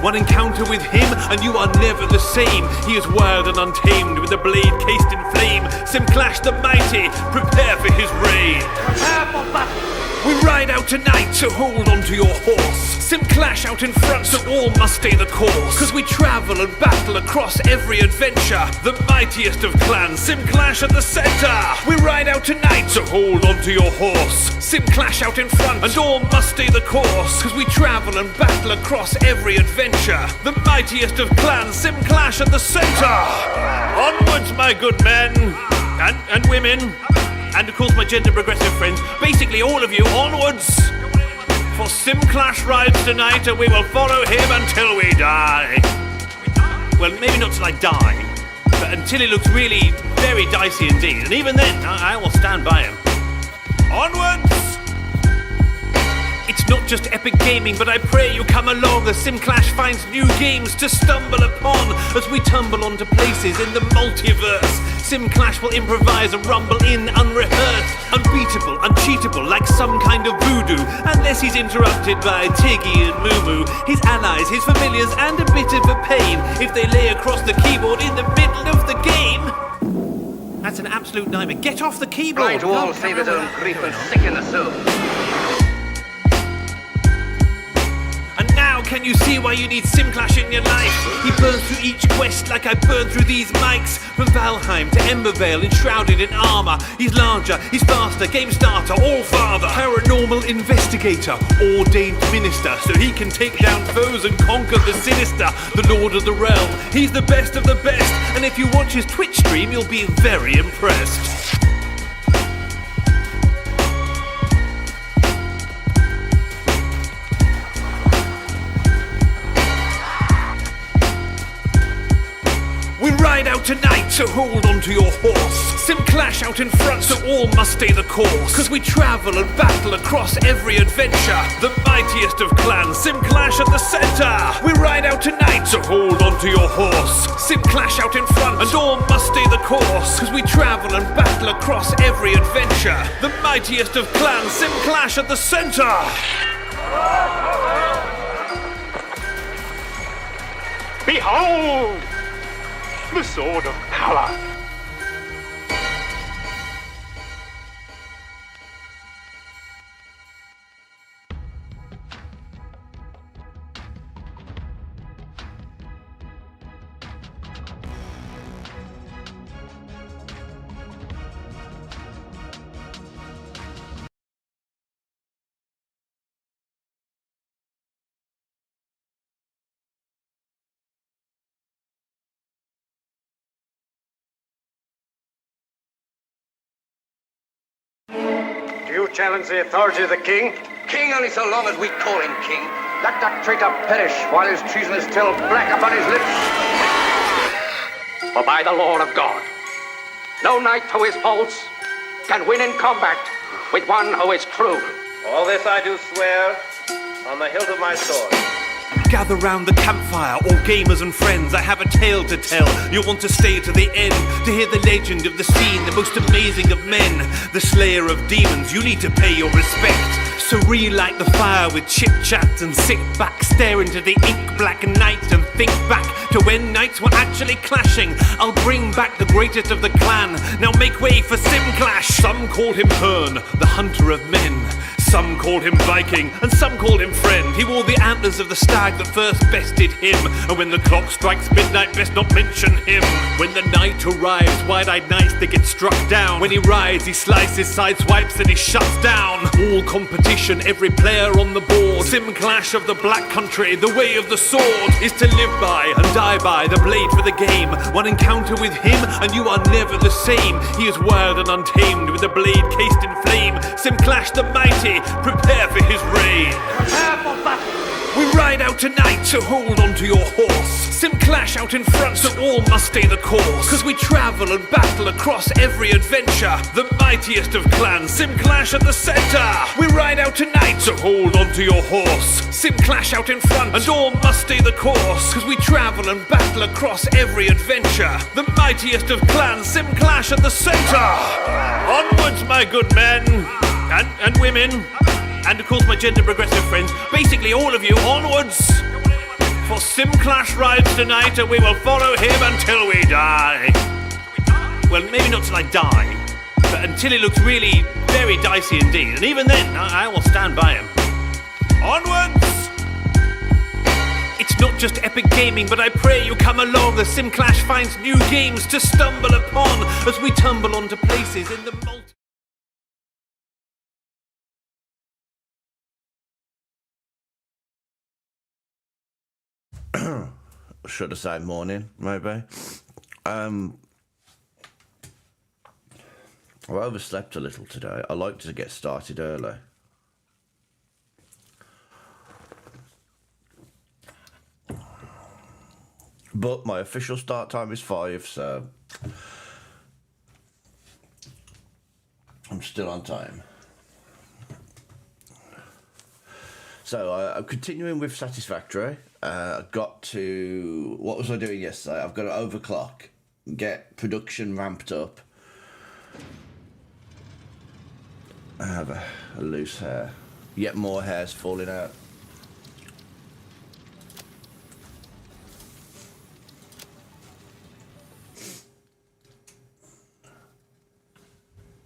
One encounter with him and you are never the same. He is wild and untamed with a blade cased in flame. Simclash the mighty, prepare for his reign. Prepare for battle. We ride out tonight, so hold on to your horse. Simclash out in front, so all must stay the course. Cause we travel and battle across every adventure. The mightiest of clans, Simclash at the center. We ride out tonight, so hold on to your horse. Simclash out in front, and all must stay the course. Cause we travel and battle across every adventure. The mightiest of clans, Simclash at the center. Onwards, my good men and women. And of course my gender progressive friends, basically all of you, onwards! For Simclash rides tonight and we will follow him until we die. Well, maybe not till I die, but until it looks really very dicey indeed. And even then, I will stand by him. Onwards! It's not just epic gaming, but I pray you come along as Simclash finds new games to stumble upon as we tumble onto places in the multiverse. Simclash will improvise and rumble in unrehearsed, unbeatable, uncheatable, like some kind of voodoo, unless he's interrupted by Tiggy and Moo. His allies, his familiars, and a bit of a pain if they lay across the keyboard in the middle of the game. That's an absolute nightmare. Get off the keyboard! Blind to all save his own grief and sick in the soul. And now can you see why you need Simclash in your life? He burns through each quest like I burn through these mics. From Valheim to Embervale, enshrouded in armor. He's larger, he's faster, game starter, all father. Paranormal investigator, ordained minister. So he can take down foes and conquer the sinister. The lord of the realm, he's the best of the best. And if you watch his Twitch stream, you'll be very impressed. We ride out tonight, so hold on to your horse. Simclash out in front, so all must stay the course. Cause we travel and battle across every adventure. The mightiest of clans, Simclash at the center. We ride out tonight, so hold on to your horse. Simclash out in front, and all must stay the course. Cause we travel and battle across every adventure. The mightiest of clans, Simclash at the center. Behold! The sword of power. Do you challenge the authority of the king? King only so long as we call him king. Let that traitor perish while his treason is still black upon his lips. For by the Lord of God, no knight who is false can win in combat with one who is true. All this I do swear on the hilt of my sword. Gather round the campfire, all gamers and friends. I have a tale to tell. You'll want to stay to the end to hear the legend of the scene, the most amazing of men, the slayer of demons. You need to pay your respect. So relight the fire with chit-chat and sit back, stare into the ink-black night and think back to when knights were actually clashing. I'll bring back the greatest of the clan. Now make way for Simclash. Some called him Hearn, the hunter of men. Some called him Viking, and some called him friend. He wore the antlers of the stag that first bested him. And when the clock strikes midnight, best not mention him. When the night arrives, wide-eyed knights, they get struck down. When he rides, he slices, sideswipes, and he shuts down all competition, every player on the board. Simclash of the Black Country, the way of the sword is to live by and die by the blade for the game. One encounter with him, and you are never the same. He is wild and untamed with a blade cased in flame. Simclash the mighty, prepare for his reign. Prepare for battle. We ride out tonight, so hold on to your horse. Simclash out in front, so all must stay the course. Cause we travel and battle across every adventure. The mightiest of clans, Simclash at the center. We ride out tonight, so hold on to your horse. Simclash out in front, and all must stay the course. Cause we travel and battle across every adventure. The mightiest of clans, Simclash at the center. Onwards, my good men and women. And of course my gender progressive friends, basically all of you, onwards! For Sim Clash rides tonight, and we will follow him until we die. Well, maybe not till I die, but until it looks really very dicey indeed. And even then, I will stand by him. Onwards! It's not just epic gaming, but I pray you come along as Sim Clash finds new games to stumble upon as we tumble onto places in the should have said morning, maybe. I overslept a little today. I like to get started early. But my official start time is 5, so I'm still on time. So I'm continuing with Satisfactory. I got to... What was I doing yesterday? I've got to overclock, get production ramped up. I have a loose hair. Yet more hair's falling out.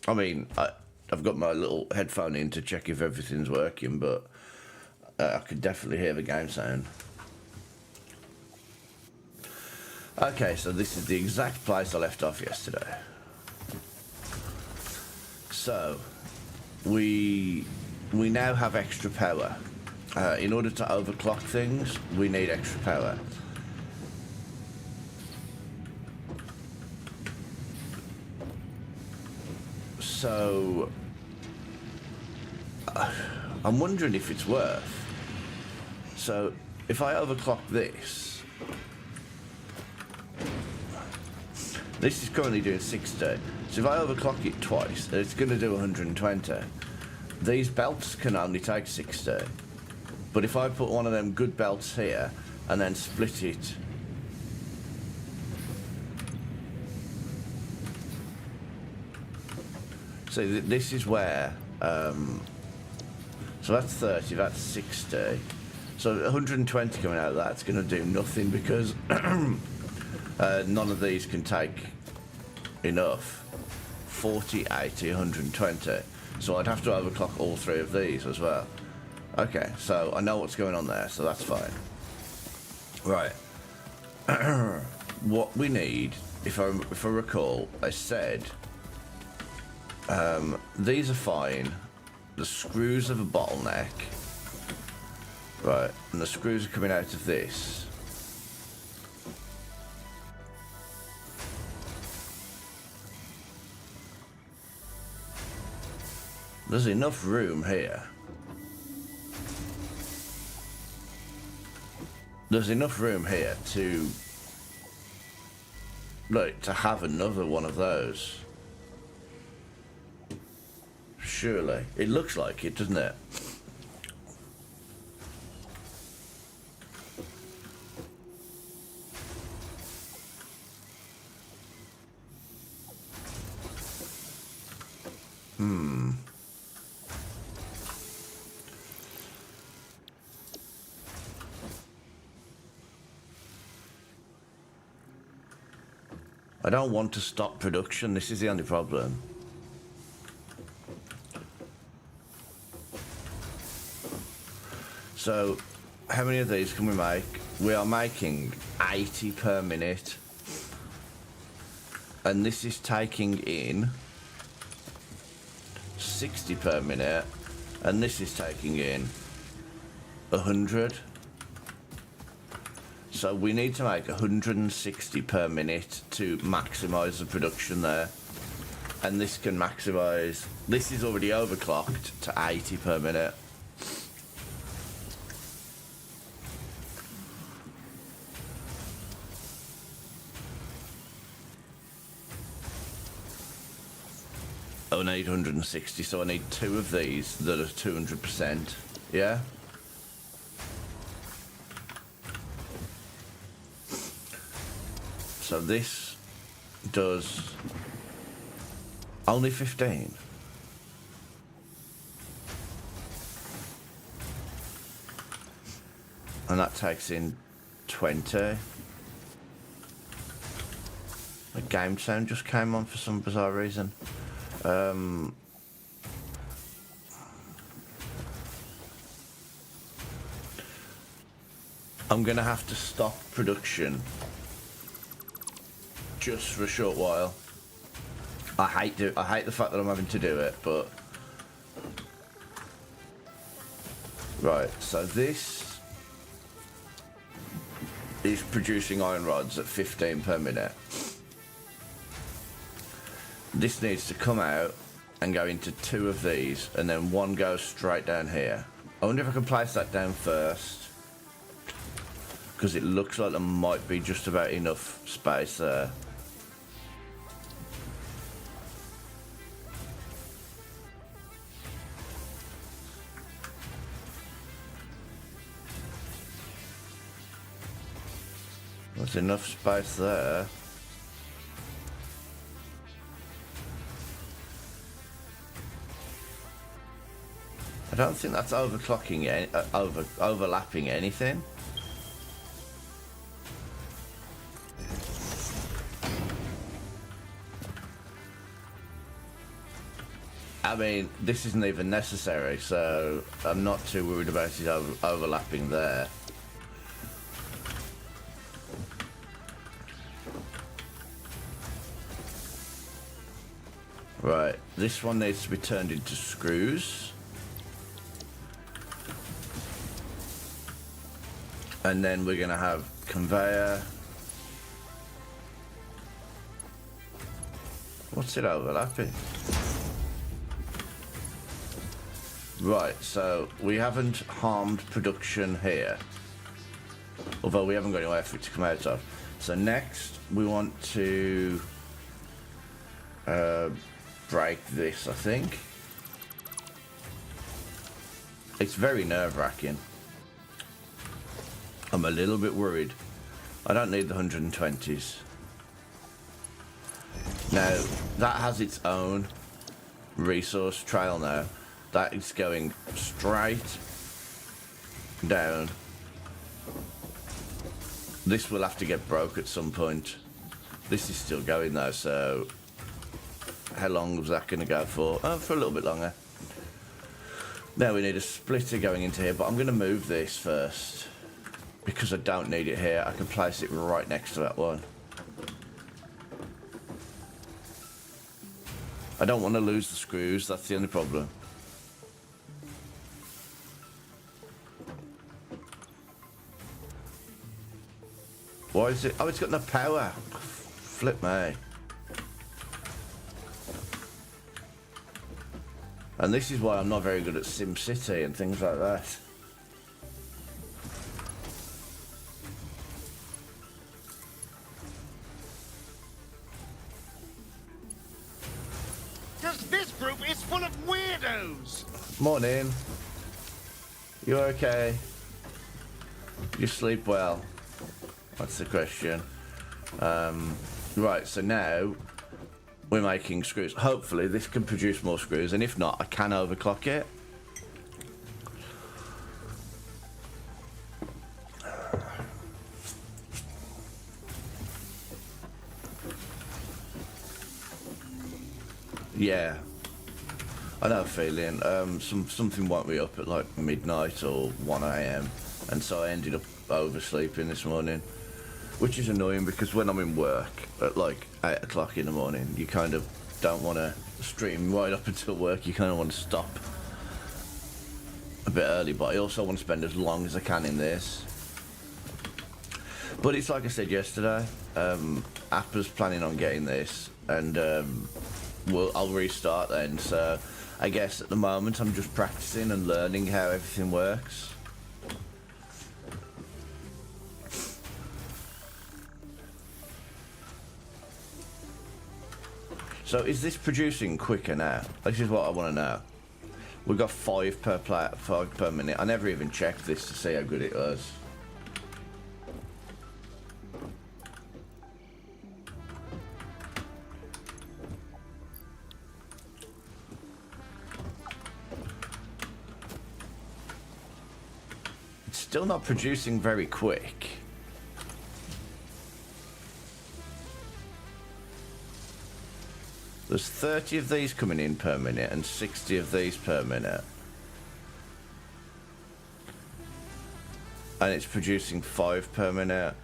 I mean, I've got my little headphone in to check if everything's working, but I could definitely hear the game sound. Okay, so this is the exact place I left off yesterday. So, we now have extra power. In order to overclock things, we need extra power. So, I'm wondering if it's worth. So, if I overclock this is currently doing 60. So if I overclock it twice, it's going to do 120. These belts can only take 60. But if I put one of them good belts here and then split it, so this is where, so that's 30, that's 60. So 120 coming out of that's going to do nothing because none of these can take enough. 40, 80, 120. So I'd have to overclock all three of these as well. Okay, so I know what's going on there, so that's fine. Right. What we need, if I recall, I said these are fine. The screws of a bottleneck. Right, and the screws are coming out of this. There's enough room here. There's enough room here to, like, to have another one of those. Surely. It looks like it, doesn't it? I don't want to stop production. This is the only problem. So, how many of these can we make? We are making 80 per minute. And this is taking in 60 per minute. And this is taking in 100. So we need to make 160 per minute to maximise the production there. And this can maximise... This is already overclocked to 80 per minute. I need 160, so I need 2 of these that are 200%. Yeah? So this does only 15. And that takes in 20. A game sound just came on for some bizarre reason. I'm gonna have to stop production just for a short while. I hate the fact that I'm having to do it, but right. So this is producing iron rods at 15 per minute. This needs to come out and go into 2 of these, and then 1 goes straight down here. I wonder if I can place that down first, because it looks like there might be just about enough space there. There's enough space there. I don't think that's overclocking overlapping anything. I mean, this isn't even necessary, so I'm not too worried about it overlapping there. Right, this one needs to be turned into screws. And then we're going to have conveyor. What's it overlapping? Right, so we haven't harmed production here. Although we haven't got anywhere for it to come out of. So next we want to break this, I think. It's very nerve-wracking. I'm a little bit worried. I don't need the 120s. Now, that has its own resource trail now. That is going straight down. This will have to get broke at some point. This is still going though, so how long was that going to go for? Oh, for a little bit longer. Now we need a splitter going into here, but I'm going to move this first because I don't need it here. I can place it right next to that one. I don't want to lose the screws, that's the only problem. Why is it? Oh, it's got no power. Flip me. And this is why I'm not very good at SimCity and things like that. This group is full of weirdos. Morning. You okay? You sleep well? That's the question. Right, so now we're making screws. Hopefully this can produce more screws, and if not, I can overclock it. Yeah, I know a feeling. Something woke me up at like midnight or 1 AM, and so I ended up oversleeping this morning, which is annoying because when I'm in work at like 8 o'clock in the morning, you kind of don't want to stream right up until work. You kind of want to stop a bit early, but I also want to spend as long as I can in this. But it's like I said yesterday, Appa's planning on getting this, and I'll restart then. So I guess at the moment I'm just practicing and learning how everything works. So is this producing quicker now? This is what I want to know. We've got 5 per minute. I never even checked this to see how good it was. It's still not producing very quick. There's 30 of these coming in per minute and 60 of these per minute. And it's producing 5 per minute.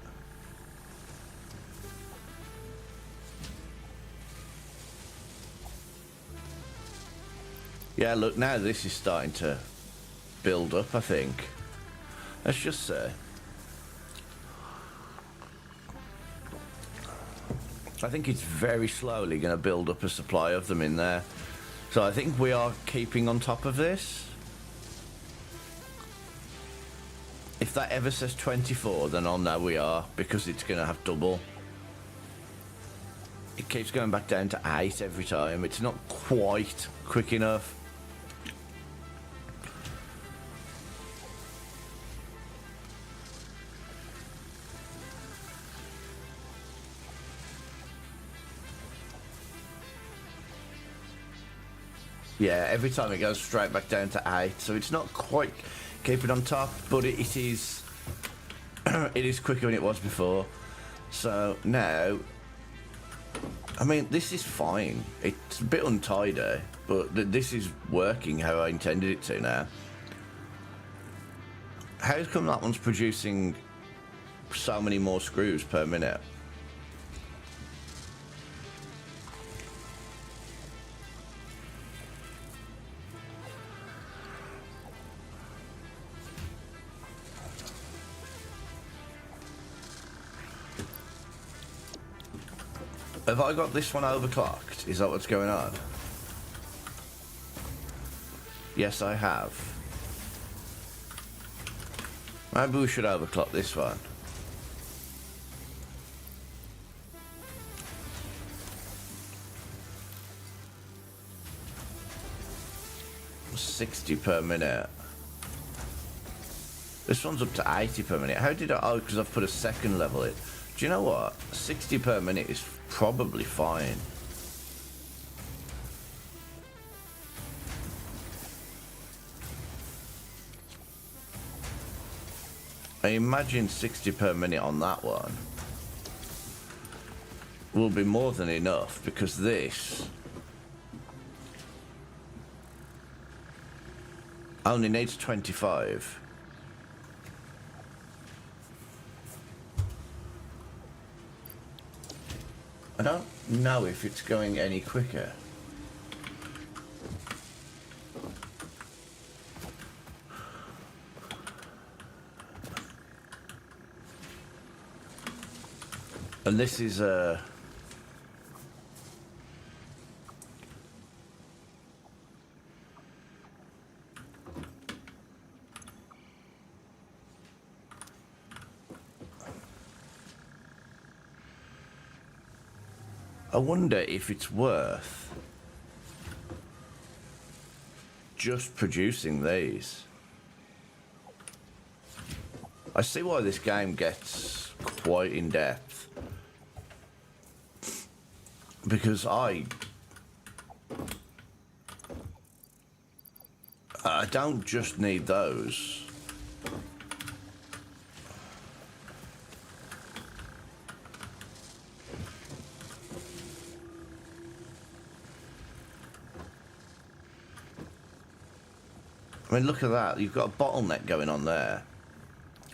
Yeah, look, now this is starting to build up, I think. Let's just say. I think it's very slowly going to build up a supply of them in there. So I think we are keeping on top of this. If that ever says 24, then I'll know we are, because it's going to have double. It keeps going back down to 8 every time. It's not quite quick enough. Yeah, every time it goes straight back down to 8, so it's not quite keeping on top, but it is it is quicker than it was before. So now, I mean, this is fine. It's a bit untidy, but this is working how I intended it to now. How come that one's producing so many more screws per minute? Have I got this one overclocked? Is that what's going on? Yes, I have. Maybe we should overclock this one. $60 per minute. This one's up to 80 per minute. How did I... Oh, because I've put a second level in. Do you know what? 60 per minute is probably fine. I imagine 60 per minute on that one will be more than enough, because this only needs 25. I don't know if it's going any quicker. And this is I wonder if it's worth just producing these. I see why this game gets quite in depth, because I don't just need those. I mean, look at that. You've got a bottleneck going on there.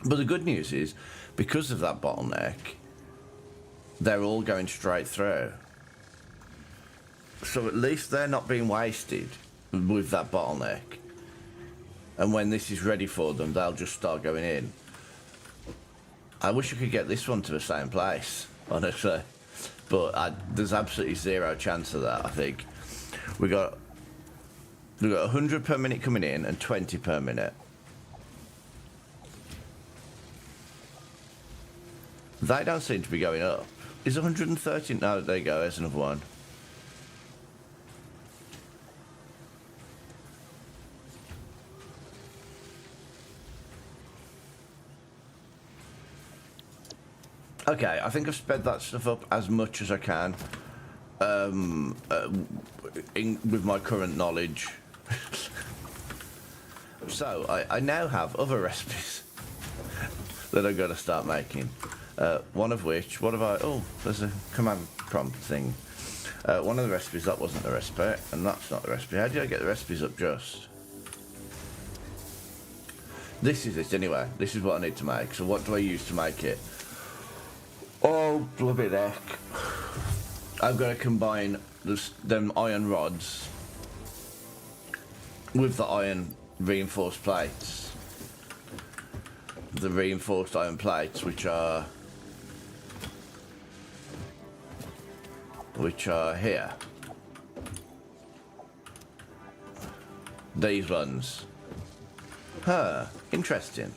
But the good news is, because of that bottleneck, they're all going straight through. So at least they're not being wasted with that bottleneck. And when this is ready for them, they'll just start going in. I wish I could get this one to the same place, honestly. But there's absolutely zero chance of that, I think. We've got 100 per minute coming in and 20 per minute. They don't seem to be going up. Is 130? No, there you go, there's another one. Okay, I think I've sped that stuff up as much as I can with my current knowledge. So, I now have other recipes that I've got to start making. One of which, what have I... Oh, there's a command prompt thing. One of the recipes, that wasn't the recipe, and that's not the recipe. How did I get the recipes up just? This is it anyway. This is what I need to make. So what do I use to make it? Oh, bloody heck. I've got to combine them iron rods with the iron reinforced plates. The reinforced iron plates, which are here. These ones. Huh, interesting.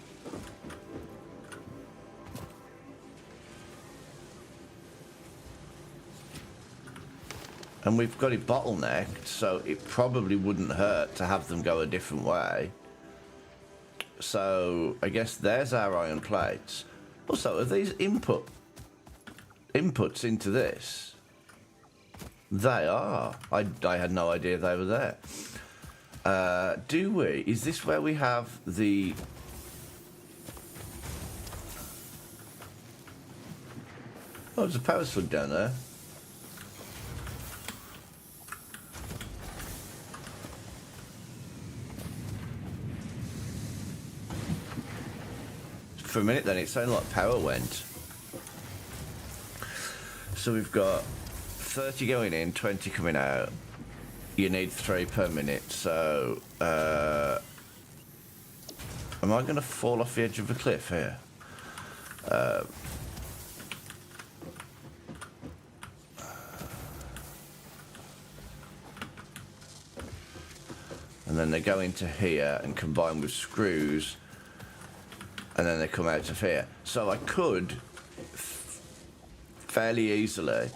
And we've got it bottlenecked, so it probably wouldn't hurt to have them go a different way. So I guess there's our iron plates. Also, are these inputs into this? They are. I had no idea they were there. Do we? Is this where we have the... Oh, there's a power slug down there. For a minute then, it sounded like power went. So we've got 30 going in, 20 coming out. You need 3 per minute, so... am I going to fall off the edge of a cliff here? And then they go into here and combine with screws, and then they come out of here. So I could fairly easily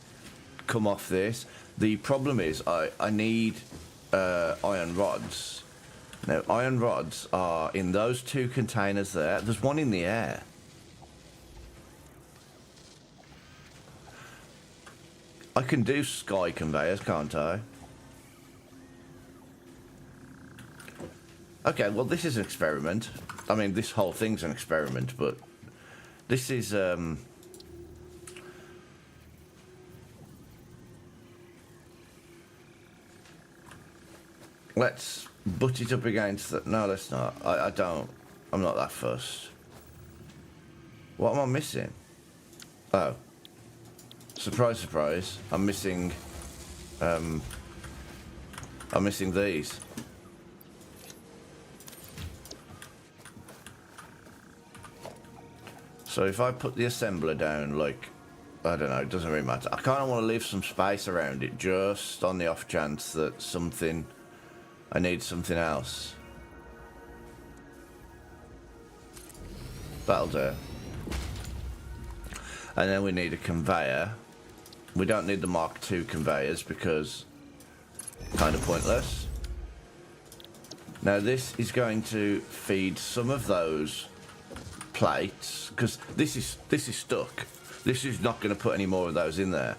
come off this. The problem is I need iron rods. Now, iron rods are in those 2 containers there. There's one in the air. I can do sky conveyors, can't I? Okay, well, this is an experiment. I mean, this whole thing's an experiment, but this is... Let's butt it up against the... No, let's not. I don't. I'm not that fussed. What am I missing? Oh. Surprise, surprise. I'm missing these. So if I put the assembler down, like... I don't know, it doesn't really matter. I kind of want to leave some space around it, just on the off chance that something... I need something else. That'll do. And then we need a conveyor. We don't need the Mark II conveyors because kind of pointless. Now this is going to feed some of those plates because this is stuck. This is not going to put any more of those in there.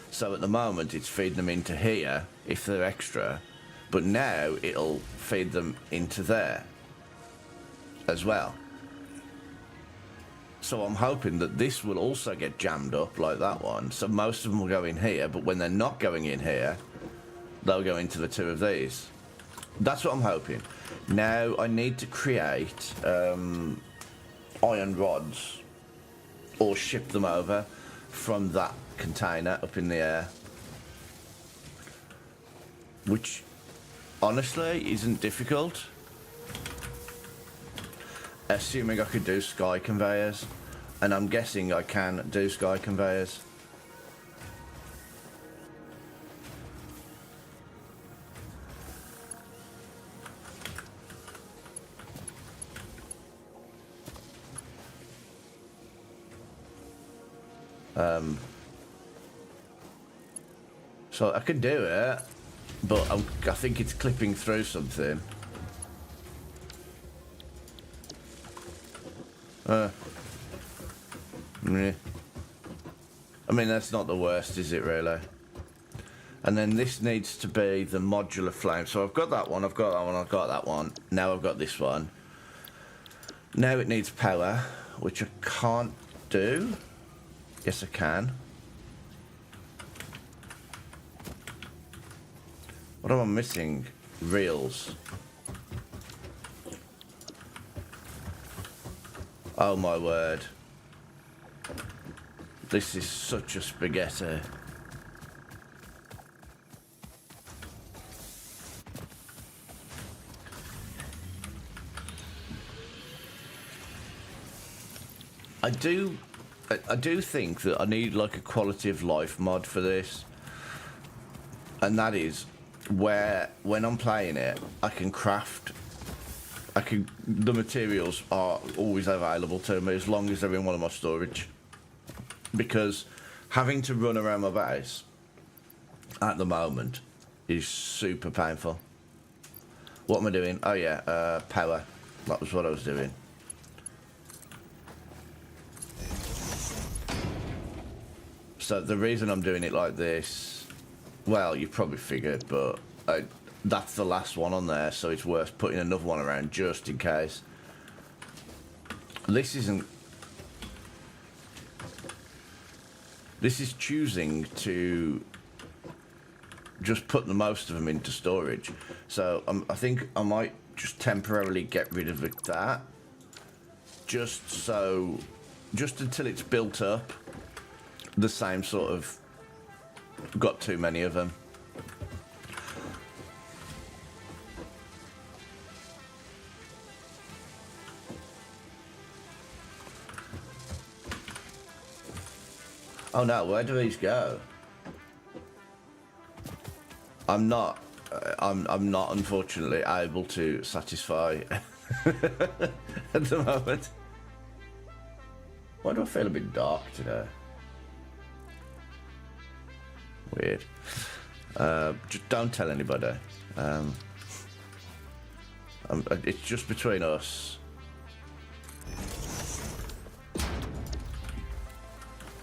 So at the moment it's feeding them into here if they're extra. But now it'll feed them into there as well. So I'm hoping that this will also get jammed up like that one. So most of them will go in here, but when they're not going in here, they'll go into the 2 of these. That's what I'm hoping. Now I need to create iron rods or ship them over from that container up in the air. Which... honestly, isn't difficult. Assuming I could do sky conveyors. And I'm guessing I can do sky conveyors. So I could do it. But I think it's clipping through something. Yeah. I mean, that's not the worst, is it, really? And then this needs to be the modular flame. So I've got that one, I've got that one, I've got that one. Now I've got this one. Now it needs power, which I can't do. Yes, I can. What am I missing? Reels. Oh my word. This is such a spaghetti. I do think that I need like a quality of life mod for this. And that is where when I'm playing it, I can craft. The materials are always available to me as long as they're in one of my storage. Because having to run around my base at the moment is super painful. What am I doing? Oh yeah, power. That was what I was doing. So the reason I'm doing it like this, well, you probably figured, but that's the last one on there, so it's worth putting another one around just in case. This is choosing to just put the most of them into storage. So I think I might just temporarily get rid of that, just until it's built up. The same sort of, got too many of them. Oh no, where do these go? I'm not unfortunately able to satisfy at the moment. Why do I feel a bit dark today? Weird. Just don't tell anybody. It's just between us.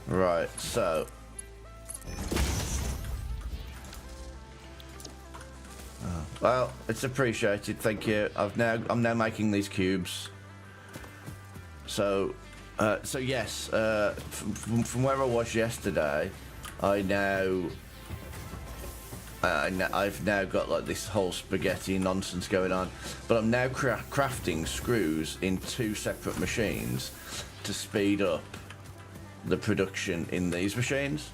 Right, so well, it's appreciated. Thank you. I'm now making these cubes. So yes, from where I was yesterday, I've now got like this whole spaghetti nonsense going on, but I'm now crafting screws in 2 separate machines to speed up the production in these machines.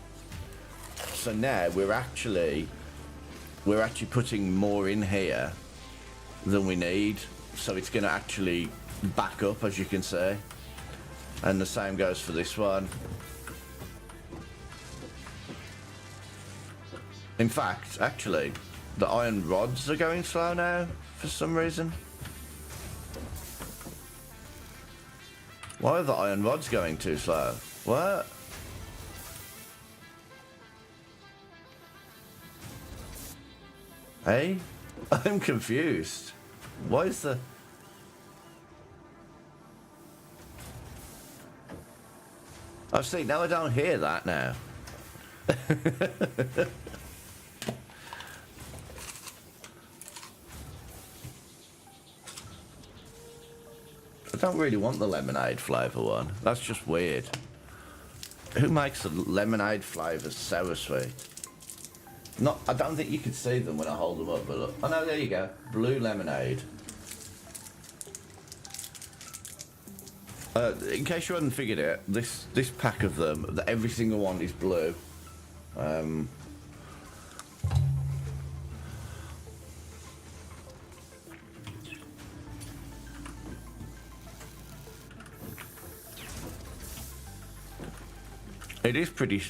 So now we're actually putting more in here than we need, so it's going to actually back up, as you can see, and the same goes for this one. In fact, actually, the iron rods are going slow now for some reason. Why are the iron rods going too slow? What? Hey? I'm confused. Why is the... Oh, see, now I don't hear that now. I don't really want the lemonade flavour one. That's just weird. Who makes a lemonade flavour sour sweet? I don't think you can see them when I hold them up, but look. Oh no, there you go. Blue lemonade. In case you hadn't figured it, this pack of them, every single one is blue. It is pretty...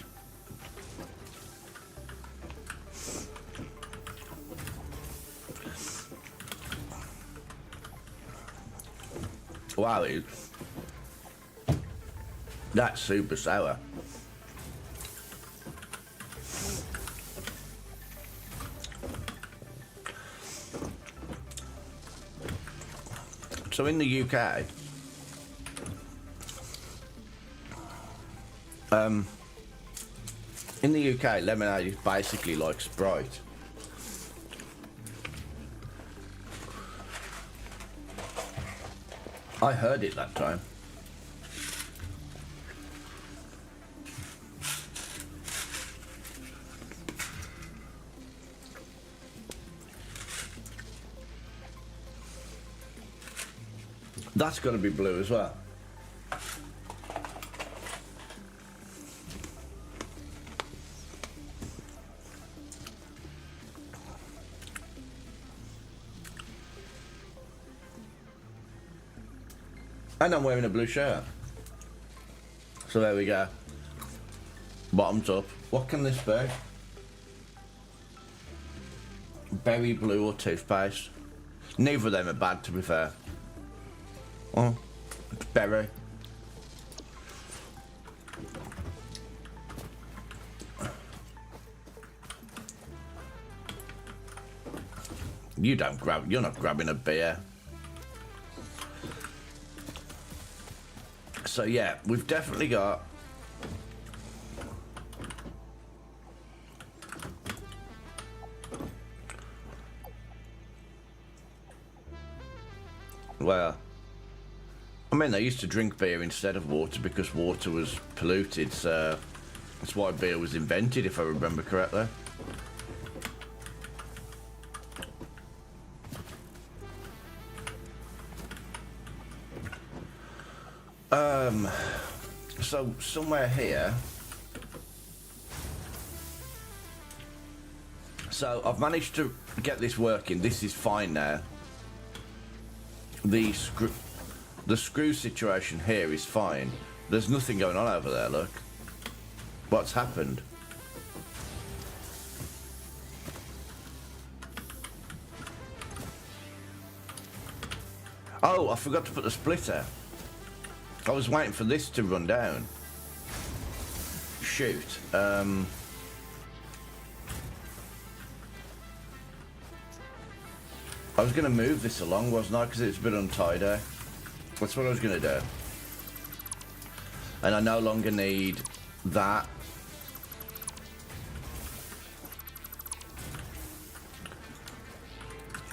Wow, that's super sour. So in the UK, lemonade is basically like Sprite. I heard it that time. That's got to be blue as well. And I'm wearing a blue shirt. So there we go. Bottoms up. What can this be? Berry blue or toothpaste? Neither of them are bad, to be fair. Oh, it's berry. You're not grabbing a beer. So yeah, we've definitely got well, I mean, they used to drink beer instead of water because water was polluted, so that's why beer was invented, if I remember correctly. So somewhere here. So I've managed to get this working. This is fine now. The screw situation here is fine. There's nothing going on over there, look. What's happened? Oh, I forgot to put the splitter. I was waiting for this to run down. Shoot. I was going to move this along, wasn't I? Because it's a bit untidy. That's what I was going to do. And I no longer need that.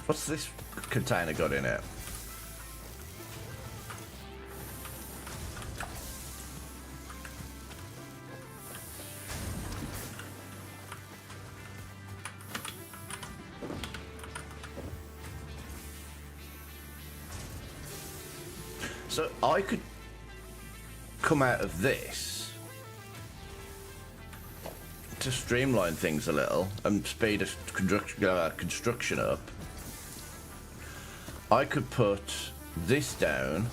What's this container got in it? So I could come out of this to streamline things a little and speed construction up. I could put this down.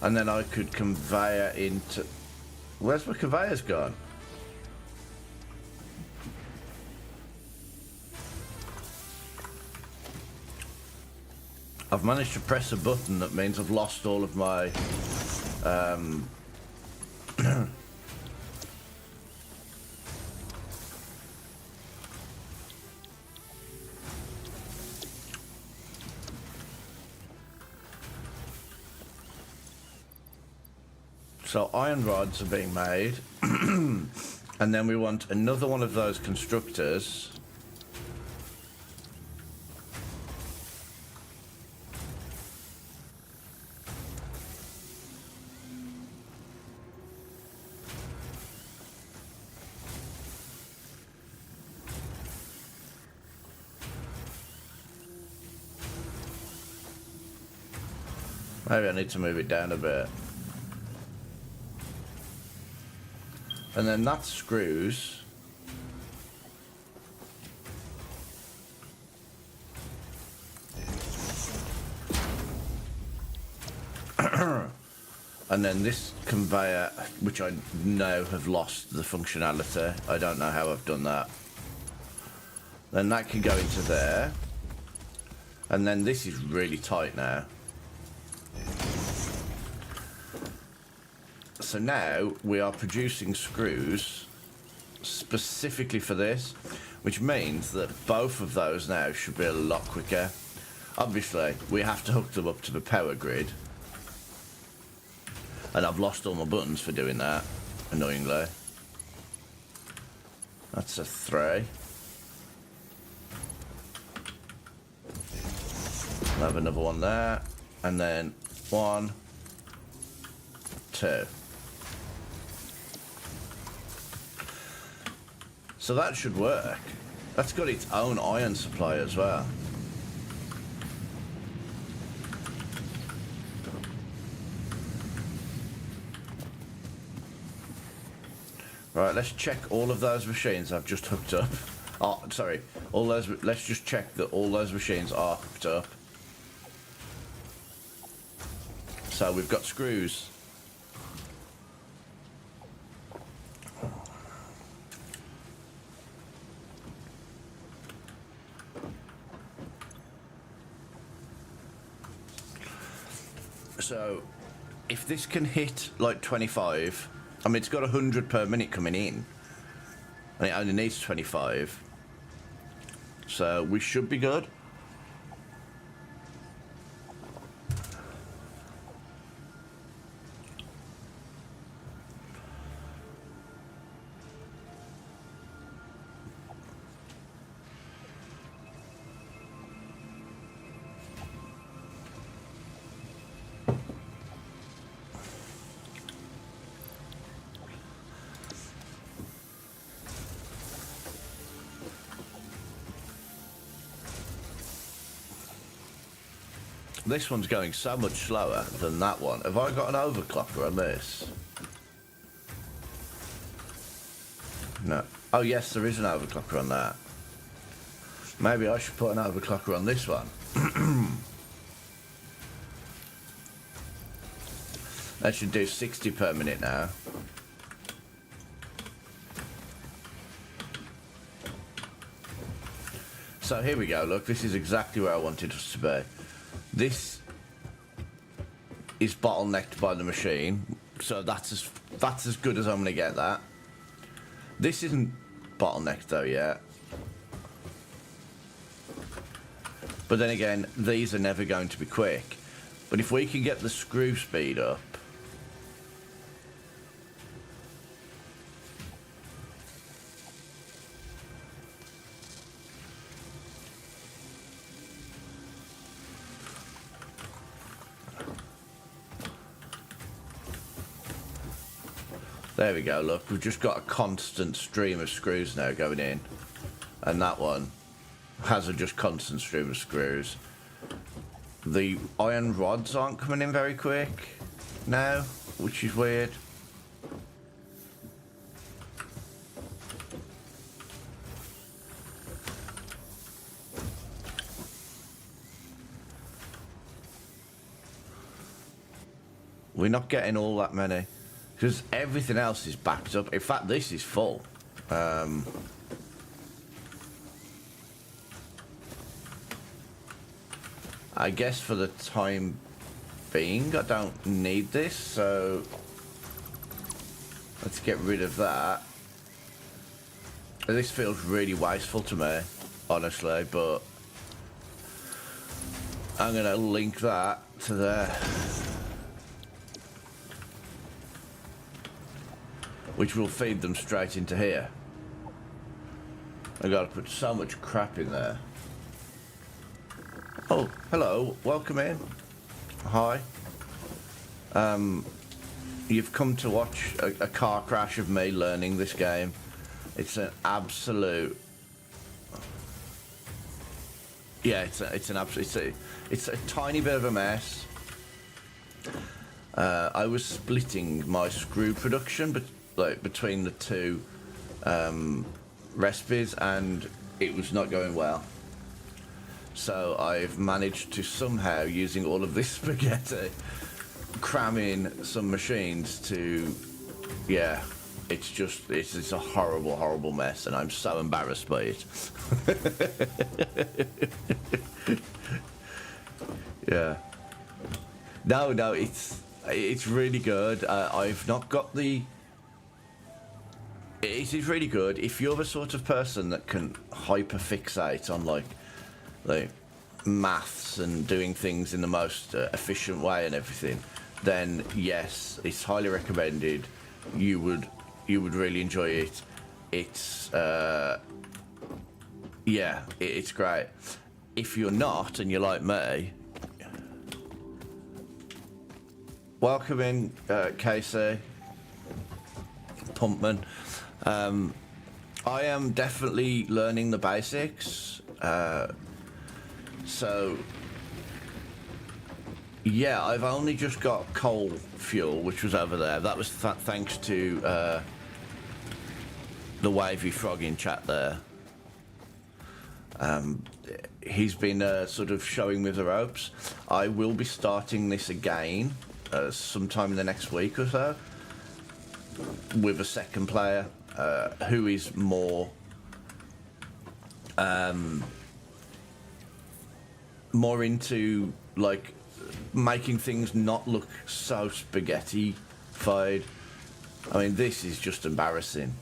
And then I could conveyor into... Where's my conveyors gone? I've managed to press a button that means I've lost all of my... So iron rods are being made, and then we want another one of those constructors. Maybe I need to move it down a bit. And then that screws. And then this conveyor, which I now have lost the functionality. I don't know how I've done that. Then that can go into there. And then this is really tight now. So now we are producing screws specifically for this, which means that both of those now should be a lot quicker. Obviously, we have to hook them up to the power grid. And I've lost all my buttons for doing that, annoyingly. That's a 3. I'll have another one there, and then 1, 2. So that should work. That's got its own iron supply as well. Right, let's check all of those machines I've just hooked up. Oh, sorry. All those. Let's just check that all those machines are hooked up. So we've got screws. So, if this can hit like 25, I mean, it's got 100 per minute coming in, and it only needs 25, so we should be good. This one's going so much slower than that one. Have I got an overclocker on this? No. Oh yes, there is an overclocker on that. Maybe I should put an overclocker on this one. That should do 60 per minute now. So here we go, look, this is exactly where I wanted us to be. This is bottlenecked by the machine, so that's as good as I'm going to get that. This isn't bottlenecked though yet. But then again, these are never going to be quick. But if we can get the screw speed up, there we go, look, we've just got a constant stream of screws now going in. And that one has a just constant stream of screws. The iron rods aren't coming in very quick now, which is weird. We're not getting all that many. Because everything else is backed up. In fact, this is full. I guess for the time being, I don't need this, so let's get rid of that. This feels really wasteful to me, honestly, but I'm going to link that to there. Which will feed them straight into here. I gotta put so much crap in there. Oh, hello, welcome in. Hi. You've come to watch a car crash of me learning this game. It's an absolute... Yeah, it's a tiny bit of a mess. I was splitting my screw production, but like between the two recipes, and it was not going well. So I've managed to somehow, using all of this spaghetti, cram in some machines to, yeah, it's a horrible, horrible mess, and I'm so embarrassed by it. Yeah. No, it's really good. I've not got the... It is really good if you're the sort of person that can hyperfixate on like maths and doing things in the most efficient way and everything. Then yes, it's highly recommended. You would really enjoy it. It's yeah, it's great. If you're not and you're like me, welcome in, Casey. Pumpman. I am definitely learning the basics. So, yeah, I've only just got coal fuel, which was over there. That was thanks to the wavy frog in chat there. He's been sort of showing me the ropes. I will be starting this again sometime in the next week or so with a second player who is more into like making things not look so spaghetti-fied. I mean, this is just embarrassing.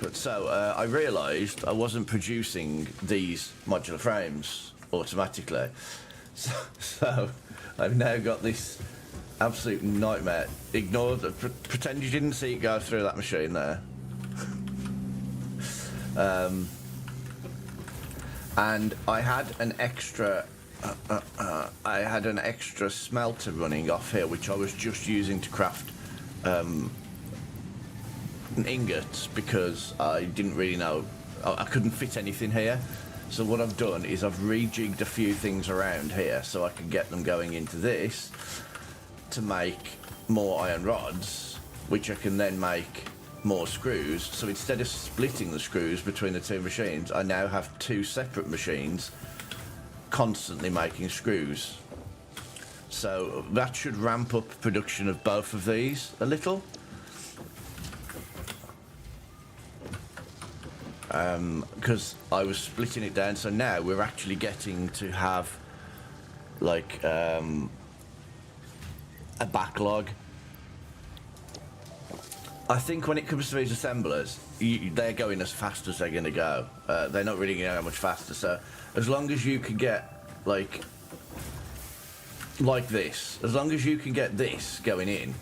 But so, I realised I wasn't producing these modular frames automatically. So I've now got this absolute nightmare. Ignore the... pretend you didn't see it go through that machine there. And I had an extra... I had an extra smelter running off here, which I was just using to craft... ingots, because I didn't really know, I couldn't fit anything here. So what I've done is I've rejigged a few things around here so I can get them going into this to make more iron rods, which I can then make more screws. So instead of splitting the screws between the two machines, I now have two separate machines constantly making screws. So that should ramp up production of both of these a little. Because I was splitting it down, so now we're actually getting to have like a backlog. I think when it comes to these assemblers, they're going as fast as they're going to go. They're not really going to go much faster. So as long as you can get like this, as long as you can get this going in,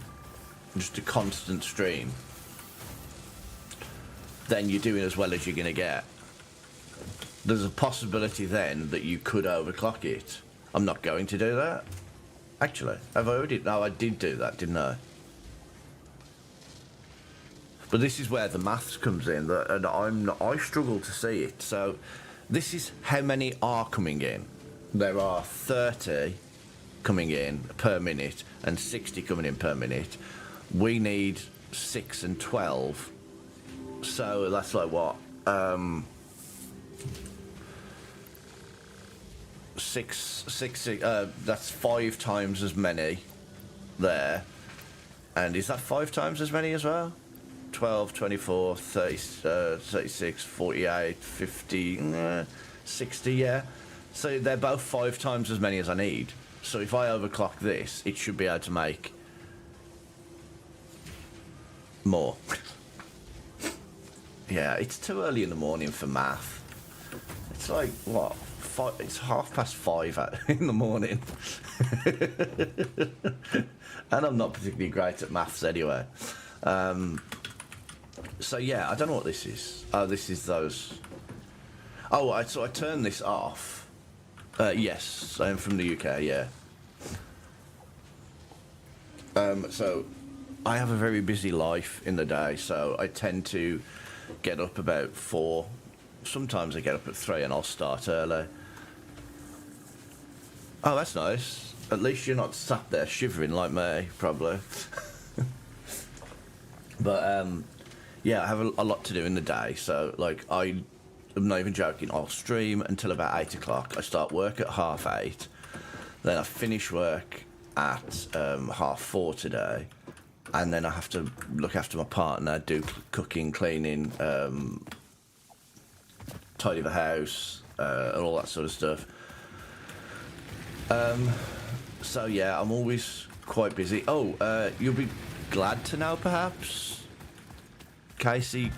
just a constant stream, then you're doing as well as you're going to get. There's a possibility then that you could overclock it. I'm not going to do that. Actually, I've already... No, I did do that, didn't I? But this is where the maths comes in, and I struggle to see it. So this is how many are coming in. There are 30 coming in per minute and 60 coming in per minute. We need 6 and 12. So that's like what? 6, that's 5 times as many there. And is that 5 times as many as well? 12, 24, 30, 36, 48, 50, 60, yeah. So they're both 5 times as many as I need. So if I overclock this, it should be able to make more. Yeah, it's too early in the morning for math. It's like, what? It's 5:30 in the morning. And I'm not particularly great at maths anyway. So yeah, I don't know what this is. Oh, this is those... Oh, so I turned this off. Yes, I am from the UK, yeah. So I have a very busy life in the day, so I tend to get up about 4. Sometimes I get up at 3 and I'll start early. Oh, that's nice. At least you're not sat there shivering like me, probably. But, yeah, I have a lot to do in the day, so, like, I'm not even joking, I'll stream until about 8 o'clock. I start work at 8:30, then I finish work at 4:30 today, and then I have to look after my partner, do cooking, cleaning, tidy the house, and all that sort of stuff. So yeah, I'm always quite busy. Oh, you'll be glad to know, perhaps, Casey.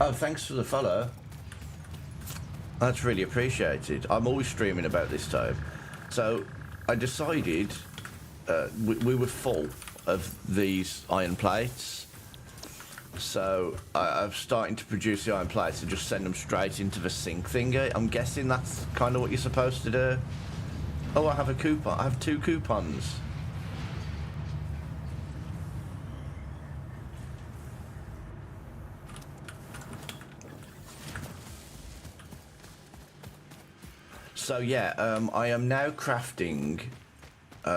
Oh, thanks for the follow. That's really appreciated. I'm always streaming about this time. So I decided we were full of these iron plates. So I'm starting to produce the iron plates and just send them straight into the sink thingy. I'm guessing that's kind of what you're supposed to do. Oh, I have a coupon. I have 2 coupons. So yeah, I am now crafting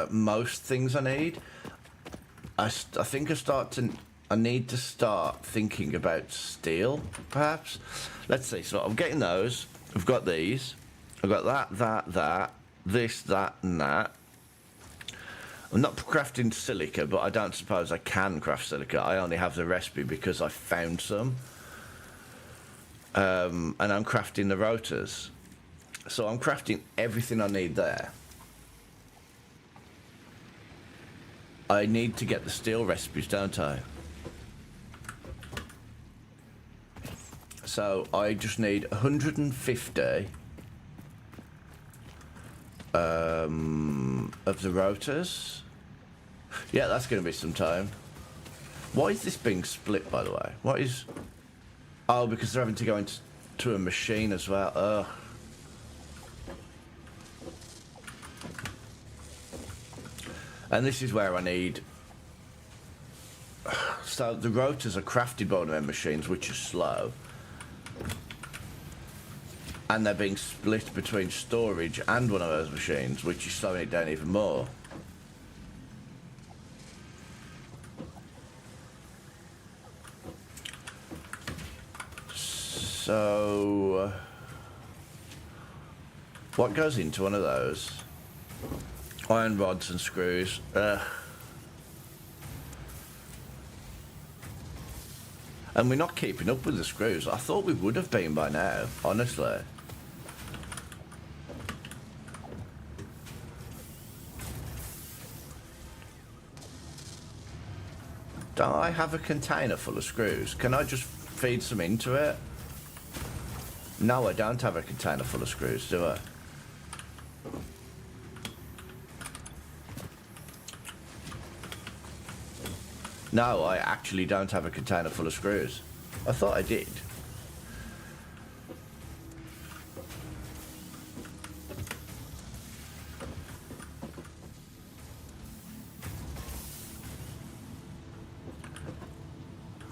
most things I need. I think I need to start thinking about steel, perhaps. Let's see. So I'm getting those. I've got these. I've got that, this, that, and that. I'm not crafting silica, but I don't suppose I can craft silica. I only have the recipe because I found some. And I'm crafting the rotors. So I'm crafting everything I need there. I need to get the steel recipes, don't I? So I just need 150 of the rotors. Yeah, that's going to be some time. Why is this being split, by the way? What is... Oh, because they're having to go into a machine as well. Ugh. And this is where I need... So the rotors are crafted by one of them machines, which is slow. And they're being split between storage and one of those machines, which is slowing it down even more. So... what goes into one of those? Iron rods and screws. And we're not keeping up with the screws. I thought we would have been by now, honestly. Don't I have a container full of screws? Can I just feed some into it? No, I don't have a container full of screws, do I? No, I actually don't have a container full of screws. I thought I did.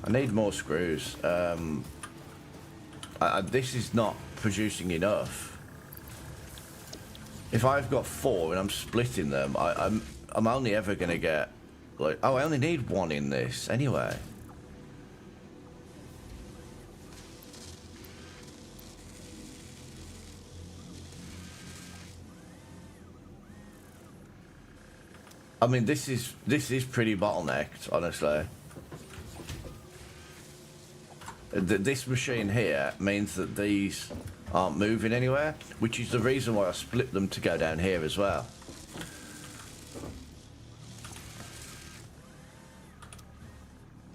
I need more screws. This is not producing enough. If I've got 4 and I'm splitting them, I'm only ever going to get... Like, oh, I only need 1 in this, anyway. I mean, this is pretty bottlenecked, honestly. This machine here means that these aren't moving anywhere, which is the reason why I split them to go down here as well.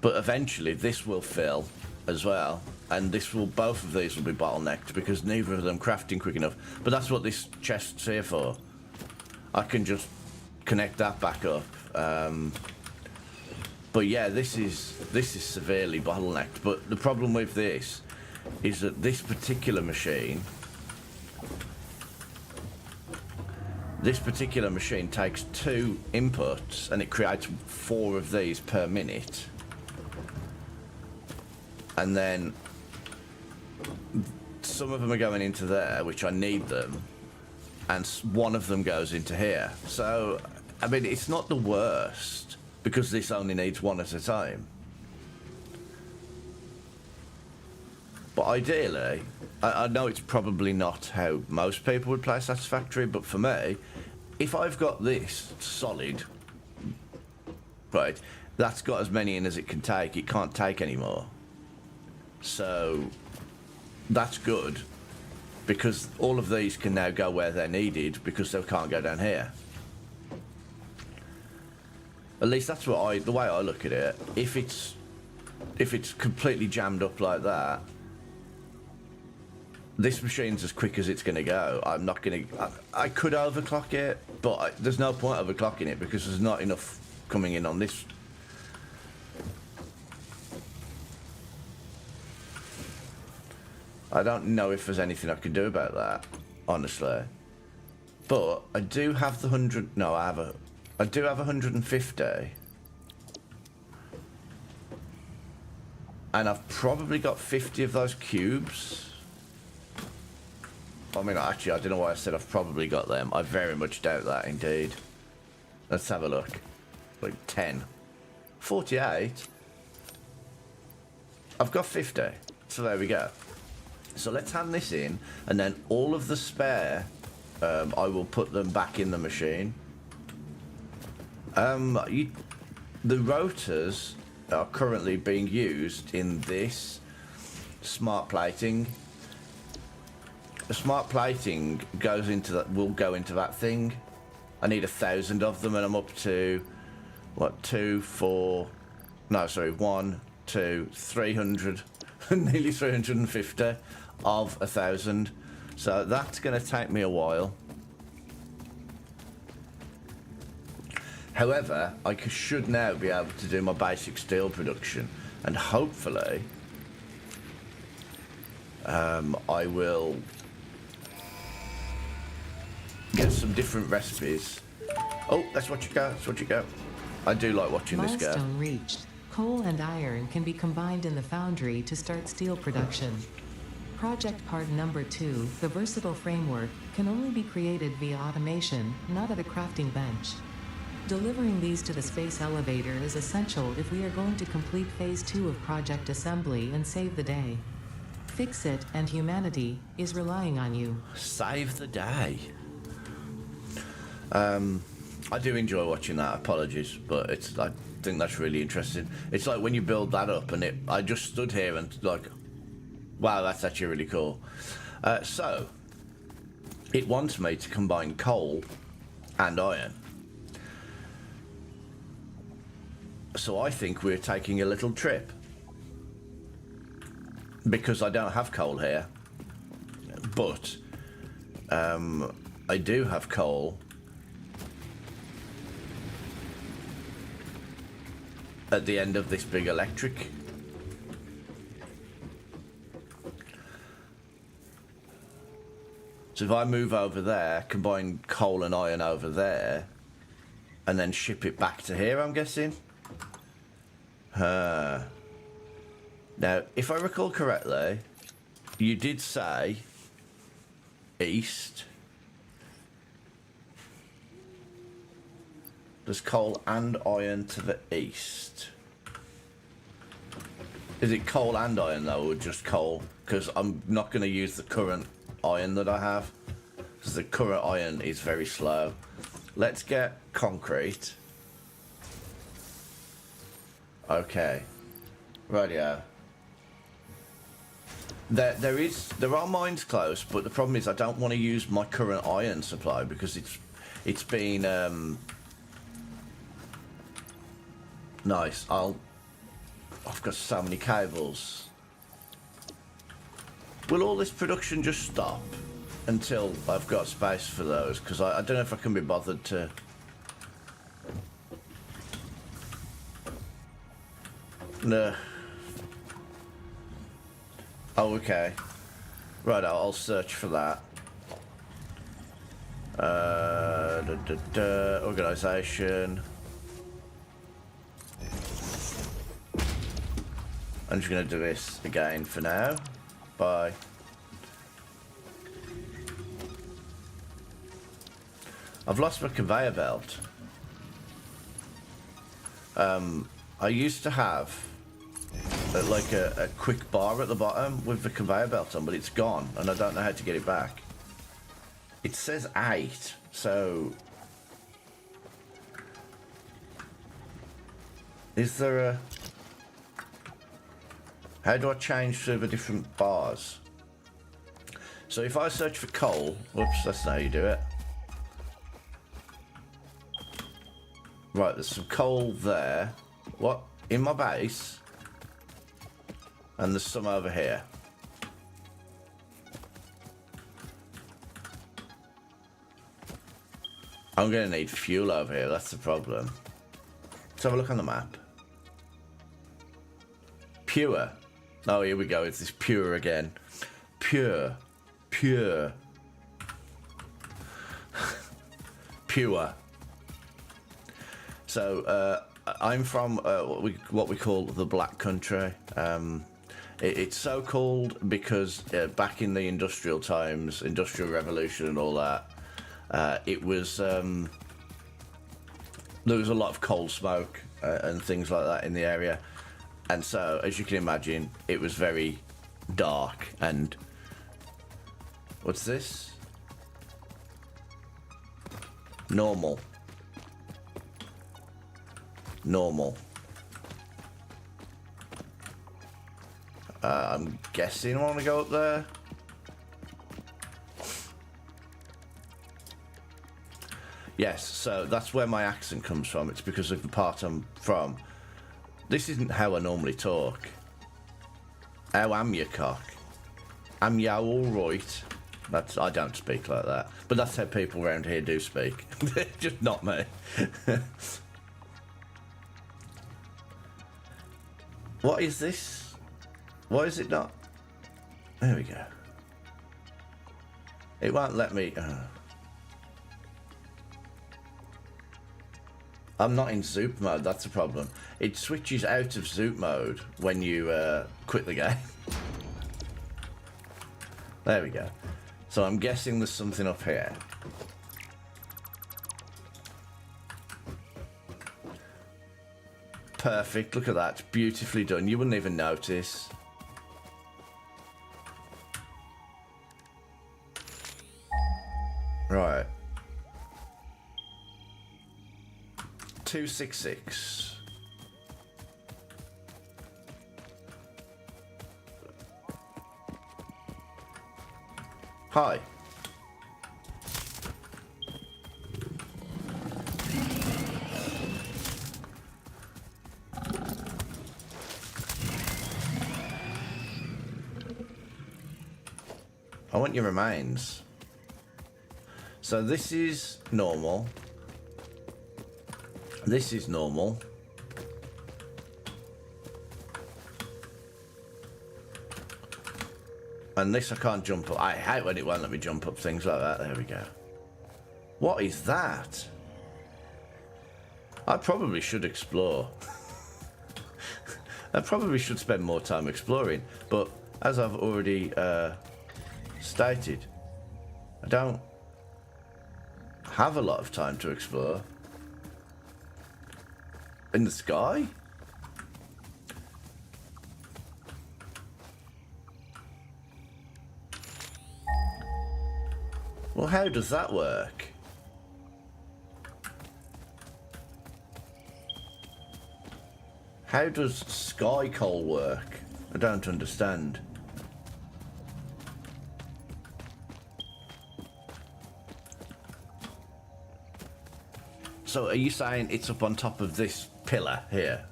But eventually this will fill as well, and both of these will be bottlenecked because neither of them crafting quick enough. But that's what this chest's here for. I can just connect that back up. But yeah, this is severely bottlenecked. But the problem with this is that this particular machine takes 2 inputs and it creates 4 of these per minute. And then some of them are going into there, which I need them, and one of them goes into here. So, I mean, it's not the worst, because this only needs 1 at a time. But ideally, I know it's probably not how most people would play Satisfactory, but for me, if I've got this solid, right, that's got as many in as it can take, it can't take any more. So that's good, because all of these can now go where they're needed because they can't go down here. At least that's what the way I look at it. If it's completely jammed up like that, this machine's as quick as it's going to go. I'm not going to... I could overclock it, but there's no point overclocking it because there's not enough coming in on this. I don't know if there's anything I can do about that, honestly. But I do have the 100. No, I do have 150. And I've probably got 50 of those cubes. I mean, actually, I don't know why I said I've probably got them. I very much doubt that, indeed. Let's have a look. Like 10. 48. I've got 50. So there we go. So let's hand this in, and then all of the spare, I will put them back in the machine. The rotors are currently being used in this smart plating. The smart plating goes into that. Will go into that thing. I need 1,000 of them, and I'm up to what? 2, 4. No, sorry, 1, 2, 300, nearly 350 of 1,000. So that's going to take me a while. However, I should now be able to do my basic steel production, and hopefully, I will get some different recipes. Oh, let's watch it go. Let's watch it go. I do like watching this go. Milestone reached. Coal and iron can be combined in the foundry to start steel production. Project part number 2, the versatile framework, can only be created via automation, not at a crafting bench. Delivering these to the space elevator is essential if we are going to complete phase 2 of project assembly and save the day. Fix It and humanity is relying on you. Save the day. I do enjoy watching that. Apologies, but I think that's really interesting. It's like when you build that up, and I just stood here and like, wow, that's actually really cool. So it wants me to combine coal and iron. So I think we're taking a little trip, because I don't have coal here, but I do have coal at the end of this big electric. So if I move over there, combine coal and iron over there, and then ship it back to here, I'm guessing. Now, if I recall correctly, you did say east. There's coal and iron to the east. Is it coal and iron though, or just coal? Because I'm not going to use the current iron that I have, because the current iron is very slow. Let's get concrete. Okay. Rightio. There are mines close, but the problem is I don't want to use my current iron supply because it's been nice. I've got so many cables. Will all this production just stop until I've got space for those? Because I don't know if I can be bothered to. No. Oh, okay. Right, I'll search for that. Organisation. I'm just going to do this again for now. Bye. I've lost my conveyor belt. I used to have like a quick bar at the bottom with the conveyor belt on, but it's gone and I don't know how to get it back. It says 8, so is there a... How do I change through the different bars? So if I search for coal, whoops, that's not how you do it. Right, there's some coal there. What? In my base? And there's some over here. I'm going to need fuel over here, that's the problem. Let's have a look on the map. Pure. Oh, here we go, it's this pure again. Pure. pure. So I'm from what we call the Black Country. It's so called because back in the industrial times, Industrial Revolution and all that, it was there was a lot of coal smoke and things like that in the area, and so as you can imagine, it was very dark. And what's this? Normal. I'm guessing I want to go up there. Yes, so that's where my accent comes from. It's because of the part I'm from. This isn't how I normally talk. How am you, cock? Am ya alright? I don't speak like that. But that's how people around here do speak. Just not me. What is this? Why is it not? There we go. It won't let me... I'm not in Zoop mode, that's a problem. It switches out of Zoop mode when you quit the game. There we go. So I'm guessing there's something up here. Perfect, look at that, beautifully done. You wouldn't even notice. Right. 266. Hi. I want your remains. So this is normal. This is normal. And this I can't jump up. I hate when it won't let me jump up things like that. There we go. What is that? I probably should explore. I probably should spend more time exploring. But as I've already stated, I don't have a lot of time to explore. In the sky? Well, how does that work? How does sky coal work? I don't understand. So are you saying it's up on top of this pillar here?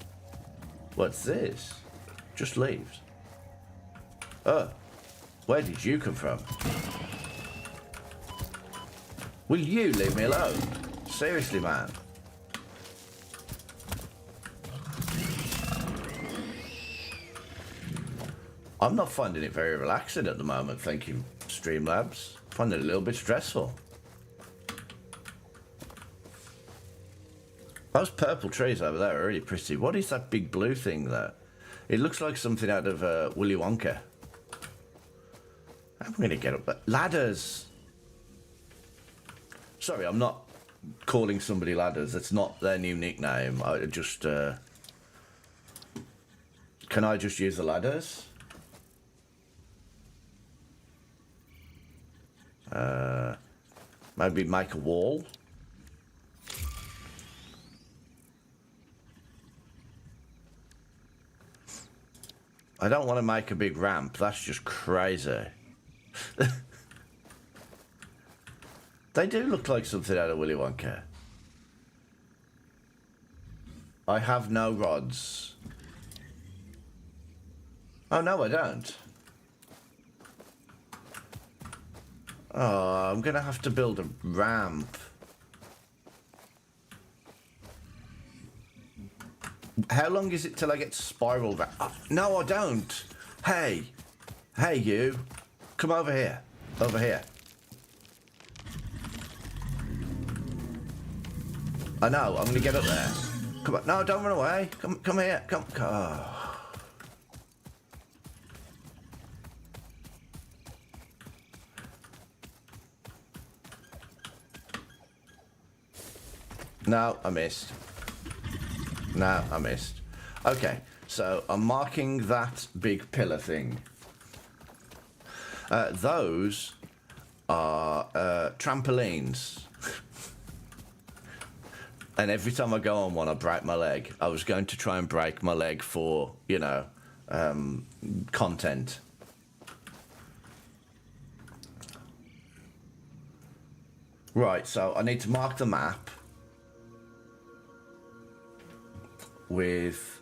What's this? Just leaves. Oh, where did you come from? Will you leave me alone? Seriously, man. I'm not finding it very relaxing at the moment, thank you, Streamlabs. I find it a little bit stressful. Those purple trees over there are really pretty. What is that big blue thing there? It looks like something out of Willy Wonka. I'm going to get up there. Ladders! Sorry, I'm not calling somebody ladders. That's not their new nickname. I just... Can I just use the ladders? Maybe make a wall? I don't want to make a big ramp. That's just crazy. They do look like something out of Willy Wonka. I have no rods. Oh, no, I don't. Oh, I'm going to have to build a ramp. How long is it till I get spiral ramp? Oh, no, I don't. Hey. Hey, you. Come over here. Over here. I know, I'm going to get up there. Come on, no, don't run away. Come here, come. Oh. No, I missed. No, I missed. Okay, so I'm marking that big pillar thing. Those are trampolines. And every time I go on one, I break my leg. I was going to try and break my leg for, you know, content. Right, so I need to mark the map with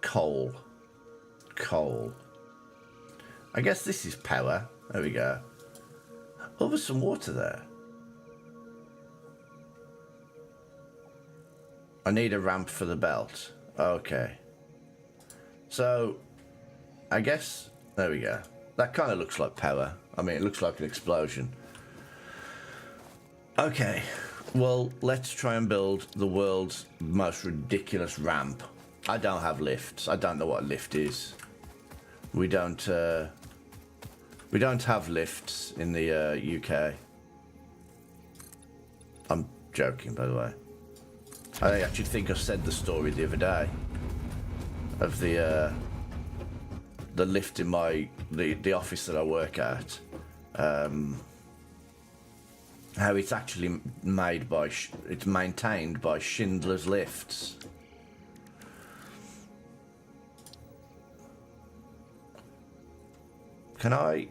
coal. Coal. I guess this is power. There we go. Oh, there's some water there. I need a ramp for the belt. Okay. So, I guess... There we go. That kind of looks like power. I mean, it looks like an explosion. Okay. Well, let's try and build the world's most ridiculous ramp. I don't have lifts. I don't know what a lift is. We don't have lifts in the UK. I'm joking, by the way. I actually think I said the story the other day of the lift in the office that I work at. How it's actually made by it's maintained by Schindler's Lifts. Can I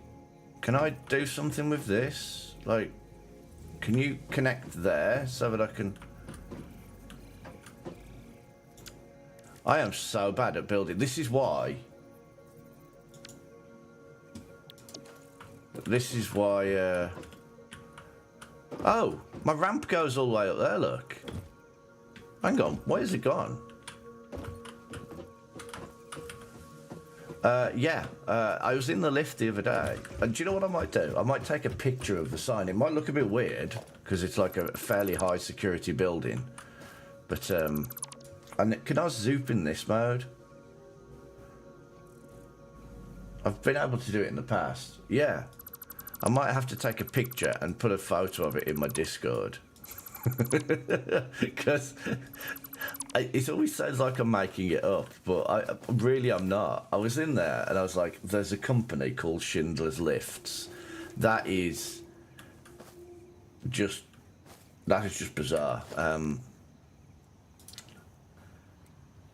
do something with this? Like, can you connect there so that I can? I am so bad at building. This is why. This is why. Oh, my ramp goes all the way up there. Look. Hang on. Where has it gone? Yeah. I was in the lift the other day, and do you know what I might do? I might take a picture of the sign. It might look a bit weird because it's like a fairly high security building, but and can I zoom in this mode? I've been able to do it in the past. Yeah. I might have to take a picture and put a photo of it in my Discord. Because it always sounds like I'm making it up, but I'm not. I was in there and I was like, there's a company called Schindler's Lifts. That is just bizarre.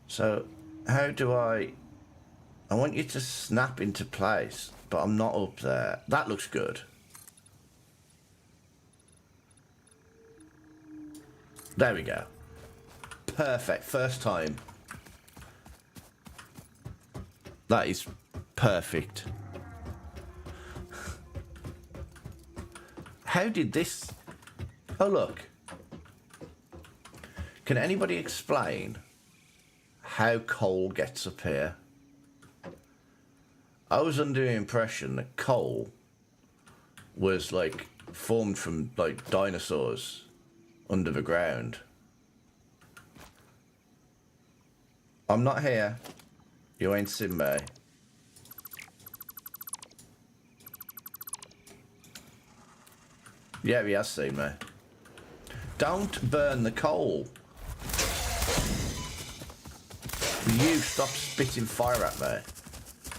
So how do I want you to snap into place, but I'm not up there. That looks good. There we go. Perfect. First time. That is perfect. How did this... Oh, look. Can anybody explain how coal gets up here? I was under the impression that coal was like formed from like dinosaurs under the ground. I'm not here. You ain't seen me. Yeah, he has seen me. Don't burn the coal. You stop spitting fire at me.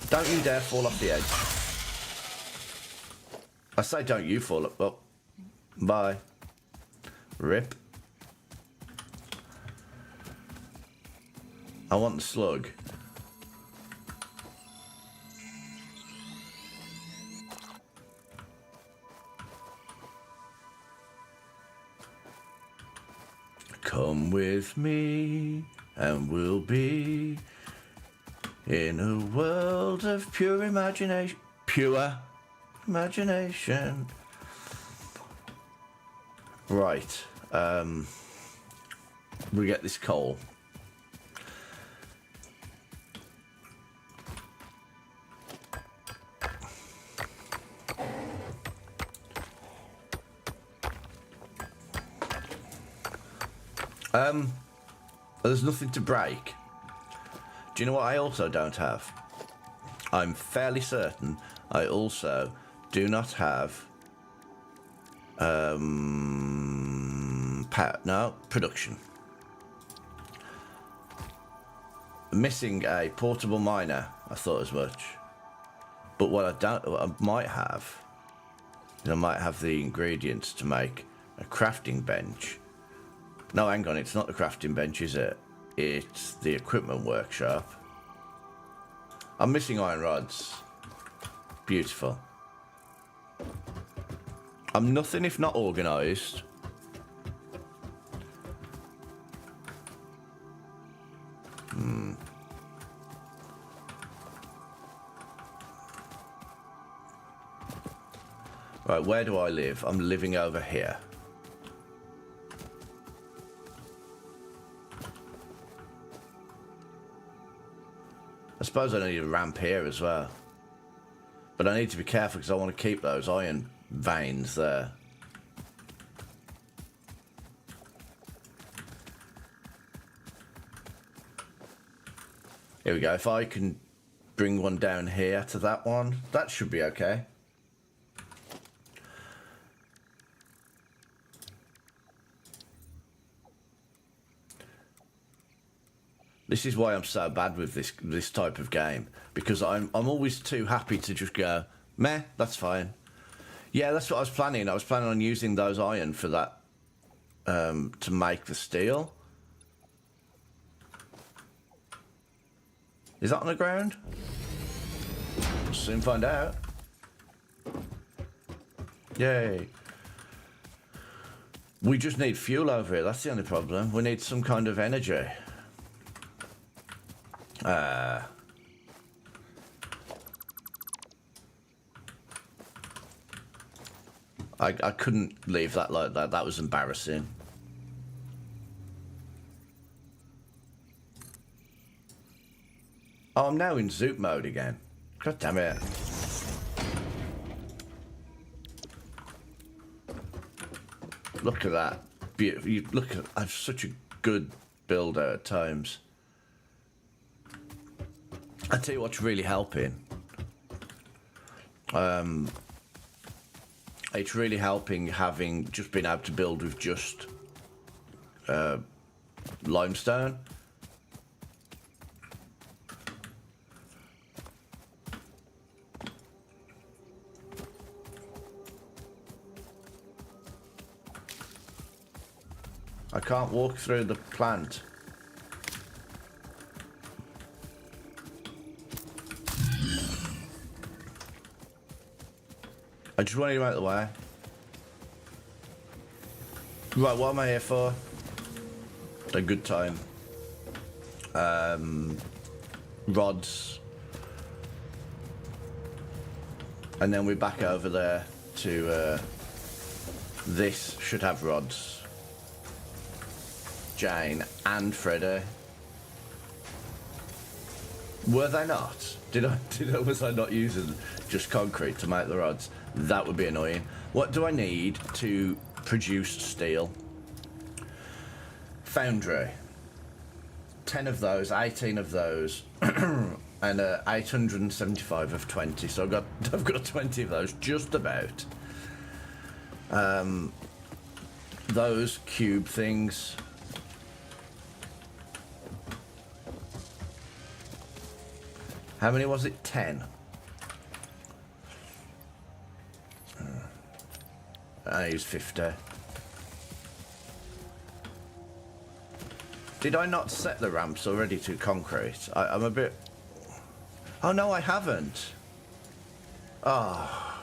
Don't you dare fall off the edge. I say don't you fall up. Oh, bye. Rip. I want the slug. Come with me and we'll be in a world of pure imagination. Pure imagination. Right. We get this coal. There's nothing to break. Do you know what I also don't have? I'm fairly certain I also do not have production. Missing a portable miner, I thought as much. But what I might have is I might have the ingredients to make a crafting bench. No, hang on, it's not the crafting bench, is it? It's the equipment workshop. I'm missing iron rods. Beautiful. I'm nothing if not organised. Right, where do I live? I'm living over here. I suppose I need a ramp here as well. But I need to be careful because I want to keep those iron veins there. Here we go. If I can bring one down here to that one, that should be okay. This is why I'm so bad with this type of game, because I'm always too happy to just go, meh, that's fine. Yeah, that's what I was planning. I was planning on using those iron for that, to make the steel. Is that on the ground? We'll soon find out. Yay. We just need fuel over here, that's the only problem. We need some kind of energy. I couldn't leave that like that. That was embarrassing. Oh, I'm now in zoop mode again. God damn it. Look at that. Beautiful. You look at, I'm such a good builder at times. I tell you what's really helping. It's really helping having just been able to build with just limestone. I can't walk through the plant. I just want you out of the way. Right, what am I here for? A good time. Rods. And then we're back over there to... this should have rods. Jane and Freddie. Were they not? Was I not using just concrete to make the rods? That would be annoying. What do I need to produce steel? Foundry. 10 of those, 18 of those, and 875 of 20. So I've got 20 of those, just about. Those cube things. How many was it? 10. I used 50. Did I not set the ramps already to concrete? I'm a bit... Oh no, I haven't. Oh.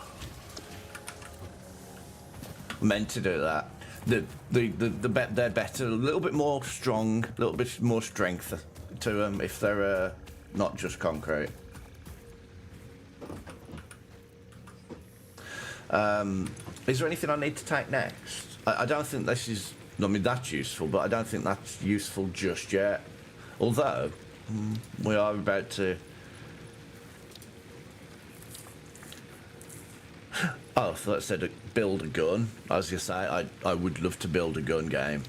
Meant to do that. They're better, a little bit more strong, a little bit more strength to them if they're not just concrete. Is there anything I need to take next? I don't think this is, I mean, that's useful, but I don't think that's useful just yet. Although, we are about to... Oh, I thought it said build a gun. As you say, I would love to build a gun game.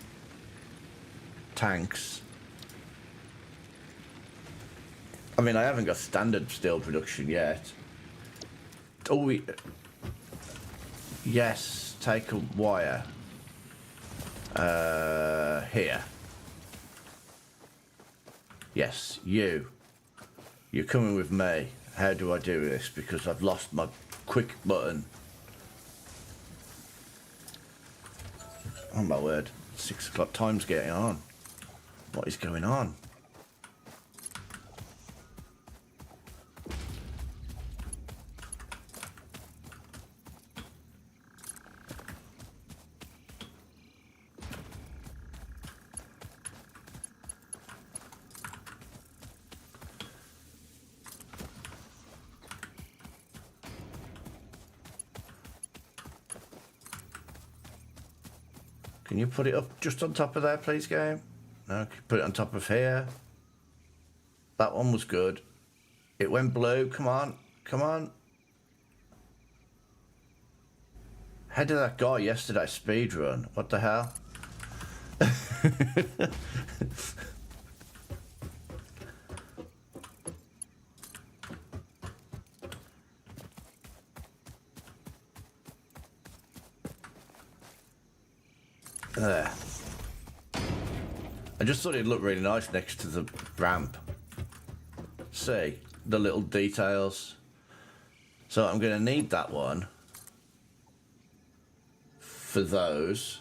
tanks. I mean, I haven't got standard steel production yet. Oh, yes, take a wire. Here. Yes, you. You're coming with me. How do I do this? Because I've lost my quick button. Oh my word. 6 o'clock, time's getting on. What is going on? Can you put it up just on top of there, please, game? No, can you put it on top of here? That one was good. It went blue. Come on. Come on. How did that guy yesterday speedrun? What the hell? There. I just thought it'd look really nice next to the ramp. See, the little details. So I'm going to need that one for those.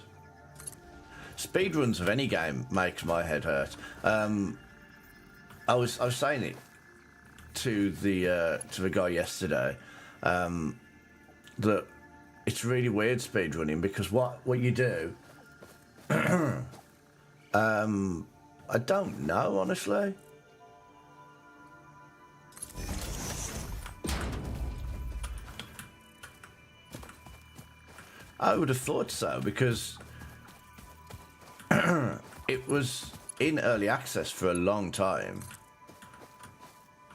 Speedruns of any game makes my head hurt. I was saying it to the guy yesterday that it's really weird speedrunning because what you do. I don't know, honestly. I would have thought so because it was in early access for a long time.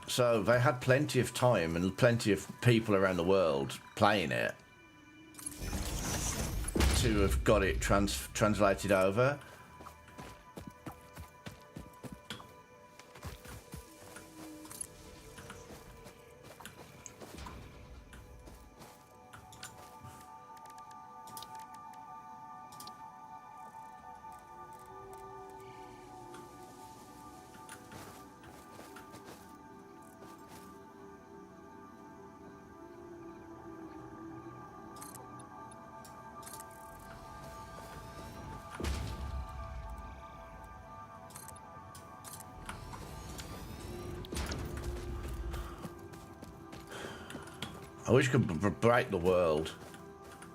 So they had plenty of time and plenty of people around the world playing it to have got it translated over. I wish I could break the world,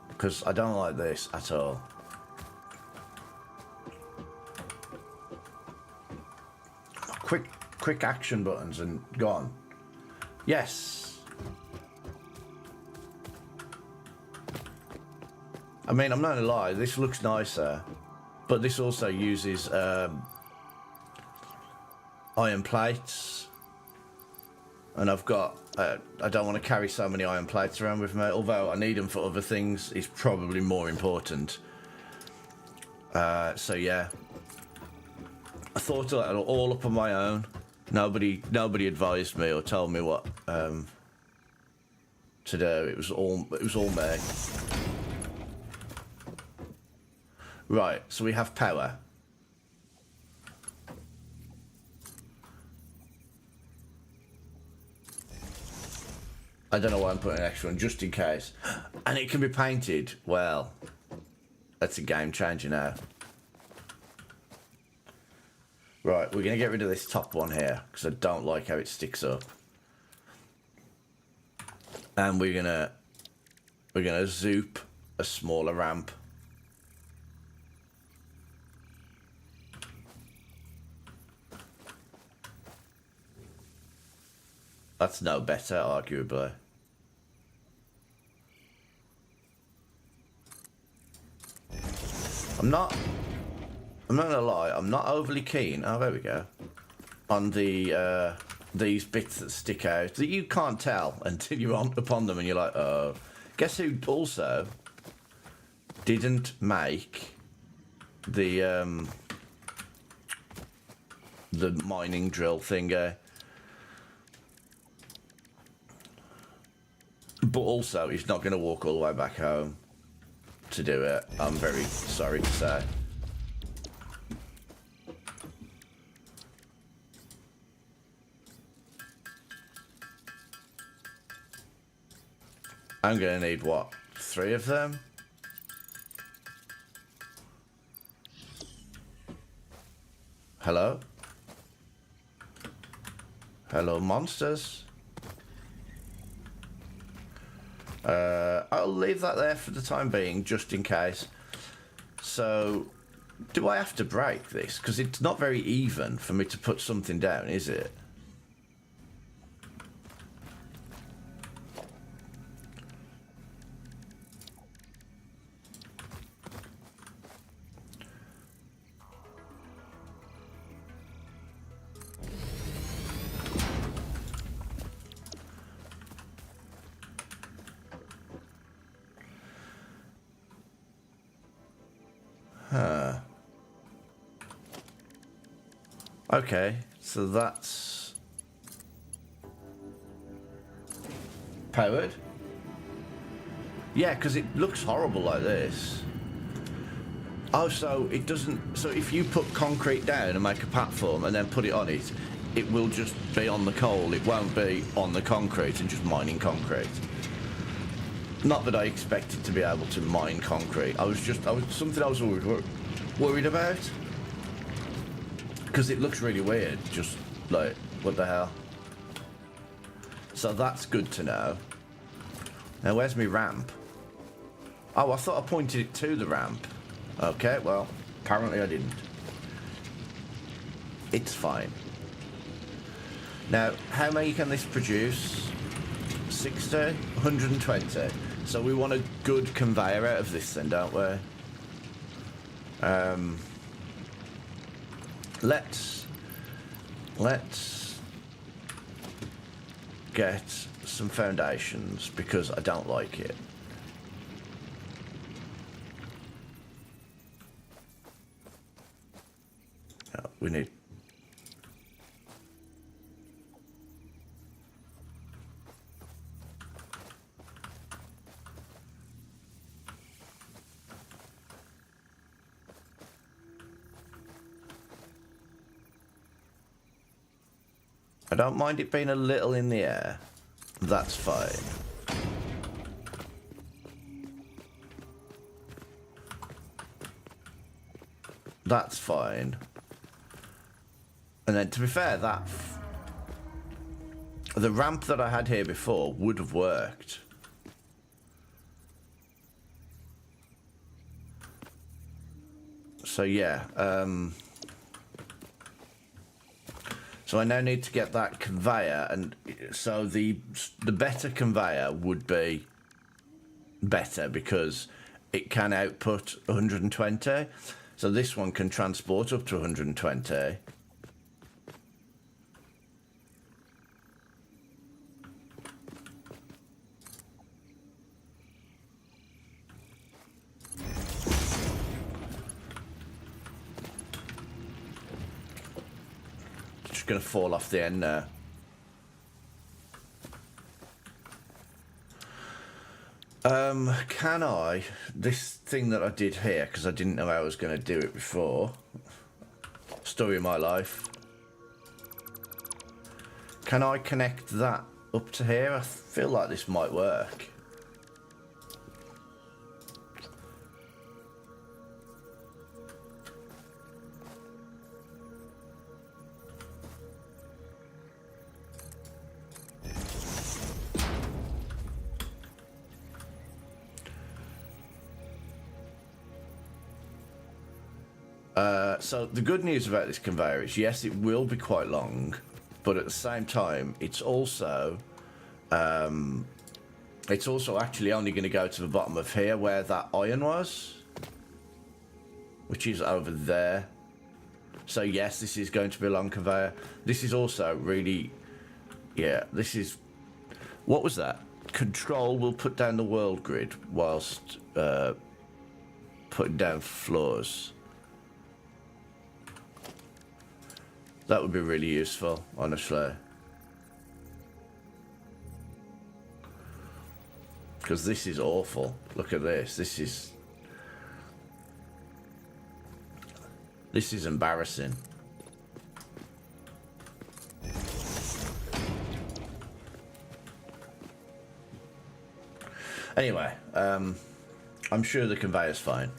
because I don't like this at all. Quick action buttons and gone. Yes. I mean, I'm not gonna lie, this looks nicer, but this also uses iron plates, and I've got I don't want to carry so many iron plates around with me, although I need them for other things. It's probably more important. So yeah, I thought it all up on my own. Nobody advised me or told me what to do. It was all me. Right, so we have power. I don't know why I'm putting an extra one, just in case. And it can be painted. Well, that's a game changer now. Right, we're going to get rid of this top one here, because I don't like how it sticks up. And we're gonna zoop a smaller ramp. That's no better, arguably. I'm not gonna lie, I'm not overly keen. Oh, there we go. On the these bits that stick out that you can't tell until you're upon them and you're like, oh. Guess who also didn't make the the mining drill thingy. But also, he's not going to walk all the way back home to do it. I'm very sorry to say. I'm going to need, what, 3 of them? Hello? Hello, monsters. I'll leave that there for the time being, just in case. So, do I have to break this? Because it's not very even for me to put something down, is it? Okay, so that's powered. Yeah, because it looks horrible like this. Oh, so it doesn't... So if you put concrete down and make a platform and then put it on it, it will just be on the coal. It won't be on the concrete and just mining concrete. Not that I expected to be able to mine concrete. Something I was worried about. Because it looks really weird, just like, what the hell? So that's good to know. Now, where's my ramp? Oh, I thought I pointed it to the ramp. Okay, well, apparently I didn't. It's fine. Now, how many can this produce? 60? 120. So we want a good conveyor out of this then, don't we? Let's get some foundations because I don't like it. No, we need... I don't mind it being a little in the air. That's fine. That's fine. And then, to be fair, the ramp that I had here before would have worked. So yeah, so I now need to get that conveyor, and so the better conveyor would be better because it can output 120. So this one can transport up to 120. Going to fall off the end now. Can I, this thing that I did here, because I didn't know I was going to do it before, story of my life, can I connect that up to here? I feel like this might work. So the good news about this conveyor is, yes, it will be quite long, but at the same time, it's also actually only going to go to the bottom of here where that iron was, which is over there. So yes, this is going to be a long conveyor. This is also really, yeah, this is, what was that? Control will put down the world grid whilst putting down floors. That would be really useful, honestly. Because this is awful. Look at this. This is embarrassing. Anyway, I'm sure the conveyor's fine.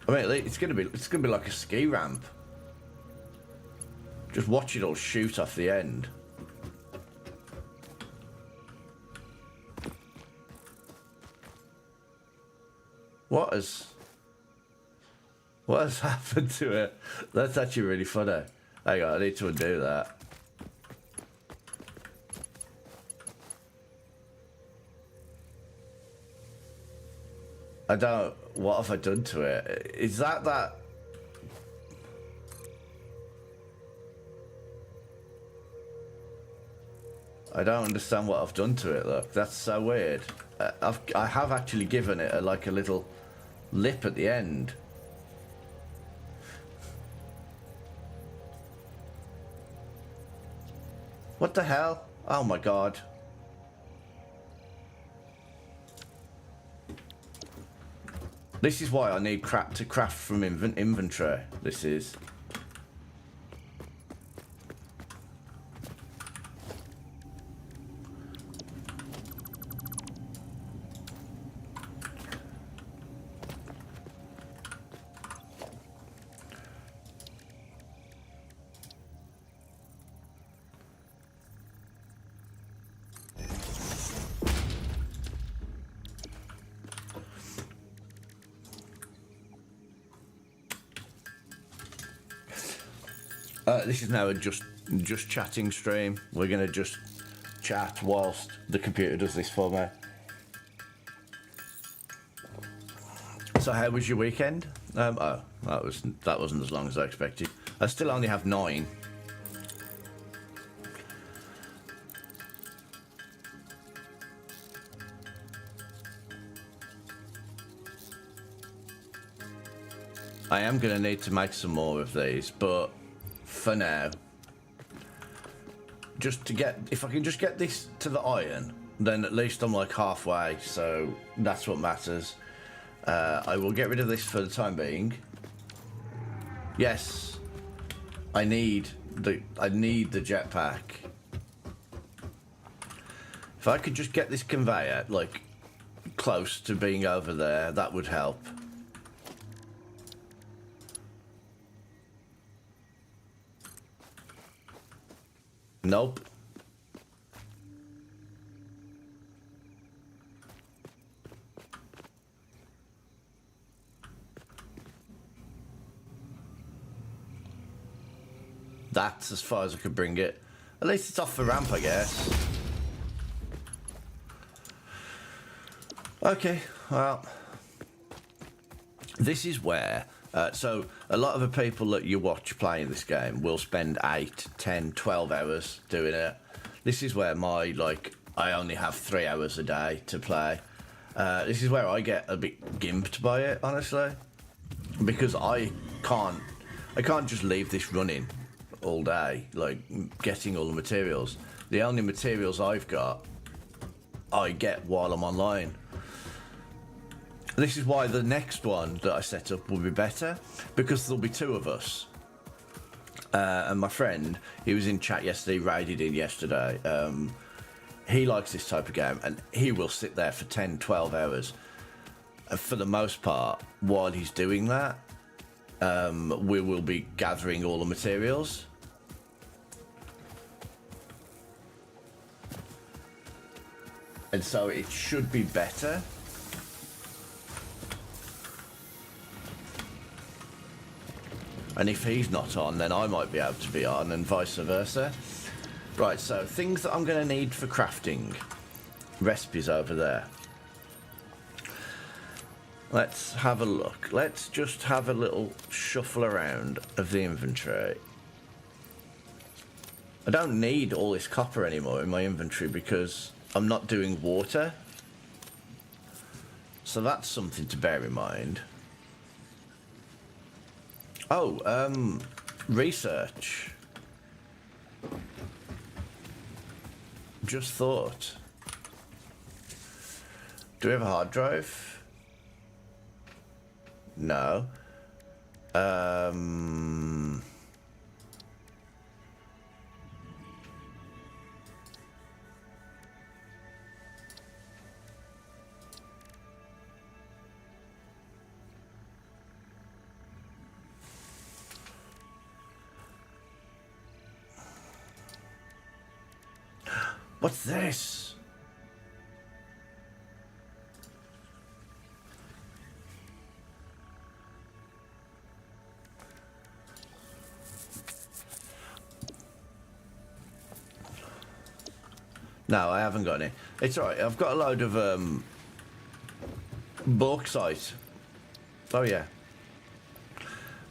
I mean, it's gonna be like a ski ramp. Just watch it all shoot off the end. What has happened to it? That's actually really funny. Hang on, I need to undo that. I don't... What have I done to it? Is that... I don't understand what I've done to it, look. That's so weird. I have actually given it like a little lip at the end. What the hell? Oh my god. This is why I need crap to craft from inventory. This is. This is now a just chatting stream. We're gonna just chat whilst the computer does this for me. So how was your weekend? Oh, that wasn't as long as I expected. I still only have 9. I am gonna need to make some more of these, but for now, just to get, if I can just get this to the iron, then at least I'm like halfway, so that's what matters. I will get rid of this for the time being. Yes, I need the jetpack. If I could just get this conveyor like close to being over there, that would help. Nope. That's as far as I could bring it. At least it's off the ramp, I guess. Okay, well. This is where... so, a lot of the people that you watch playing this game will spend 8, 10, 12 hours doing it. This is where I only have 3 hours a day to play. This is where I get a bit gimped by it, honestly. Because I can't just leave this running all day, like, getting all the materials. The only materials I've got, I get while I'm online. This is why the next one that I set up will be better, because there'll be 2 of us. And my friend, he was in chat yesterday, raided in yesterday. He likes this type of game, and he will sit there for 10, 12 hours. And for the most part, while he's doing that, we will be gathering all the materials. And so it should be better. And if he's not on, then I might be able to be on, and vice versa. Right, so things that I'm going to need for crafting. Recipes over there. Let's have a look. Let's just have a little shuffle around of the inventory. I don't need all this copper anymore in my inventory because I'm not doing water. So that's something to bear in mind. Oh, research. Just thought. Do we have a hard drive? No. What's this? No, I haven't got any. It's alright, I've got a load of bauxite. Oh yeah.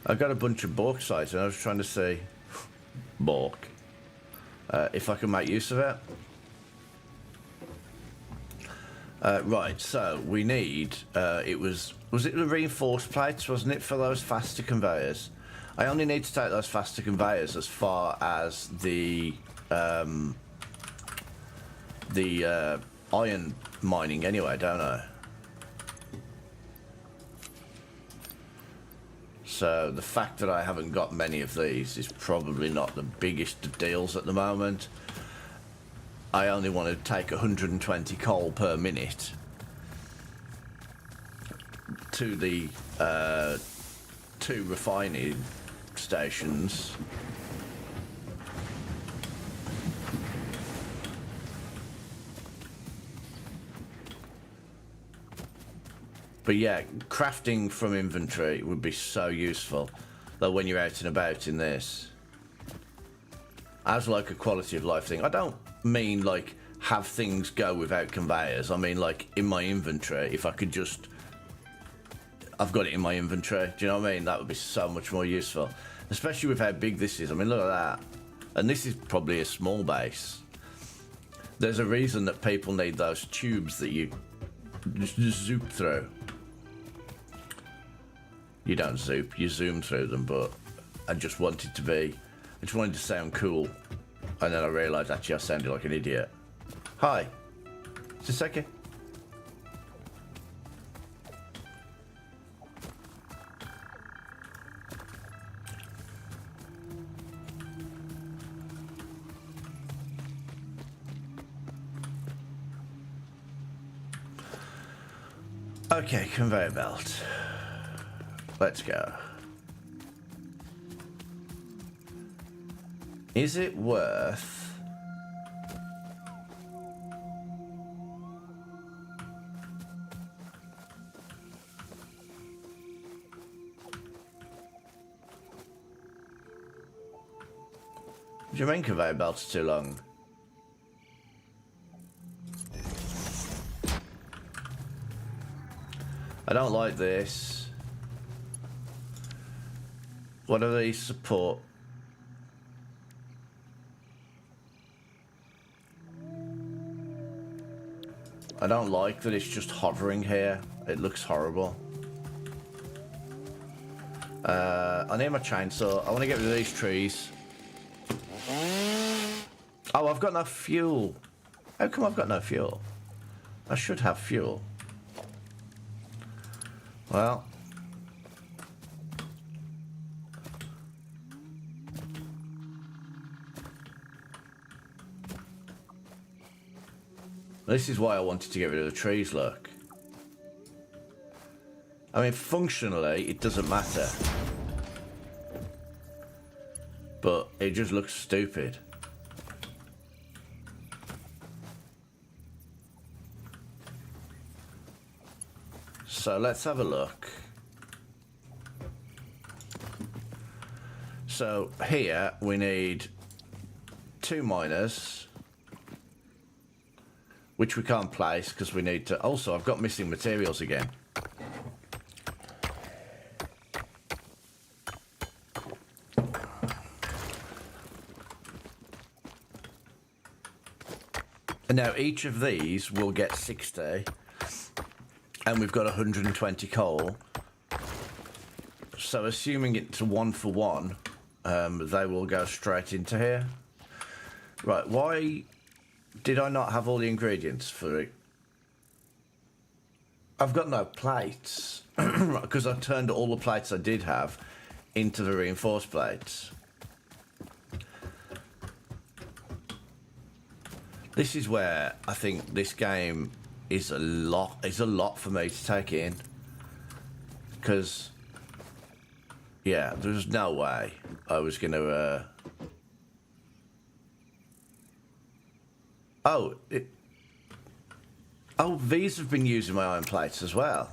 I've got a bunch of bauxite and I was trying to see if I can make use of it. Right, so we need, was it the reinforced plates, wasn't it, for those faster conveyors? I only need to take those faster conveyors as far as the iron mining anyway, don't I? So the fact that I haven't got many of these is probably not the biggest of deals at the moment. I only want to take 120 coal per minute to the 2 refining stations. But yeah, crafting from inventory would be so useful, though, when you're out and about in this. As like a quality of life thing. I don't mean like have things go without conveyors. I mean like in my inventory, if I could just... I've got it in my inventory. Do you know what I mean? That would be so much more useful. Especially with how big this is. I mean, look at that. And this is probably a small base. There's a reason that people need those tubes that you just zoop through. You don't zoop, you zoom through them, but I just wanted to sound cool. And then I realised actually I sounded like an idiot. Hi. Just a second. Okay, conveyor belt. Let's go. Is it worth... Do you mean conveyor belts too long? I don't like this. What do these support? I don't like that it's just hovering here. It looks horrible. I need my chainsaw. I want to get rid of these trees. Oh, I've got no fuel. How come I've got no fuel? I should have fuel. Well. This is why I wanted to get rid of the trees, look. I mean, functionally, it doesn't matter. But it just looks stupid. So let's have a look. So here we need 2 miners, which we can't place because we need to... Also, I've got missing materials again. And now each of these will get 60, and we've got 120 coal. So assuming it's a 1 for 1, they will go straight into here. Right, why did I not have all the ingredients for it? I've got no plates, because I turned all the plates I did have into the reinforced plates. This is where I think this game is a lot for me to take in. Because, yeah, there's no way I was going to... Oh, these have been using my iron plates as well.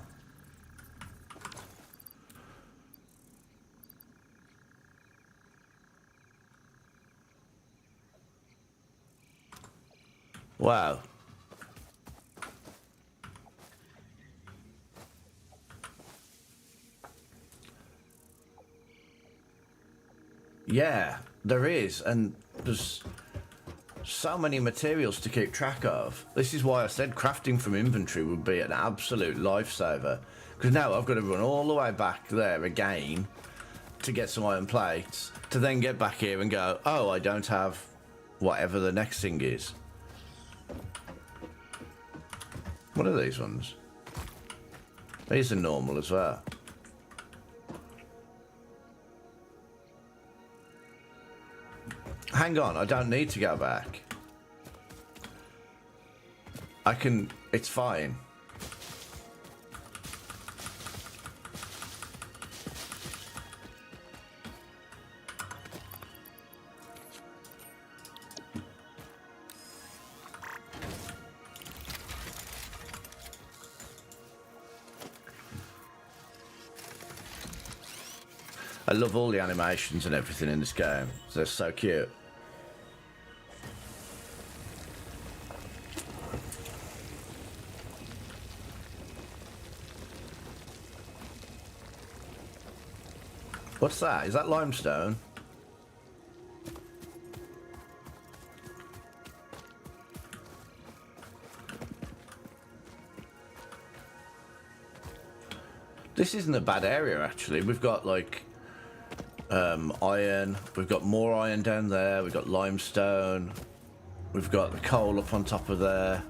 Wow. Yeah, there is, and there's so many materials to keep track of. This is why I said crafting from inventory would be an absolute lifesaver. Because now I've got to run all the way back there again to get some iron plates, to then get back here and go, oh, I don't have whatever the next thing is. What are these ones? These are normal as well. Hang on, I don't need to go back. I can... It's fine. I love all the animations and everything in this game. They're so cute. What's that? Is that limestone? This isn't a bad area, actually. We've got, like, iron. We've got more iron down there. We've got limestone. We've got the coal up on top of there.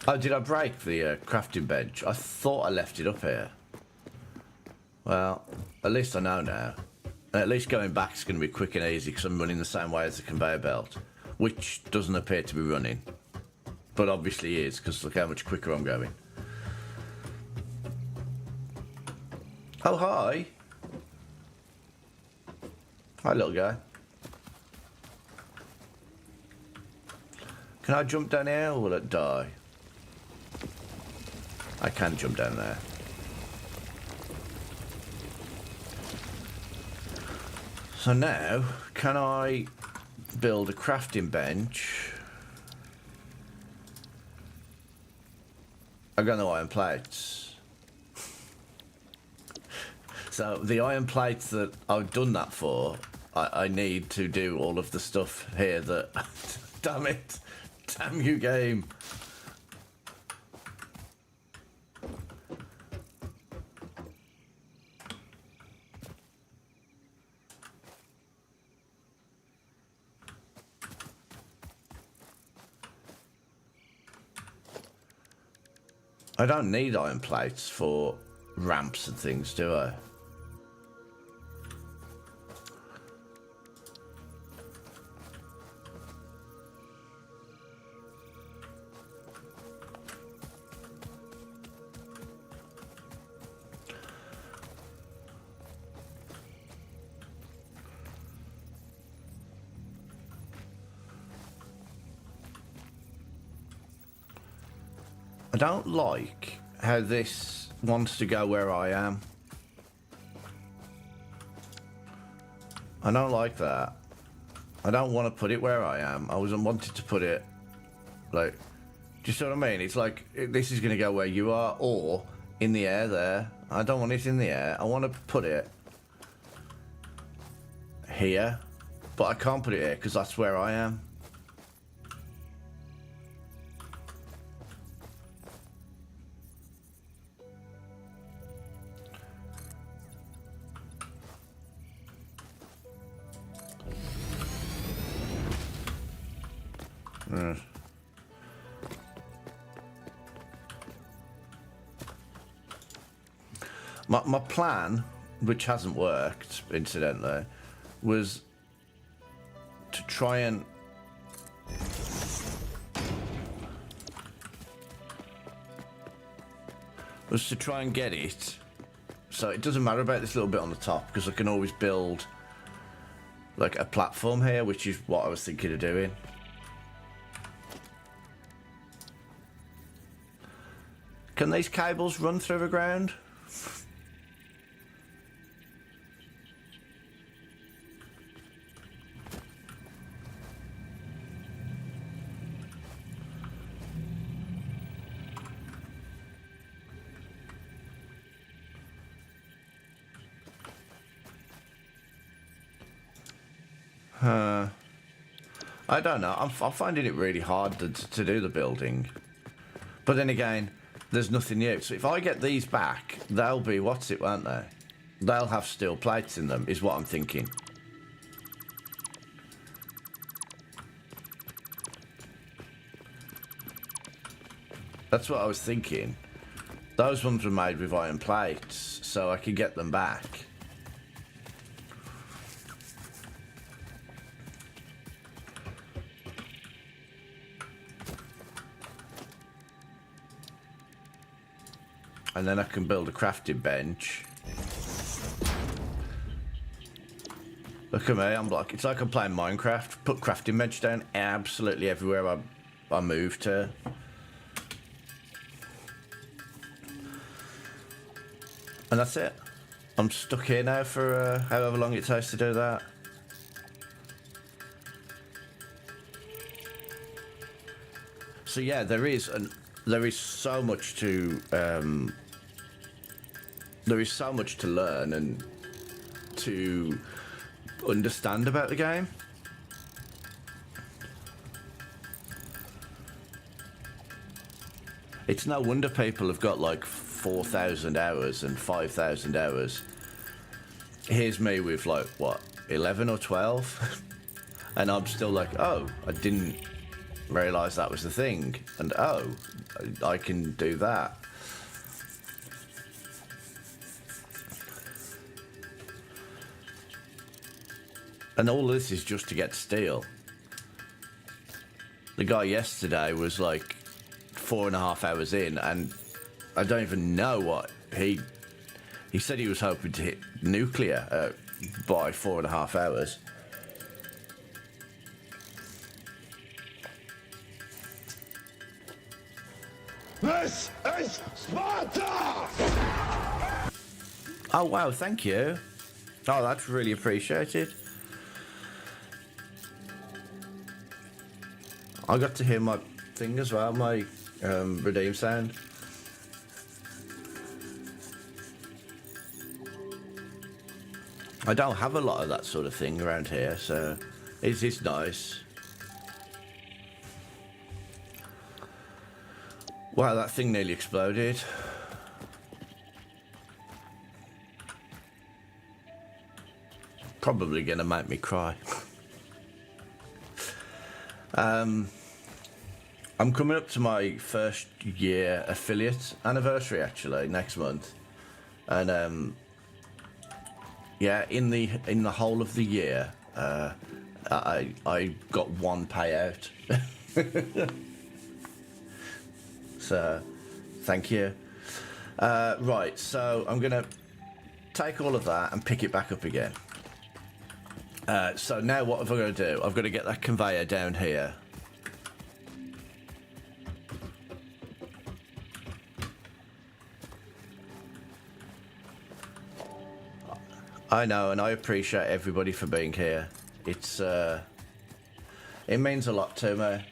Oh, did I break the crafting bench? I thought I left it up here. Well, at least I know now. And at least going back is going to be quick and easy because I'm running the same way as the conveyor belt, which doesn't appear to be running. But obviously is, because look how much quicker I'm going. Oh, hi. Hi, little guy. Can I jump down here or will it die? I can jump down there. So now, can I build a crafting bench? I've got no iron plates. So the iron plates that I've done that for, I need to do all of the stuff here that... Damn it. Damn you, game. I don't need iron plates for ramps and things, do I? don't like how this wants to go where I am. I don't like that. I don't want to put it where I am. I wasn't wanted to put it, like, do you see what I mean? It's like, this is going to go where you are, or in the air there. I don't want it in the air. I want to put it here, but I can't put it here because that's where I am. My plan, which hasn't worked, incidentally, was to try and get it so it doesn't matter about this little bit on the top, because I can always build like a platform here, which is what I was thinking of doing. Can these cables run through the ground? I don't know. I'm finding it really hard to do the building. But then again, there's nothing new. So if I get these back, they'll be, what's it, won't they? They'll have steel plates in them, is what I'm thinking. That's what I was thinking. Those ones were made with iron plates, so I could get them back. And then I can build a crafting bench. Look at me, I'm like, it's like I'm playing Minecraft. Put crafting bench down absolutely everywhere I move to. And that's it. I'm stuck here now for however long it takes to do that. So yeah, there is so much to learn and to understand about the game. It's no wonder people have got like 4,000 hours and 5,000 hours. Here's me with like, what, 11 or 12? And I'm still like, oh, I didn't realise that was the thing. And oh, I can do that. And all this is just to get steel. The guy yesterday was like 4.5 hours in, and I don't even know what he said. He was hoping to hit nuclear by 4.5 hours. This is Sparta! Oh wow, thank you. Oh, that's really appreciated. I got to hear my thing as well, my redeem sound. I don't have a lot of that sort of thing around here, so it's nice. Wow, that thing nearly exploded. Probably gonna make me cry. I'm coming up to my first year affiliate anniversary actually next month, and yeah, in the whole of the year, I got one payout. So, thank you. Right, so I'm gonna take all of that and pick it back up again. So now what have I got to do? I've got to get that conveyor down here. I know, and I appreciate everybody for being here. It's it means a lot to me.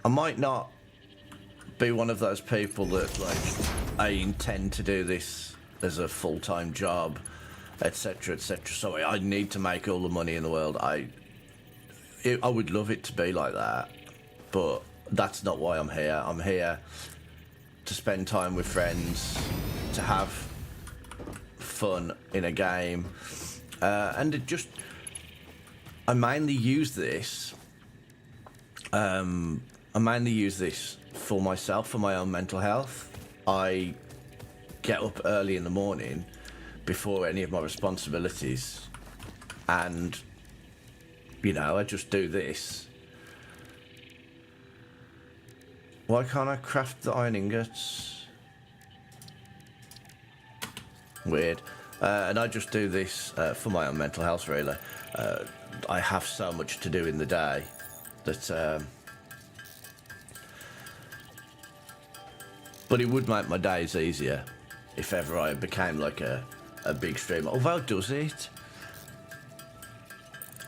I might not be one of those people that, like, I intend to do this as a full-time job, etc., etc. So I need to make all the money in the world. I would love it to be like that, but that's not why I'm here. I'm here to spend time with friends, to have fun in a game, and it just, I mainly use this for myself, for my own mental health. I get up early in the morning before any of my responsibilities, and, you know, I just do this. Why can't I craft the iron ingots? Weird. And I just do this for my own mental health, really. I have so much to do in the day that... but it would make my days easier if ever I became like a big streamer. Although, does it?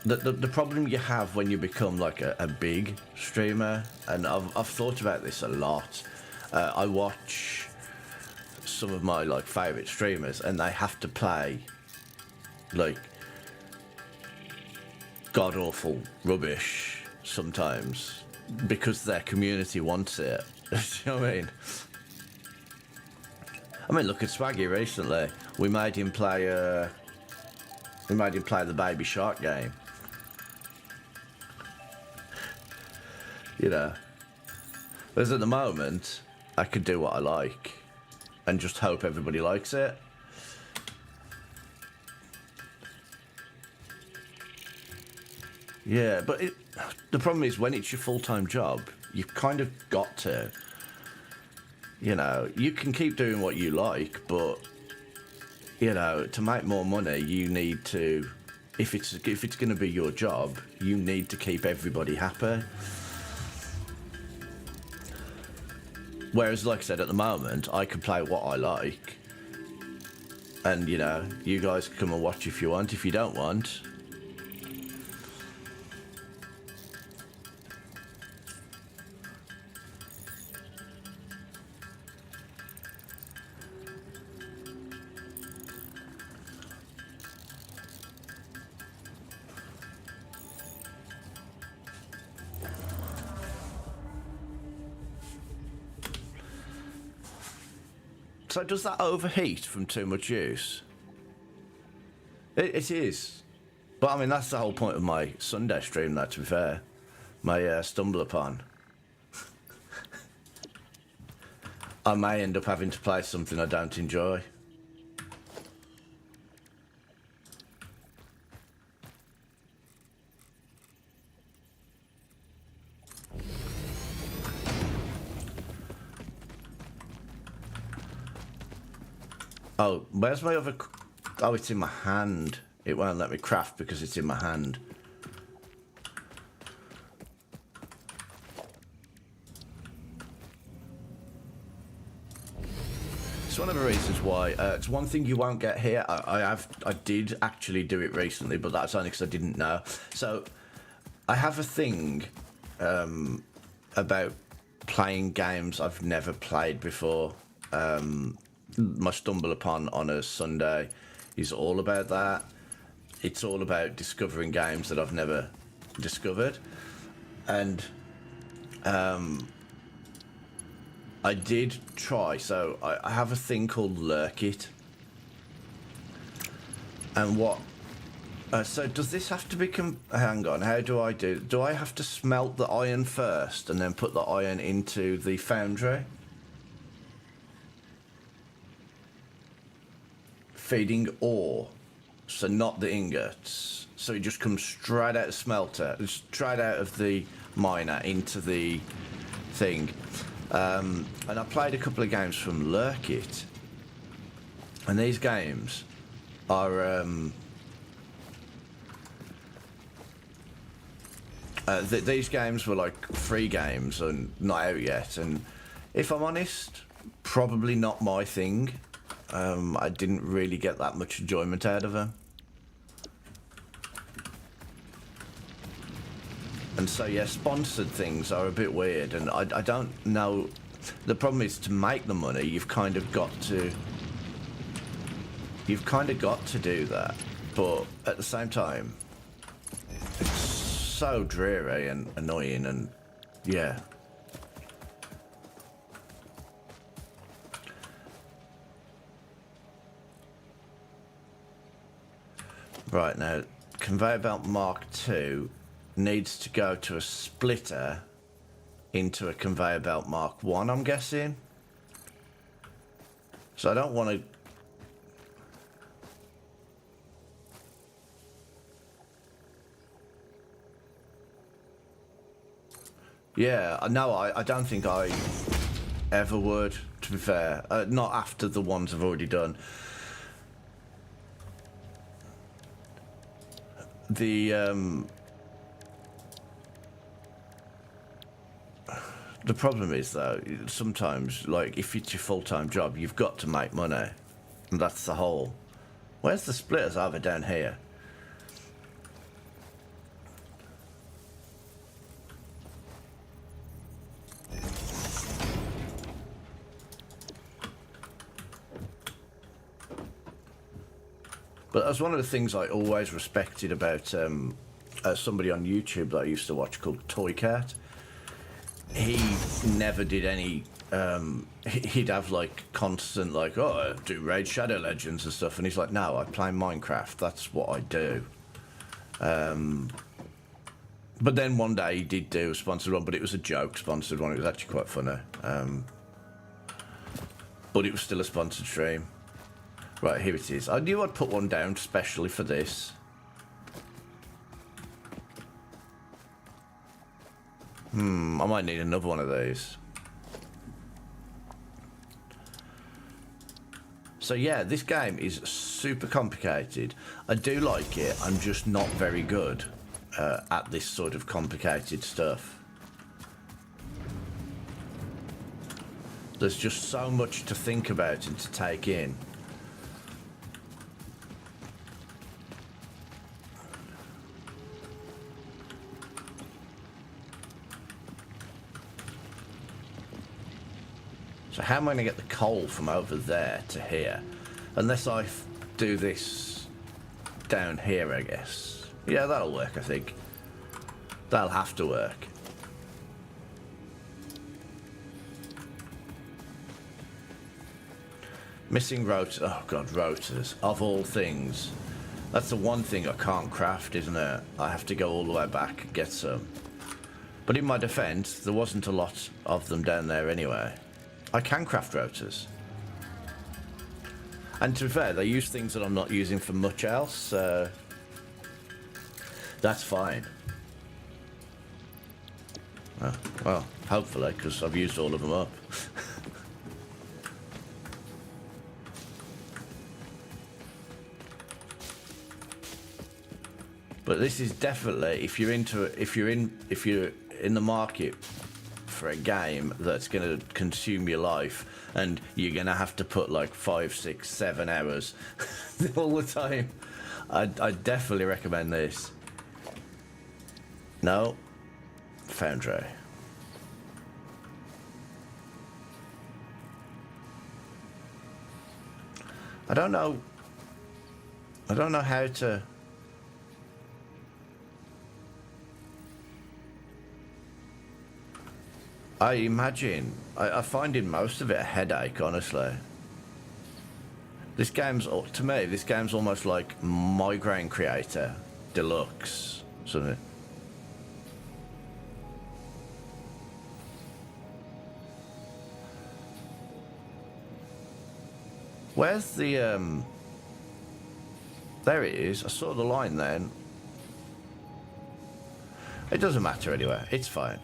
The problem you have when you become like a big streamer, and I've thought about this a lot. I watch some of my like favourite streamers, and they have to play like god awful rubbish sometimes because their community wants it. You know what I mean? I mean, look at Swaggy recently. We made him play the Baby Shark game. You know, whereas at the moment, I could do what I like and just hope everybody likes it. Yeah, but the problem is when it's your full-time job, you've kind of got to. You know, you can keep doing what you like, but, you know, to make more money, you need to, if it's going to be your job, you need to keep everybody happy. Whereas, like I said, at the moment, I can play what I like. And, you know, you guys can come and watch if you want. If you don't want... So does that overheat from too much use? It is. But I mean, that's the whole point of my Sunday stream, though, to be fair. My stumble upon. I may end up having to play something I don't enjoy. Oh, where's my other... Oh, it's in my hand. It won't let me craft because it's in my hand. It's one of the reasons why... it's one thing you won't get here. I did actually do it recently, but that's only because I didn't know. So, I have a thing about playing games I've never played before. My stumble upon on a Sunday is all about that. It's all about discovering games that I've never discovered. And I did try, so I have a thing called Lurk It. And what... so does this have to be... hang on, how do I do... Do I have to smelt the iron first and then put the iron into the foundry? Feeding ore, so not the ingots. So it just comes straight out of the smelter, straight out of the miner into the thing. And I played a couple of games from Lurk It, and these games are these games were like free games and not out yet. And if I'm honest, probably not my thing. I didn't really get that much enjoyment out of her. And so, yeah, sponsored things are a bit weird, and I don't know. The problem is, to make the money, you've kind of got to do that. But at the same time, it's so dreary and annoying, and yeah. Right, now, conveyor belt Mark II needs to go to a splitter into a conveyor belt Mark I, I'm guessing. So I don't want to... Yeah, no, I don't think I ever would, to be fair. Not after the ones I've already done. The problem is, though, sometimes, like, if it's your full-time job, you've got to make money. And that's the whole... Where's the splitters? Over down here. But that's one of the things I always respected about somebody on YouTube that I used to watch called Toy Cat. He never did any... he'd have, like, constant, like, oh, I do Raid Shadow Legends and stuff. And he's like, no, I play Minecraft. That's what I do. But then one day he did do a sponsored one, but it was a joke sponsored one. It was actually quite funny. But it was still a sponsored stream. Right, here it is. I knew I'd put one down specially for this. I might need another one of these. So yeah, this game is super complicated. I do like it. I'm just not very good at this sort of complicated stuff. There's just so much to think about and to take in. So how am I going to get the coal from over there to here? Unless I do this down here, I guess. Yeah, that'll work, I think. That'll have to work. Missing rotors. Oh, God, rotors. Of all things. That's the one thing I can't craft, isn't it? I have to go all the way back and get some. But in my defense, there wasn't a lot of them down there anyway. I can craft rotors. And to be fair, they use things that I'm not using for much else, so that's fine. Well, hopefully, because I've used all of them up. But this is definitely, if you're in the market for a game that's going to consume your life, and you're going to have to put like 5, 6, 7 hours all the time, I definitely recommend this. No, Foundry. I don't know how to... I imagine, I find in most of it a headache, honestly. This game's, to me, this game's almost like Migraine Creator Deluxe, something. Where's the, there it is, I saw the line then. It doesn't matter anyway, it's fine.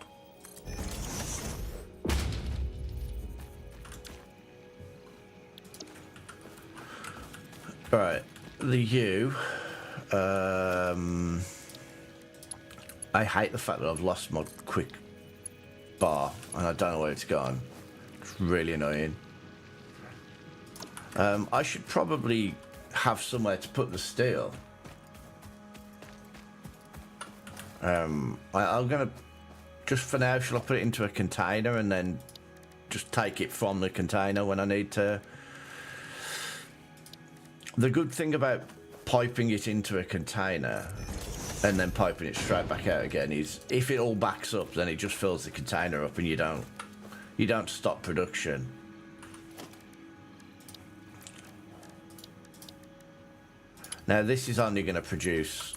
Right, the U. I hate the fact that I've lost my quick bar and I don't know where it's gone. It's really annoying. I should probably have somewhere to put the steel. I'm gonna, just for now, shall I put it into a container and then just take it from the container when I need to? The good thing about piping it into a container and then piping it straight back out again is if it all backs up, then it just fills the container up and you don't stop production. Now this is only going to produce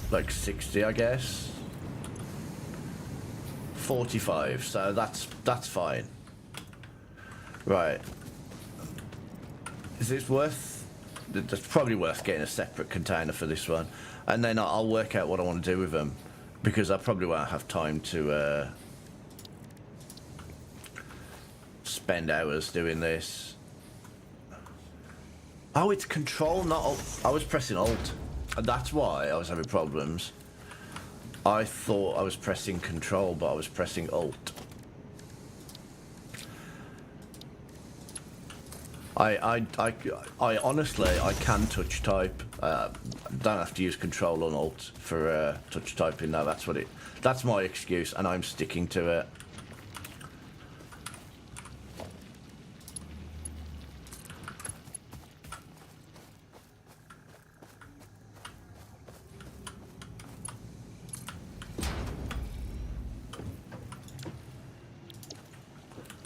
like 60, I guess. 45, so that's fine. Right. Is this worth? It's probably worth getting a separate container for this one, and then I'll work out what I want to do with them, because I probably won't have time to spend hours doing this. Oh, it's control, not alt. I was pressing alt, and that's why I was having problems. I thought I was pressing control, but I was pressing alt. I honestly, I can touch type. Don't have to use control on alt for touch typing. No, that's my excuse, and I'm sticking to it.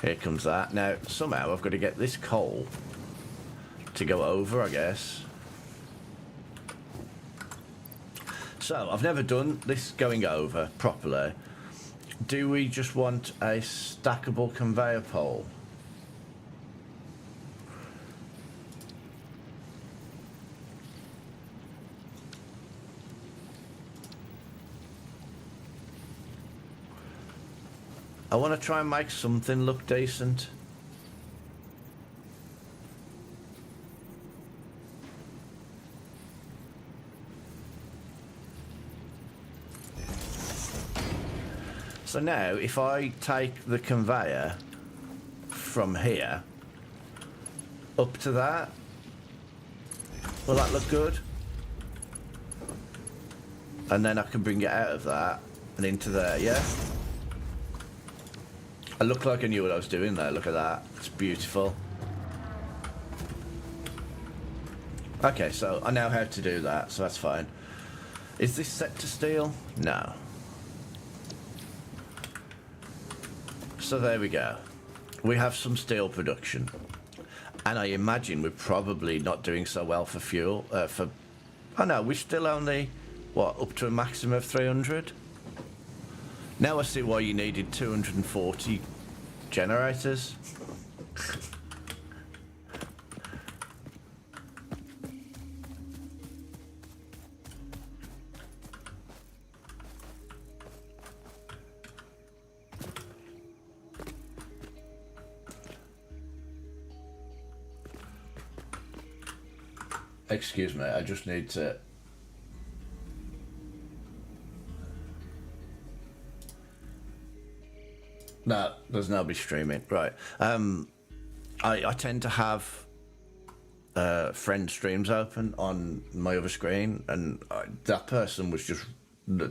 Here comes that. Now, somehow I've got to get this coal to go over, I guess. So, I've never done this going over properly. Do we just want a stackable conveyor pole? I want to try and make something look decent. So now, if I take the conveyor from here up to that, will that look good? And then I can bring it out of that and into there, yeah? I look like I knew what I was doing there. Look at that. It's beautiful. Okay, so I know how to do that, so that's fine. Is this set to steel? No. So there we go. We have some steel production. And I imagine we're probably not doing so well for fuel. Oh no, we're still only, what, up to a maximum of 300? Now I see why you needed 240 generators. Excuse me, I just need to... No, there's nobody streaming. Right. I tend to have friend streams open on my other screen, and that person was just...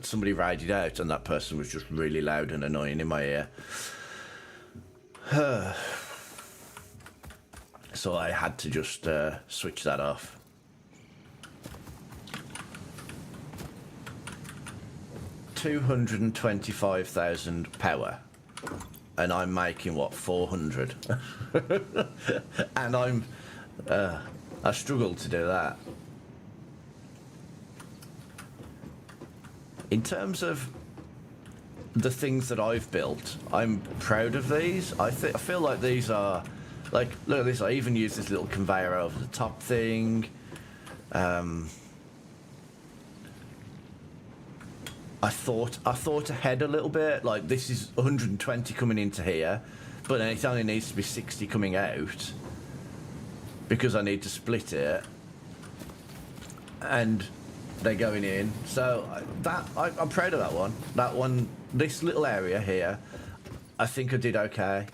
Somebody raided out, and that person was just really loud and annoying in my ear. So I had to just switch that off. £225,000 power, and I'm making what, 400, and I struggled to do that. In terms of the things that I've built, I'm proud of these. I feel like these are, like, look at this. I even use this little conveyor over the top thing. I thought ahead a little bit. Like, this is 120 coming into here, but then it only needs to be 60 coming out because I need to split it, and they're going in. So I'm proud of that one. That one, this little area here, I think I did okay.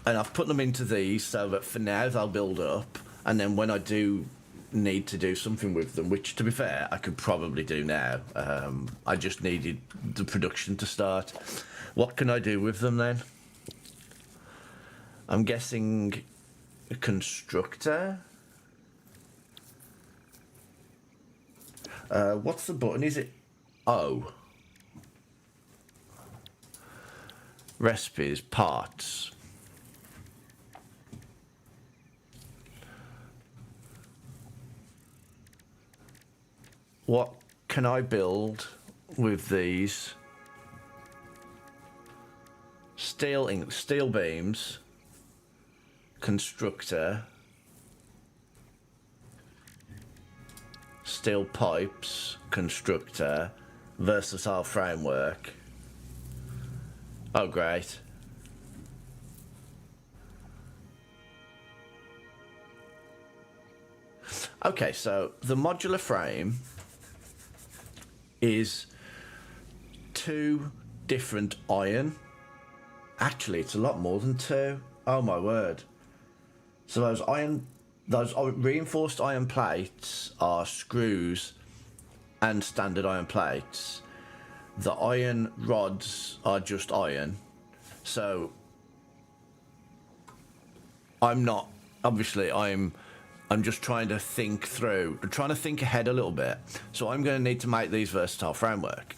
And I've put them into these so that for now they'll build up, and then when I do need to do something with them, which to be fair I could probably do now, I just needed the production to start. What can I do with them then? I'm guessing a constructor. What's the button? Is it O? Recipes, parts. What can I build with these? Steel beams, constructor, steel pipes, constructor, versatile framework. Oh, great. Okay, so the modular frame is 2 different iron. Actually, it's a lot more than 2. Oh my word. So those reinforced iron plates are screws and standard iron plates. The iron rods are just iron. So I'm just trying to think through, trying to think ahead a little bit. So I'm going to need to make these versatile framework.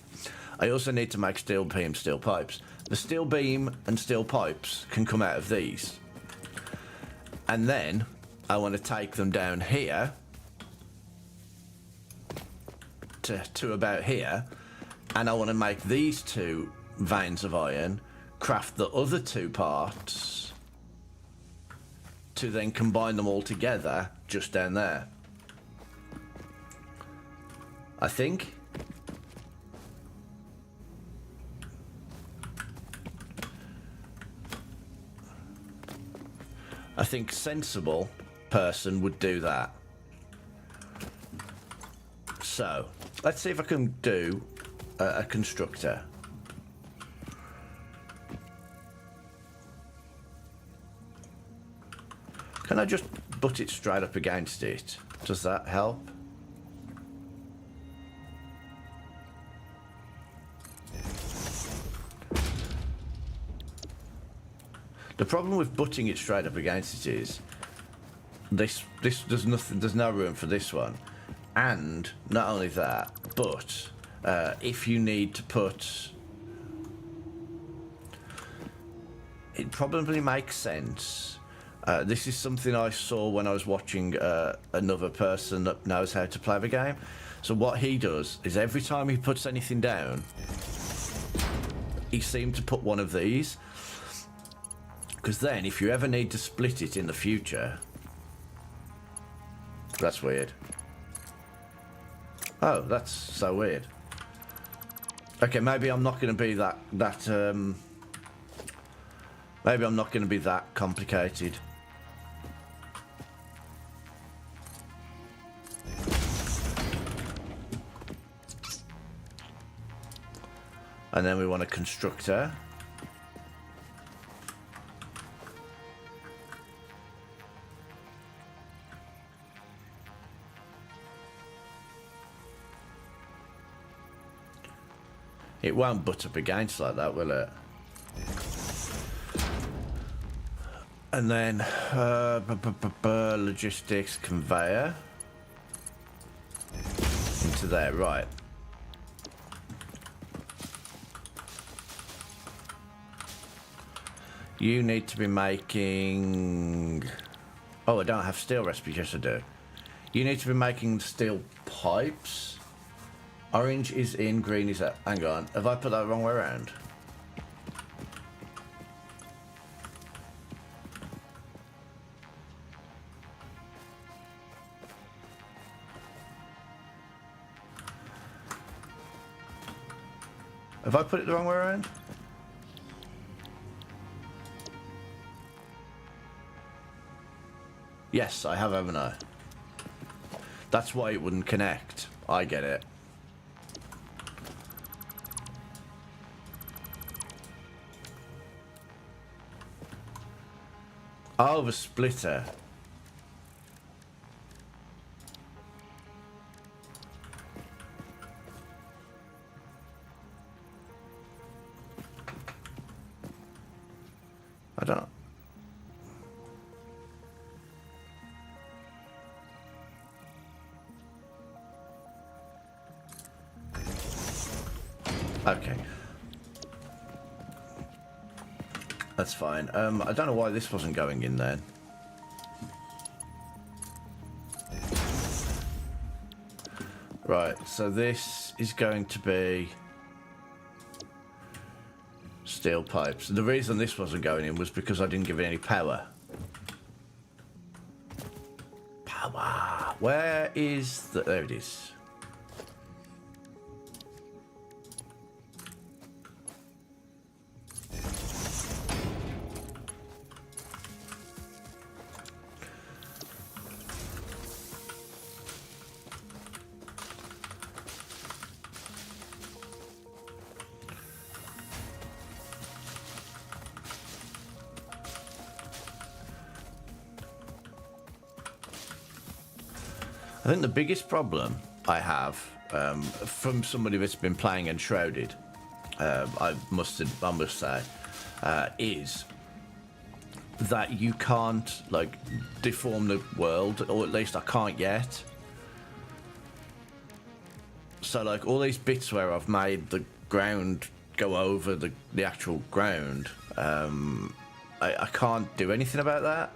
I also need to make steel beam, steel pipes. The steel beam and steel pipes can come out of these. And then I want to take them down here to about here. And I want to make these 2 veins of iron, craft the other 2 parts to then combine them all together just down there. I think. Sensible person would do that. So, let's see if I can do a constructor. Can I just butt it straight up against it? Does that help? The problem with butting it straight up against it is this there's no room for this one. And not only that, but if you need to put, it probably makes sense. This is something I saw when I was watching another person that knows how to play the game. So what he does is every time he puts anything down, he seemed to put one of these. Because then, if you ever need to split it in the future... That's weird. Oh, that's so weird. Okay, maybe I'm not going to be that maybe I'm not going to be that complicated. And then we want a constructor. It won't butt up against like that, will it? And then logistics conveyor into there, right? You need to be making... Oh, I don't have steel recipes. Yes, I do. You need to be making steel pipes. Orange is in, green is out. Hang on, have I put that the wrong way around? Have I put it the wrong way around? Yes, I have, haven't I? That's why it wouldn't connect. I get it. Oh, the splitter. I don't... Okay. That's fine. I don't know why this wasn't going in then. Right, so this is going to be steel pipes. The reason this wasn't going in was because I didn't give it any power. Power. Where is the... There it is. I think the biggest problem I have from somebody that's been playing Enshrouded, I must say, is that you can't like deform the world, or at least I can't yet. So like all these bits where I've made the ground go over the actual ground, I can't do anything about that.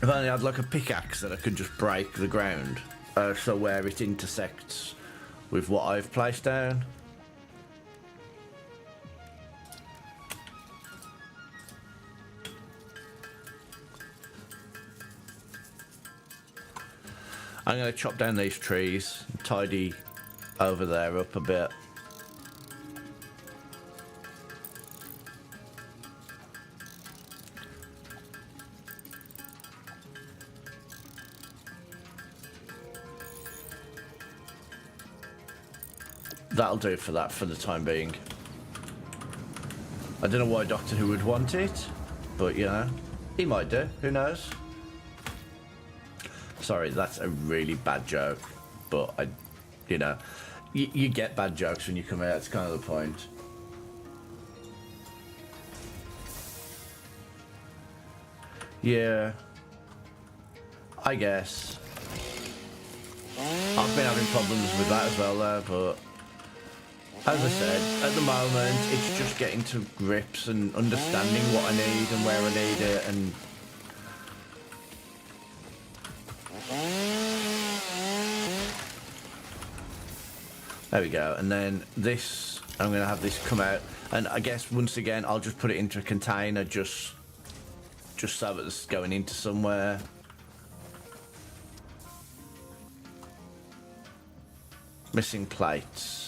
If only I had like a pickaxe that I could just break the ground, so where it intersects with what I've placed down. I'm going to chop down these trees, tidy over there up a bit. That'll do for that for the time being. I don't know why Doctor Who would want it, but you know, he might do. Who knows? Sorry, that's a really bad joke, but you know, you get bad jokes when you come out. It's kind of the point. Yeah, I guess. I've been having problems with that as well there, but as I said, at the moment, it's just getting to grips and understanding what I need and where I need it, and there we go. And then this, I'm going to have this come out, and I guess once again, I'll just put it into a container just so that it's going into somewhere. Missing plates.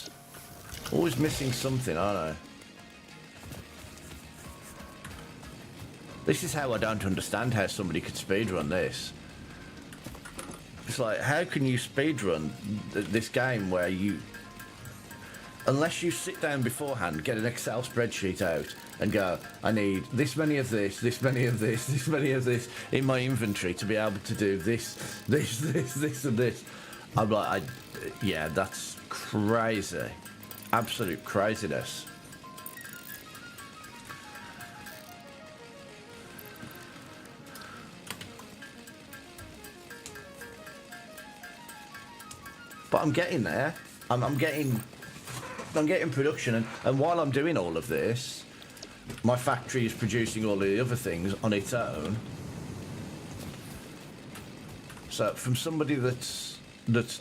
Always missing something, aren't I? This is how I don't understand how somebody could speedrun this. It's like, how can you speedrun this game where you... Unless you sit down beforehand, get an Excel spreadsheet out and go, I need this many of this, this many of this, this many of this in my inventory to be able to do this, and this. I'm like, yeah, that's crazy. Absolute craziness. But I'm getting there. I'm getting production, and while I'm doing all of this, my factory is producing all the other things on its own. So from somebody that's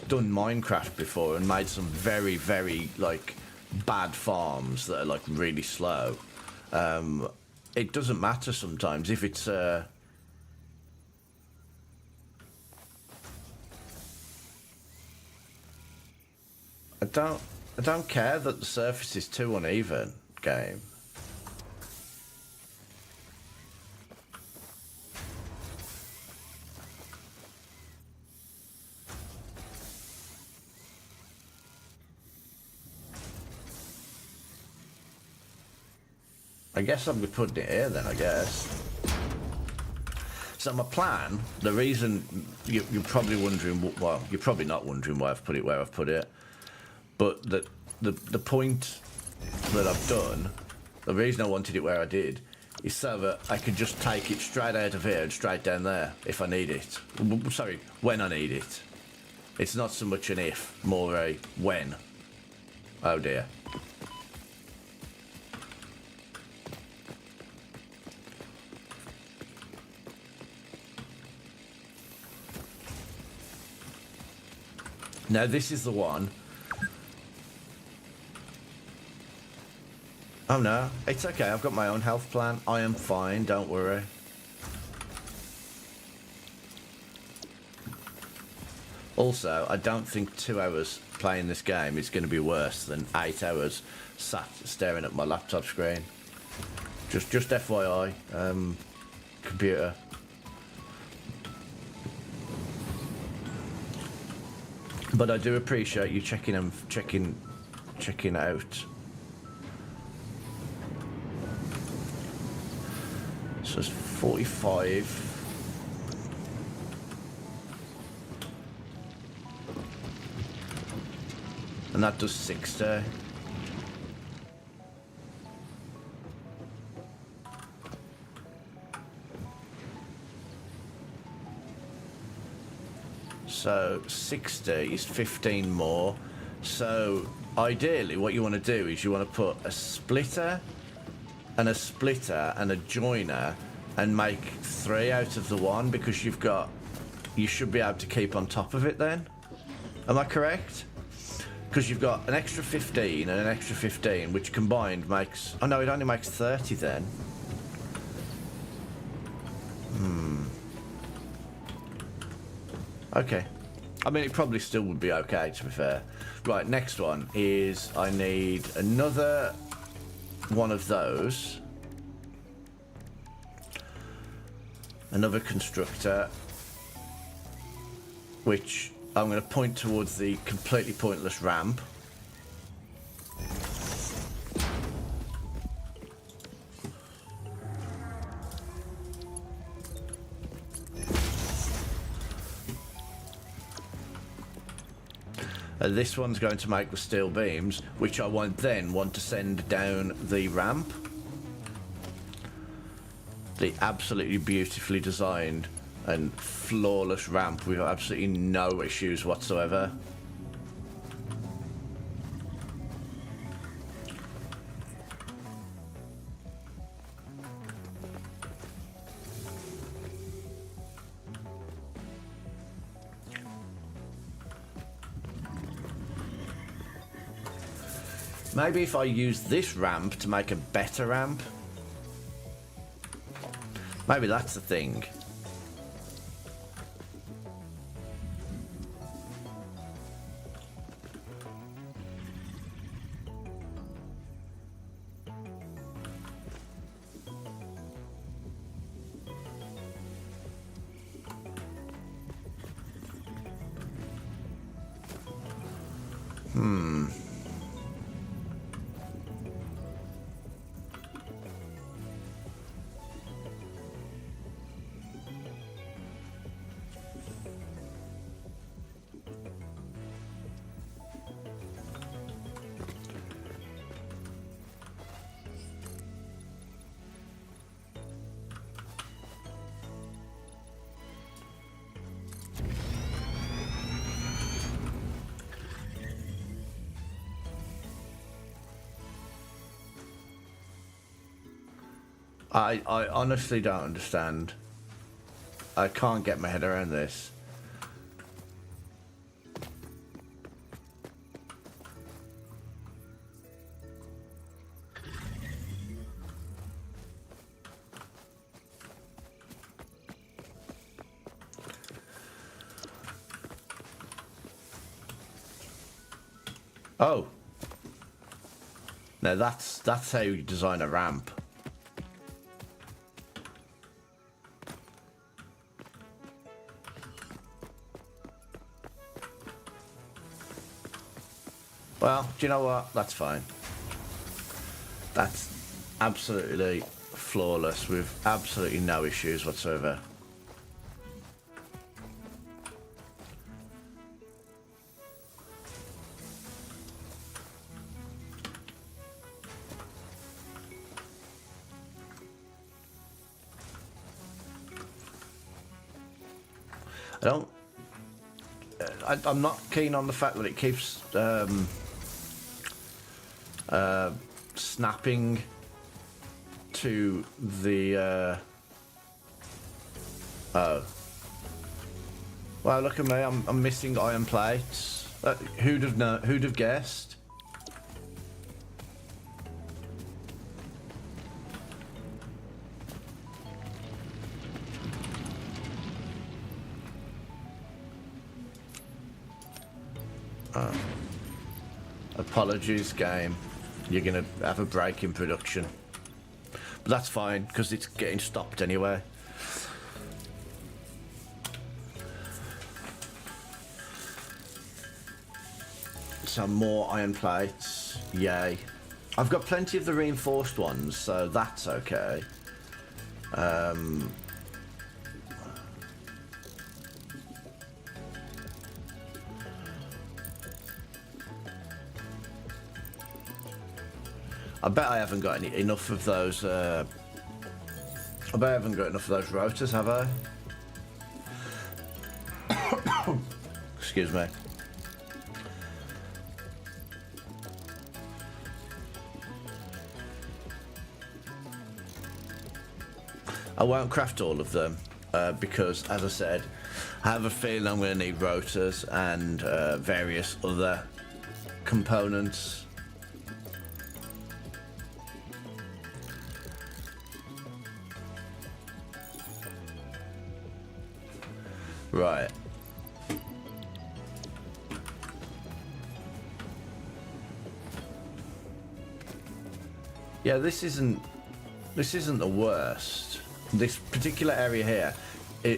done Minecraft before and made some very, very like bad farms that are like really slow, it doesn't matter sometimes if it's I don't care that the surface is too uneven, game. I guess I'm putting it here then, I guess. So my plan, the reason you're probably wondering, well, you're probably not wondering why I've put it where I've put it, but the point that I've done, the reason I wanted it where I did, is so that I could just take it straight out of here and straight down there if I need it. Sorry, when I need it. It's not so much an if, more a when. Oh dear. Now this is the one. Oh no, it's okay, I've got my own health plan. I am fine, don't worry. Also, I don't think 2 hours playing this game is going to be worse than 8 hours sat staring at my laptop screen. Just FYI, computer. But I do appreciate you checking out. So it's 45. And that does 60. So 60 is 15 more. So ideally what you want to do is you want to put a splitter and a joiner and make 3 out of the one, because you should be able to keep on top of it then. Am I correct? Because you've got an extra 15 and an extra 15, which combined makes... Oh no, it only makes 30 then. Okay. I mean, it probably still would be okay, to be fair. Right, next one is I need another one of those. Another constructor, which I'm going to point towards the completely pointless ramp. This one's going to make the steel beams, which I then want to send down the ramp. The absolutely beautifully designed and flawless ramp with absolutely no issues whatsoever. Maybe if I use this ramp to make a better ramp. Maybe that's the thing. I honestly don't understand. I can't get my head around this. Oh. Now that's how you design a ramp. Well, do you know what? That's fine. absolutely flawless with absolutely no issues whatsoever. I'm not keen on the fact that it keeps snapping to the oh. Well, look at me, I'm missing iron plates. Who'd have guessed? Apologies, game. You're gonna have a break in production. But that's fine, because it's getting stopped anyway. Some more iron plates. Yay. I've got plenty of the reinforced ones, so that's okay. I bet I haven't got enough of those. I bet I haven't got enough of those rotors, have I? Excuse me. I won't craft all of them because, as I said, I have a feeling I'm going to need rotors and various other components. Right. Yeah, this isn't the worst. This particular area here,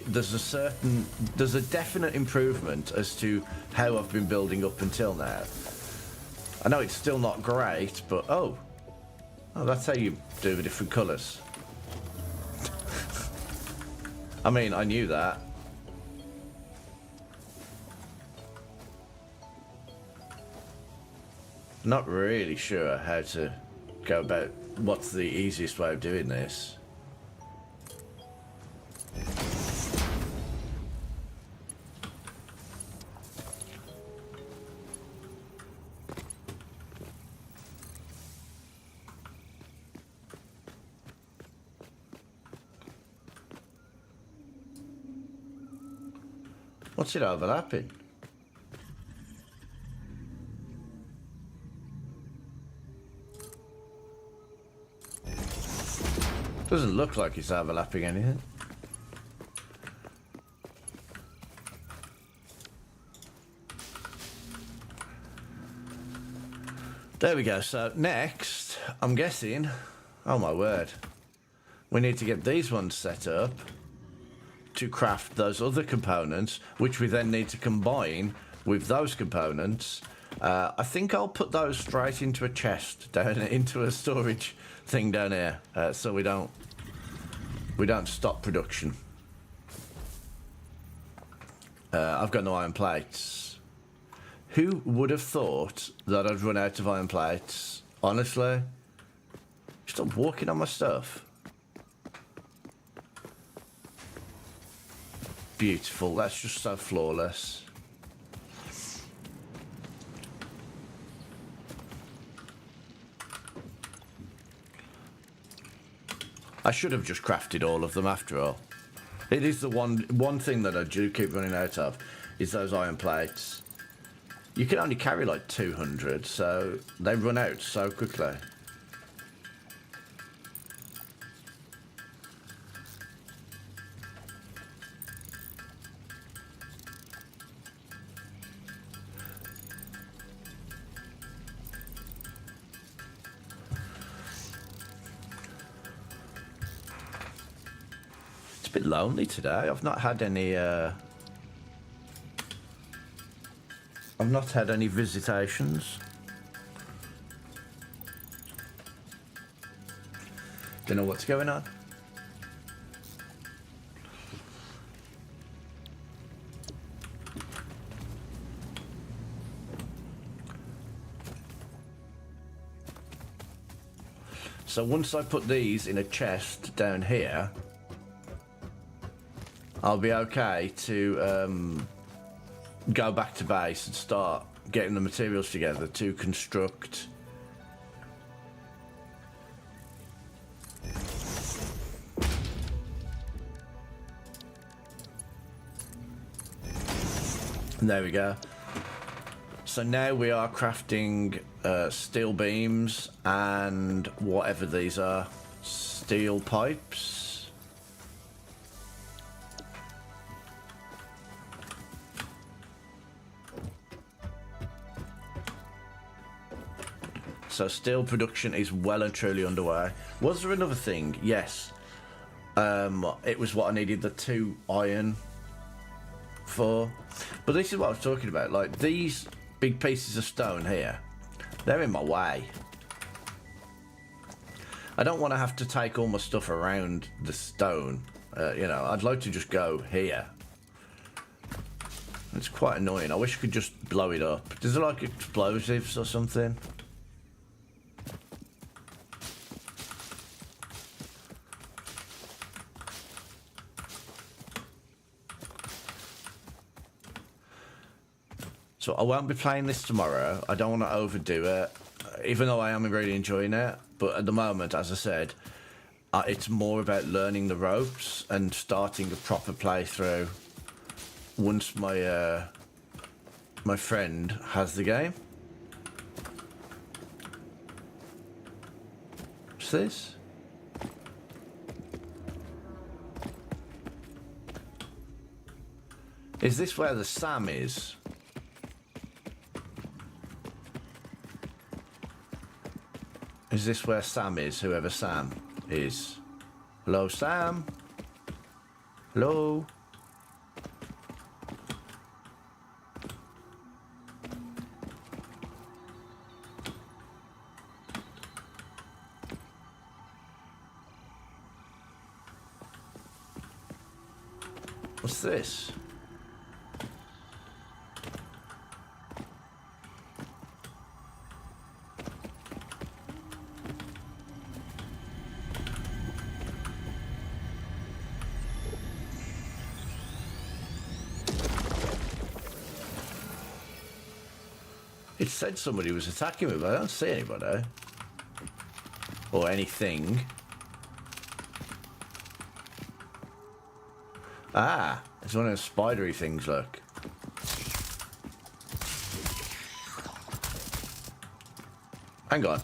there's a definite improvement as to how I've been building up until now. I know it's still not great, but oh, that's how you do the different colours. I mean, I knew that. Not really sure how to go about what's the easiest way of doing this. What's it overlapping? Doesn't look like it's overlapping anything. There we go. So next, I'm guessing, oh my word, we need to get these ones set up to craft those other components, which we then need to combine with those components. I think I'll put those straight into a chest, down into a storage thing down here, so we don't stop production. I've got no iron plates. Who would have thought that I'd run out of iron plates? Honestly, stop walking on my stuff. Beautiful. That's just so flawless. I should have just crafted all of them after all. It is the one thing that I do keep running out of is those iron plates. You can only carry like 200, so they run out so quickly. It's a bit lonely today. I've not had any visitations. Don't know what's going on. So once I put these in a chest down here, I'll be okay to go back to base and start getting the materials together to construct and there we go. So now we are crafting steel beams and whatever these are, steel pipes. So steel production is well and truly underway. Was there another thing? Yes. It was what I needed the 2 iron for. But this is what I was talking about. Like these big pieces of stone here, they're in my way. I don't want to have to take all my stuff around the stone. You know, I'd like to just go here. It's quite annoying. I wish I could just blow it up. Is there like explosives or something? So I won't be playing this tomorrow. I don't want to overdo it, even though I am really enjoying it. But at the moment, as I said, it's more about learning the ropes and starting a proper playthrough once my my friend has the game. What's this? Is this where the Sam is? Is this where Sam is, whoever Sam is? Hello, Sam? Hello? What's this? It said somebody was attacking me, but I don't see anybody. Or anything. Ah, it's one of those spidery things, look. Hang on.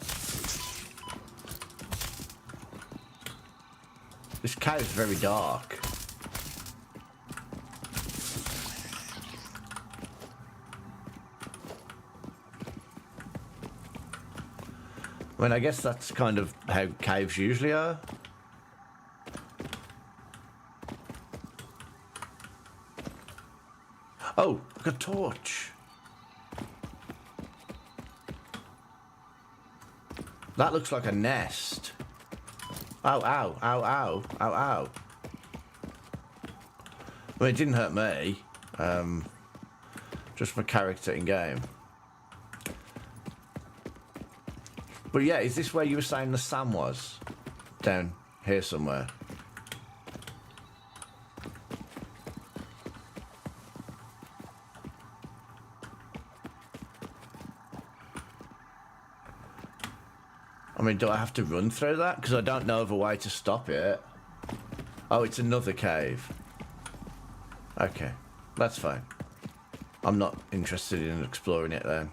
This cave is very dark. I mean, I guess that's kind of how caves usually are. Oh, look, a torch. That looks like a nest. Ow, ow, ow, ow, ow, ow. I mean, it didn't hurt me. Just my character in game. But yeah, is this where you were saying the Sam was? Down here somewhere. I mean, do I have to run through that? Because I don't know of a way to stop it. Oh, it's another cave. Okay, that's fine. I'm not interested in exploring it then.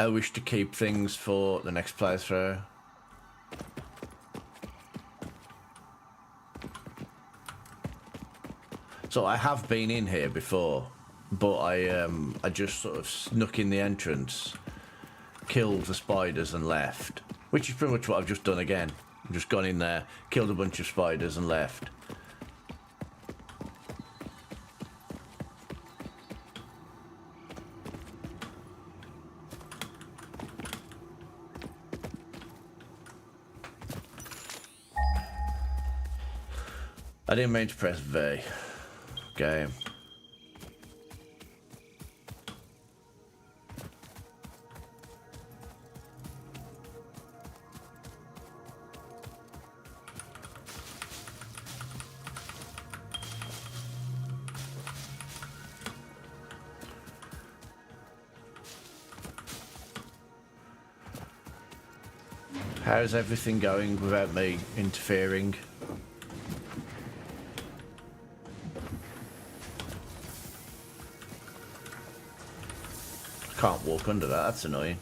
I wish to keep things for the next playthrough. So I have been in here before, but I just sort of snuck in the entrance, killed the spiders and left, which is pretty much what I've just done again. I've just gone in there, killed a bunch of spiders and left. I didn't mean to press V. Game. How's everything going without me interfering? Can't walk under that, that's annoying.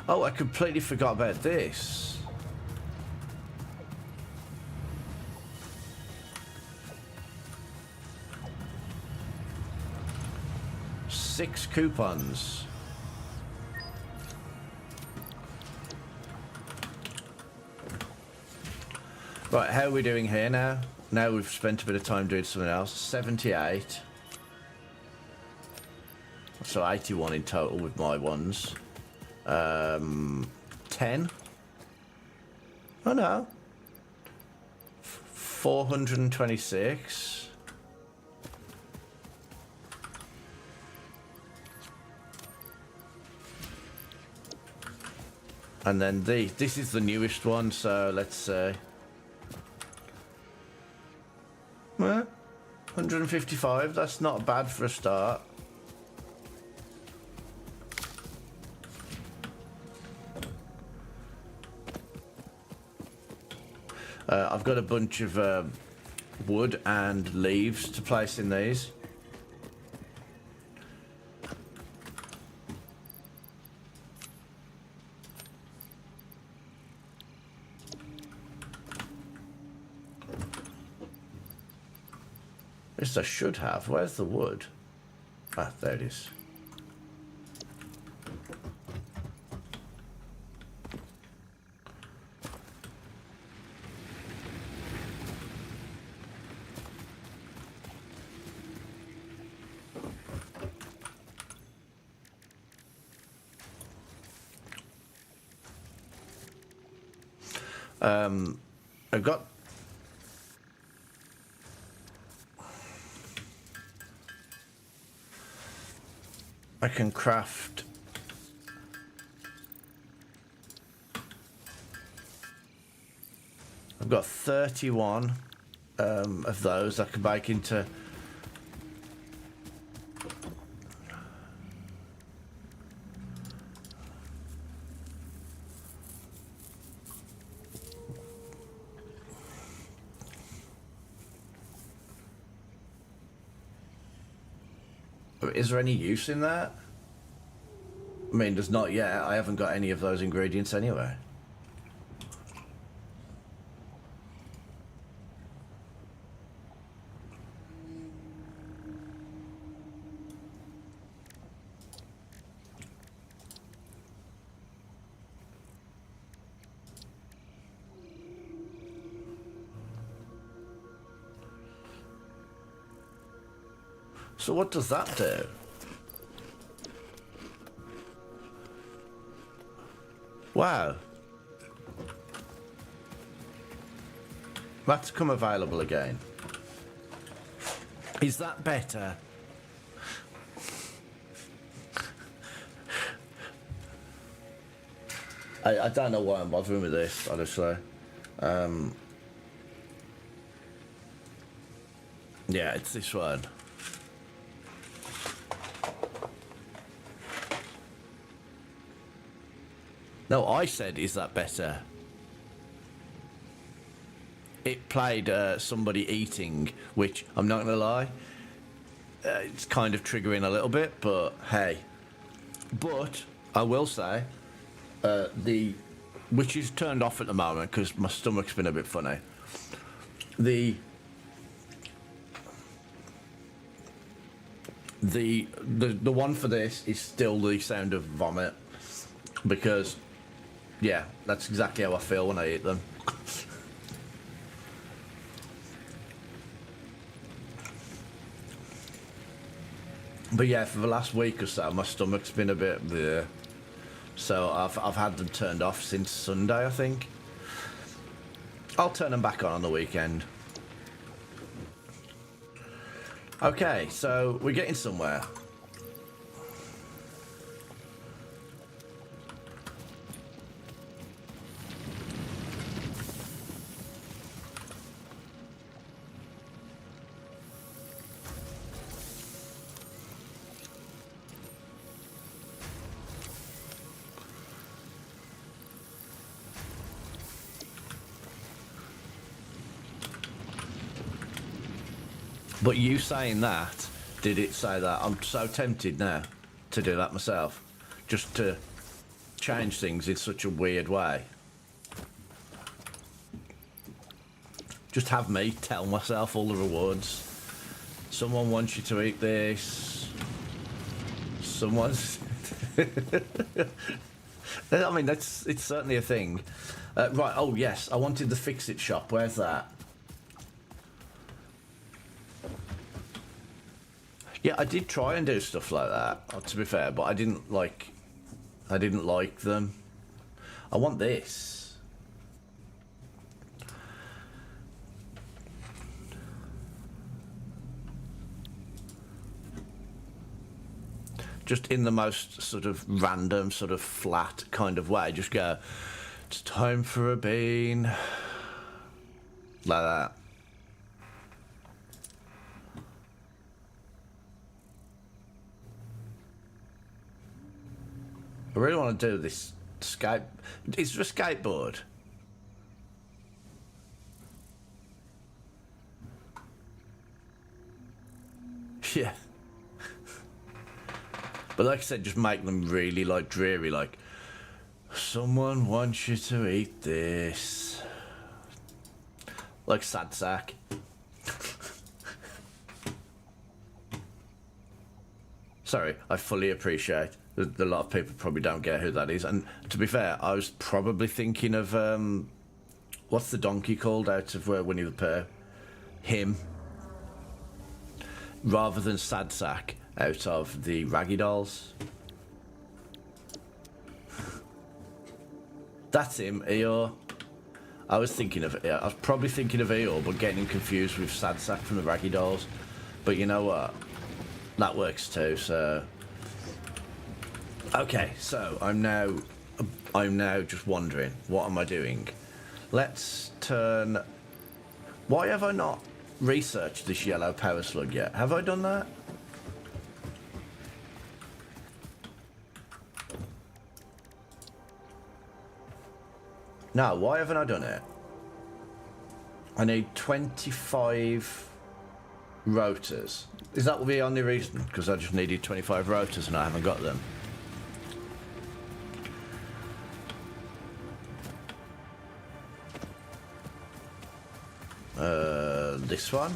Oh, I completely forgot about this. Six coupons. Right, how are we doing here now? Now we've spent a bit of time doing something else. 78. So 81 in total with my ones. 10. Oh no. 426. And then this is the newest one, so let's say. Well, 155, that's not bad for a start. I've got a bunch of wood and leaves to place in these. This I should have. Where's the wood? Ah, there it is. I've got I can craft I've got 31 of those I can make into Is there any use in that? I mean, there's not yet. I haven't got any of those ingredients anyway. So what does that do? Wow. That's come available again. Is that better? I don't know why I'm bothering with this, honestly. Yeah, it's this one. No, I said, is that better? It played somebody eating, which, I'm not going to lie, it's kind of triggering a little bit, but hey. But, I will say, which is turned off at the moment because my stomach's been a bit funny. The one for this is still the sound of vomit because, yeah, that's exactly how I feel when I eat them. But yeah, for the last week or so, my stomach's been a bit bleh. So I've had them turned off since Sunday, I think. I'll turn them back on the weekend. Okay, so we're getting somewhere. But you saying that, did it say that? I'm so tempted now to do that myself. Just to change things in such a weird way. Just have me tell myself all the rewards. Someone wants you to eat this. Someone's... I mean, it's certainly a thing. Right, oh yes, I wanted the fix-it shop. Where's that? Yeah, I did try and do stuff like that, to be fair, but I didn't like them. I want this. Just in the most sort of random, sort of flat kind of way, just go, it's time for a bean. Like that. I really want to do this skate. Is there a skateboard? Yeah. But like I said, just make them really like dreary, like someone wants you to eat this. Like sad sack. Sorry, I fully appreciate that a lot of people probably don't get who that is. And to be fair, I was probably thinking of, what's the donkey called out of Winnie the Pooh? Him. Rather than Sad Sack out of the Raggy Dolls. That's him, Eeyore. I was probably thinking of Eeyore, but getting him confused with Sad Sack from the Raggy Dolls. But you know what? That works too, so... Okay, so I'm now just wondering, what am I doing? Let's turn... Why have I not researched this yellow power slug yet? Have I done that? No, why haven't I done it? I need 25 rotors. Is that the only reason? Because I just needed 25 rotors and I haven't got them. This one.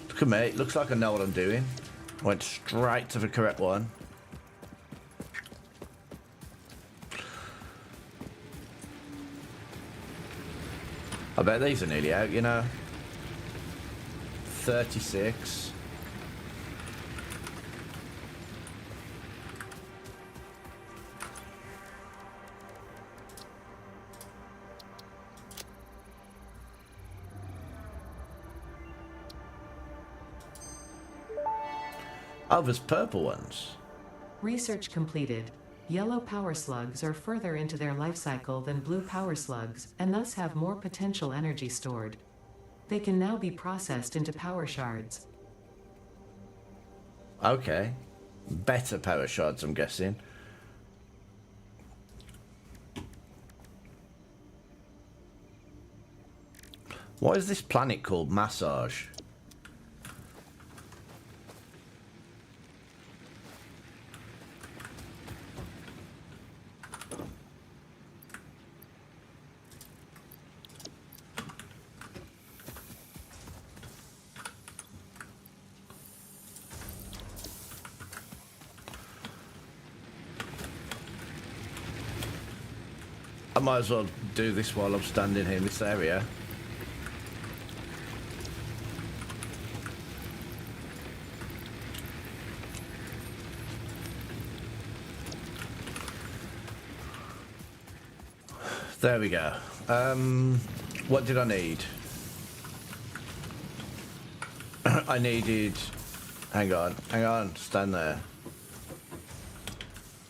Look at me, it looks like I know what I'm doing. I went straight to the correct one. I bet these are nearly out, you know. 36. Oh, there's purple ones. Research completed. Yellow power slugs are further into their life cycle than blue power slugs, and thus have more potential energy stored. They can now be processed into power shards. Okay. Better power shards, I'm guessing. Why is this planet called Massage? I might as well do this while I'm standing here in this area. There we go. What did I need? I needed... Hang on, stand there.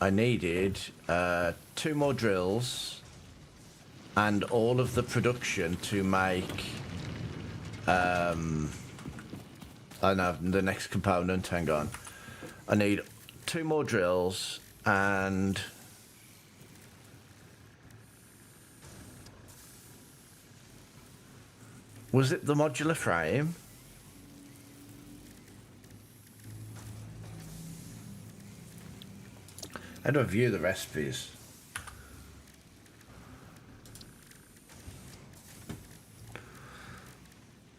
I needed 2 more drills and all of the production to make... I know, the next component, hang on. I need 2 more drills and... Was it the modular frame? How do I view the recipes?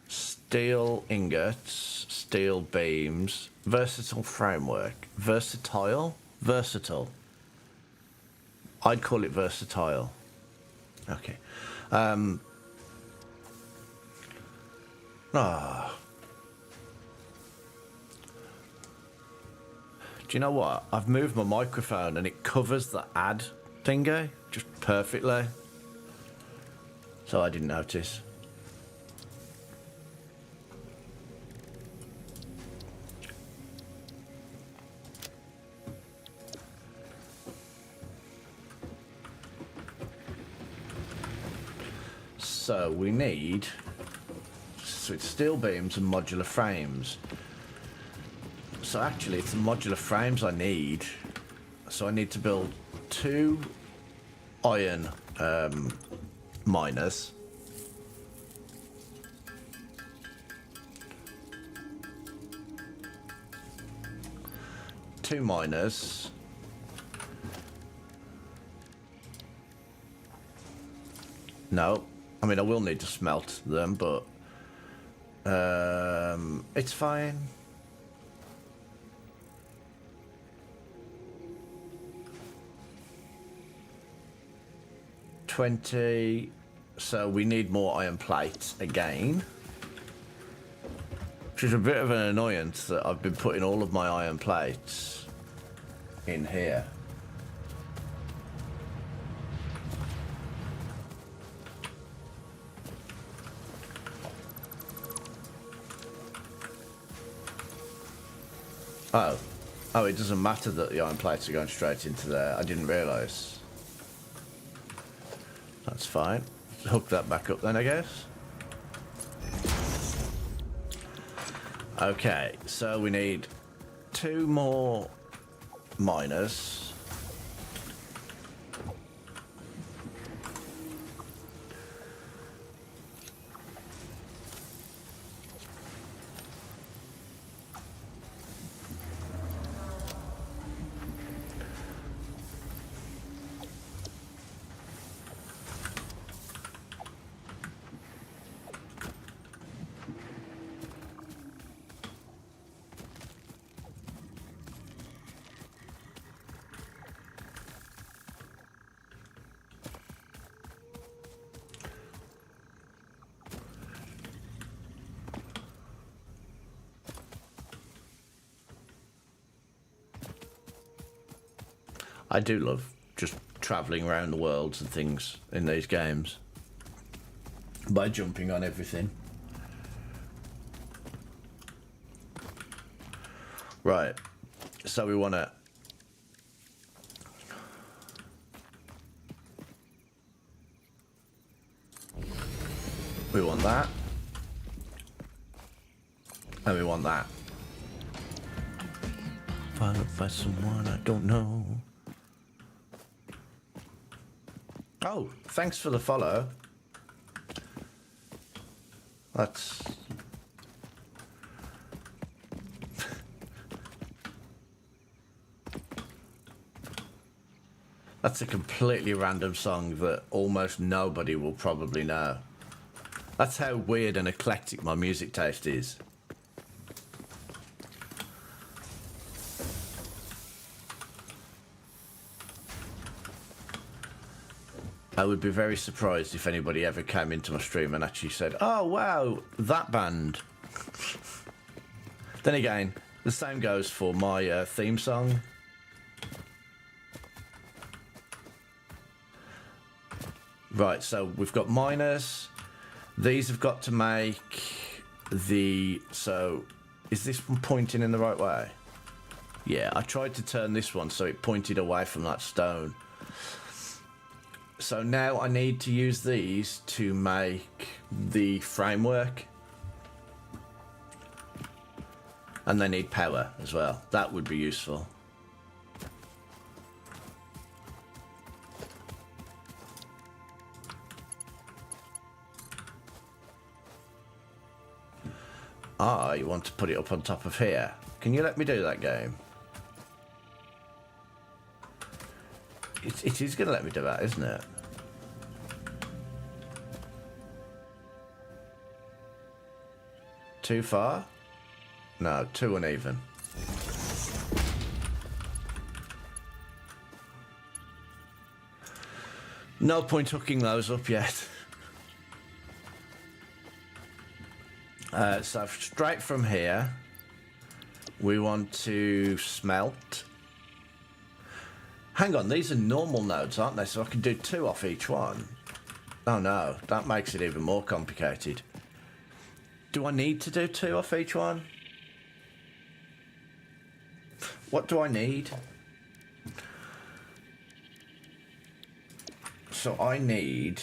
Steel ingots, steel beams, versatile framework. Versatile? Versatile. I'd call it versatile. Okay. Do you know what? I've moved my microphone and it covers the ad thingy just perfectly. So I didn't notice. So we need... So it's steel beams and modular frames. So actually it's the modular frames I need. So I need to build 2 iron miners. Two miners. No. I mean, I will need to smelt them, but it's fine. $20. So we need more iron plates again. Which is a bit of an annoyance that I've been putting all of my iron plates in here. Oh, it doesn't matter that the iron plates are going straight into there. I didn't realise. That's fine. Hook that back up then, I guess. Okay, so we need 2 more miners. I do love just travelling around the worlds and things in these games by jumping on everything. Right, so we want to... We want that. And we want that. Followed by someone I don't know. Oh, thanks for the follow. That's... That's a completely random song that almost nobody will probably know. That's how weird and eclectic my music taste is. I would be very surprised if anybody ever came into my stream and actually said, oh wow, that band. Then again, the same goes for my theme song. Right, so we've got miners. These have got to make the... So, is this one pointing in the right way? Yeah, I tried to turn this one so it pointed away from that stone. So now I need to use these to make the framework. And they need power as well. That would be useful. You want to put it up on top of here. Can you let me do that, game? It is going to let me do that, isn't it? Too far? No, too uneven. No point hooking those up yet. So straight from here, we want to smelt. Hang on, these are normal nodes, aren't they? So I can do 2 off each one. Oh no, that makes it even more complicated. Do I need to do 2 off each one? What do I need? So I need...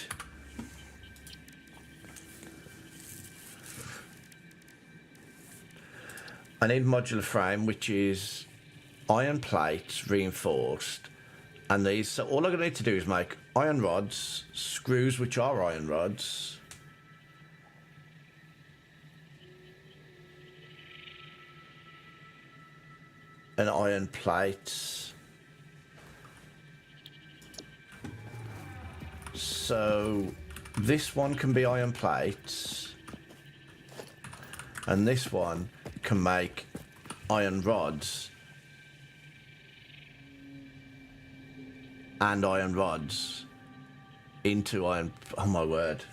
modular frame, which is iron plates reinforced, and these. So all I'm going to need to do is make iron rods, screws, which are iron rods, and iron plates. So this one can be iron plates, and this one can make iron rods and iron rods into iron. Oh my word.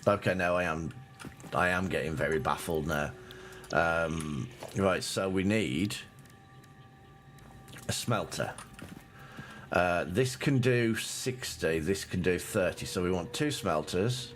Okay, now I am getting very baffled now. Right, so we need a smelter. This can do 60, this can do 30, so we want 2 smelters.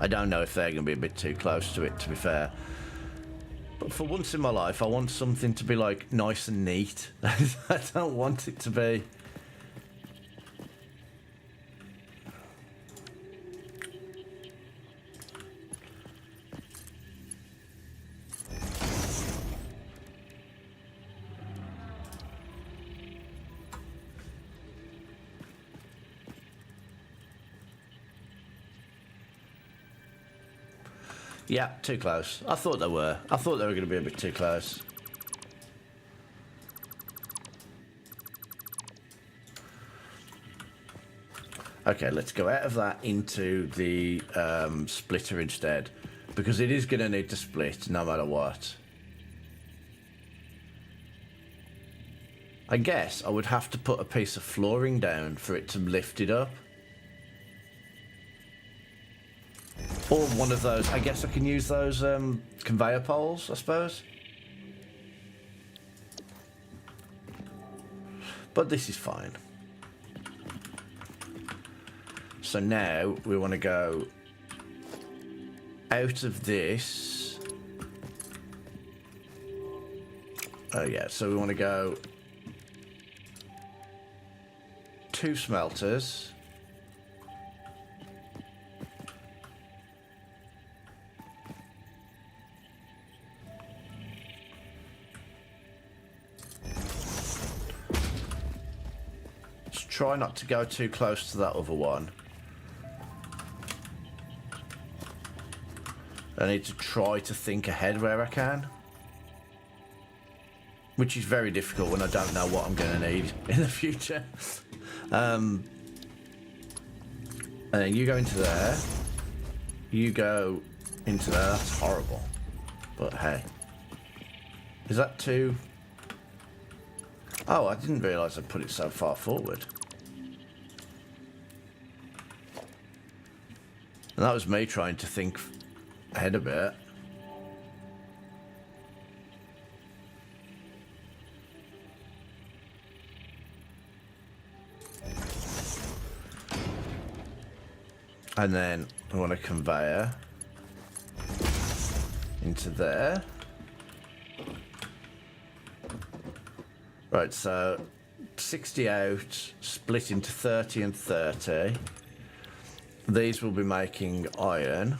I don't know if they're going to be a bit too close to it, to be fair. But for once in my life, I want something to be, like, nice and neat. I don't want it to be... Yeah, too close. I thought they were. I thought they were going to be a bit too close. Okay, let's go out of that into the splitter instead, because it is going to need to split no matter what. I guess I would have to put a piece of flooring down for it to lift it up. Or one of those, I guess I can use those conveyor poles, I suppose. But this is fine. So now we want to go out of this. Oh yeah, so we want to go 2 smelters. Try not to go too close to that other one. I need to try to think ahead where I can. Which is very difficult when I don't know what I'm going to need in the future. And then you go into there. You go into there. That's horrible. But hey. Is that 2? Oh, I didn't realise I put it so far forward. And that was me trying to think ahead a bit. And then I want a conveyor into there. Right, so 60 out, split into 30 and 30. These will be making iron.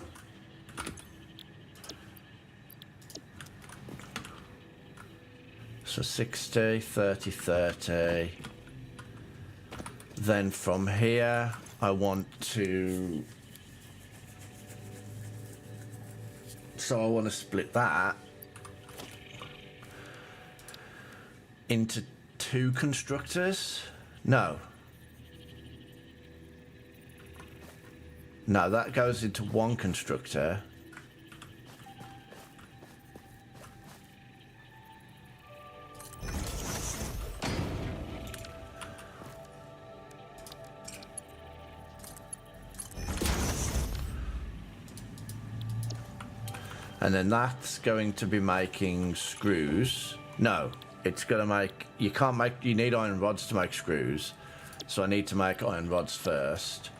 So 60, 30, 30. Then from here, I want to... So I want to split that into 2 constructors? No. No, that goes into 1 constructor. And then that's going to be making screws. No, it's going to make... You can't make... You need iron rods to make screws. So I need to make iron rods first.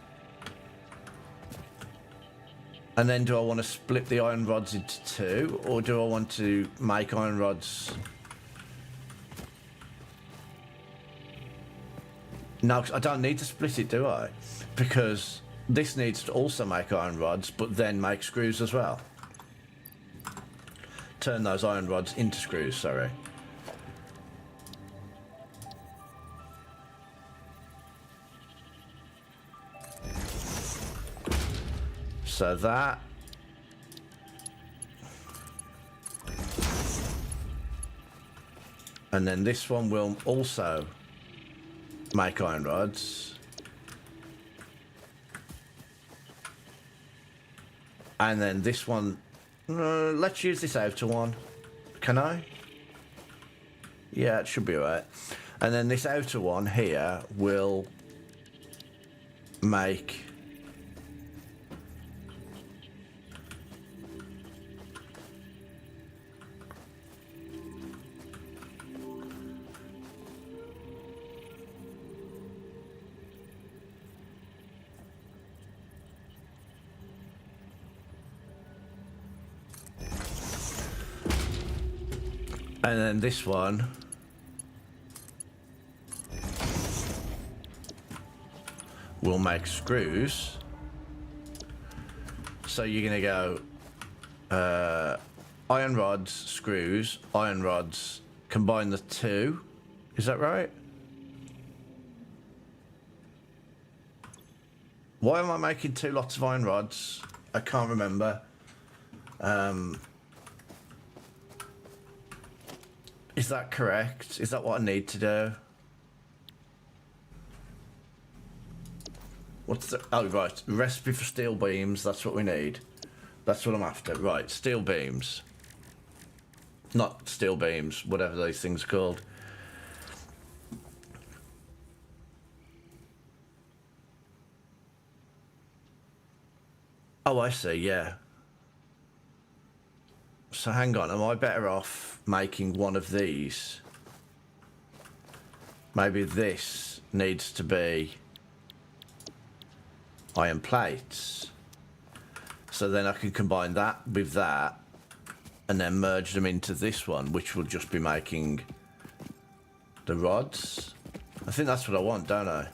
And then do I want to split the iron rods into 2? Or do I want to make iron rods... No, I don't need to split it, do I? Because this needs to also make iron rods, but then make screws as well. Turn those iron rods into screws, sorry. So that. And then this one will also make iron rods. And then this one, let's use this outer one. Can I? Yeah, it should be right. And then this outer one here will make and then this one will make screws. So you're going to go iron rods, screws, iron rods, combine the 2. Is that right? Why am I making 2 lots of iron rods? I can't remember. Is that correct? Is that what I need to do? What's the... Oh, right. Recipe for steel beams. That's what we need. That's what I'm after. Right. Steel beams. Not steel beams. Whatever these things are called. Oh, I see. Yeah. So hang on, am I better off making one of these? Maybe this needs to be iron plates. So then I can combine that with that and then merge them into this one, which will just be making the rods. I think that's what I want, don't I?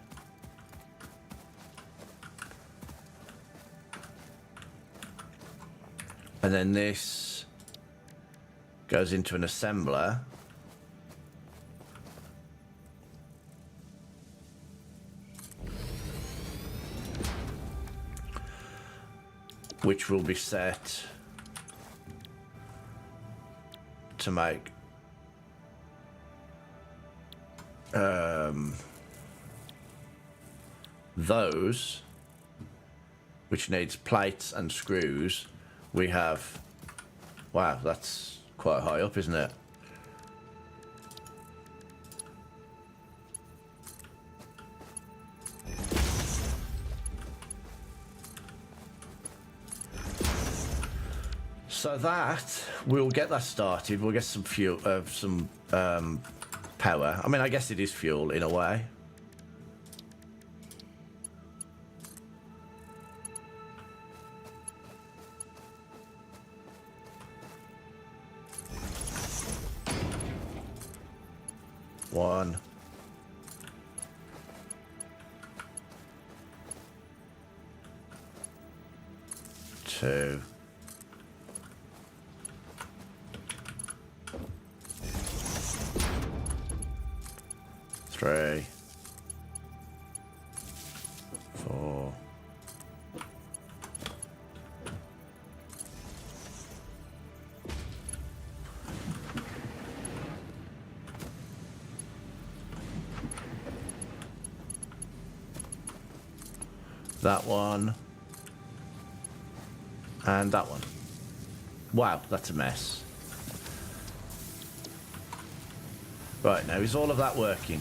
And then this goes into an assembler. Which will be set to make those, which needs plates and screws. We have, wow, that's quite high up, isn't it? So that we'll get that started. We'll get some fuel, some power. I mean, I guess it is fuel in a way. One. Two. Three. Four. That one. And that one. Wow, that's a mess. Right, now is all of that working?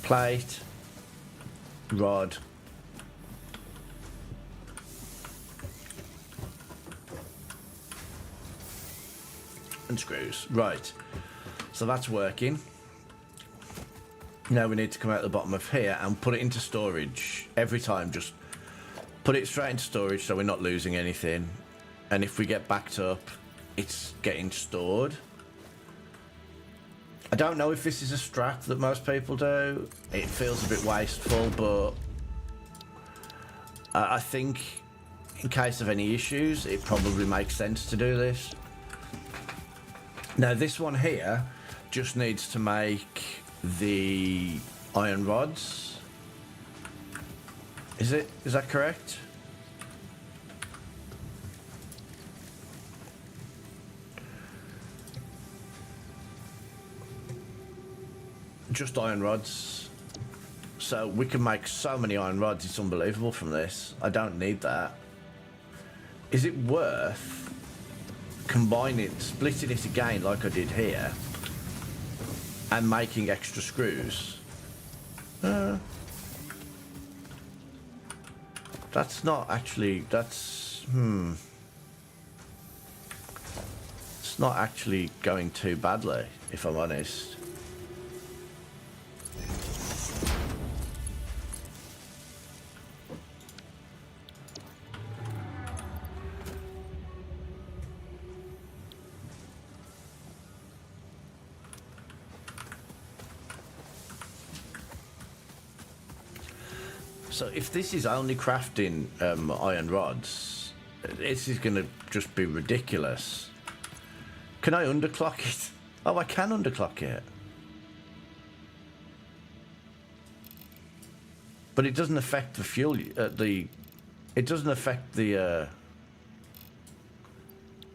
Plate. Rod. And screws. Right. So that's working. Now we need to come out the bottom of here and put it into storage. Every time, just put it straight into storage so we're not losing anything. And if we get backed up, it's getting stored. I don't know if this is a strat that most people do. It feels a bit wasteful, but I think in case of any issues, it probably makes sense to do this. Now this one here just needs to make the iron rods. Is that correct? Just iron rods. So we can make so many iron rods, it's unbelievable from this. I don't need that. Is it worth combining, splitting it again like I did here and making extra screws? That's not actually, it's not actually going too badly, if I'm honest. So if this is only crafting iron rods, this is going to just be ridiculous. Can I underclock it? Oh, I can underclock it. But it doesn't affect the fuel, it doesn't affect the,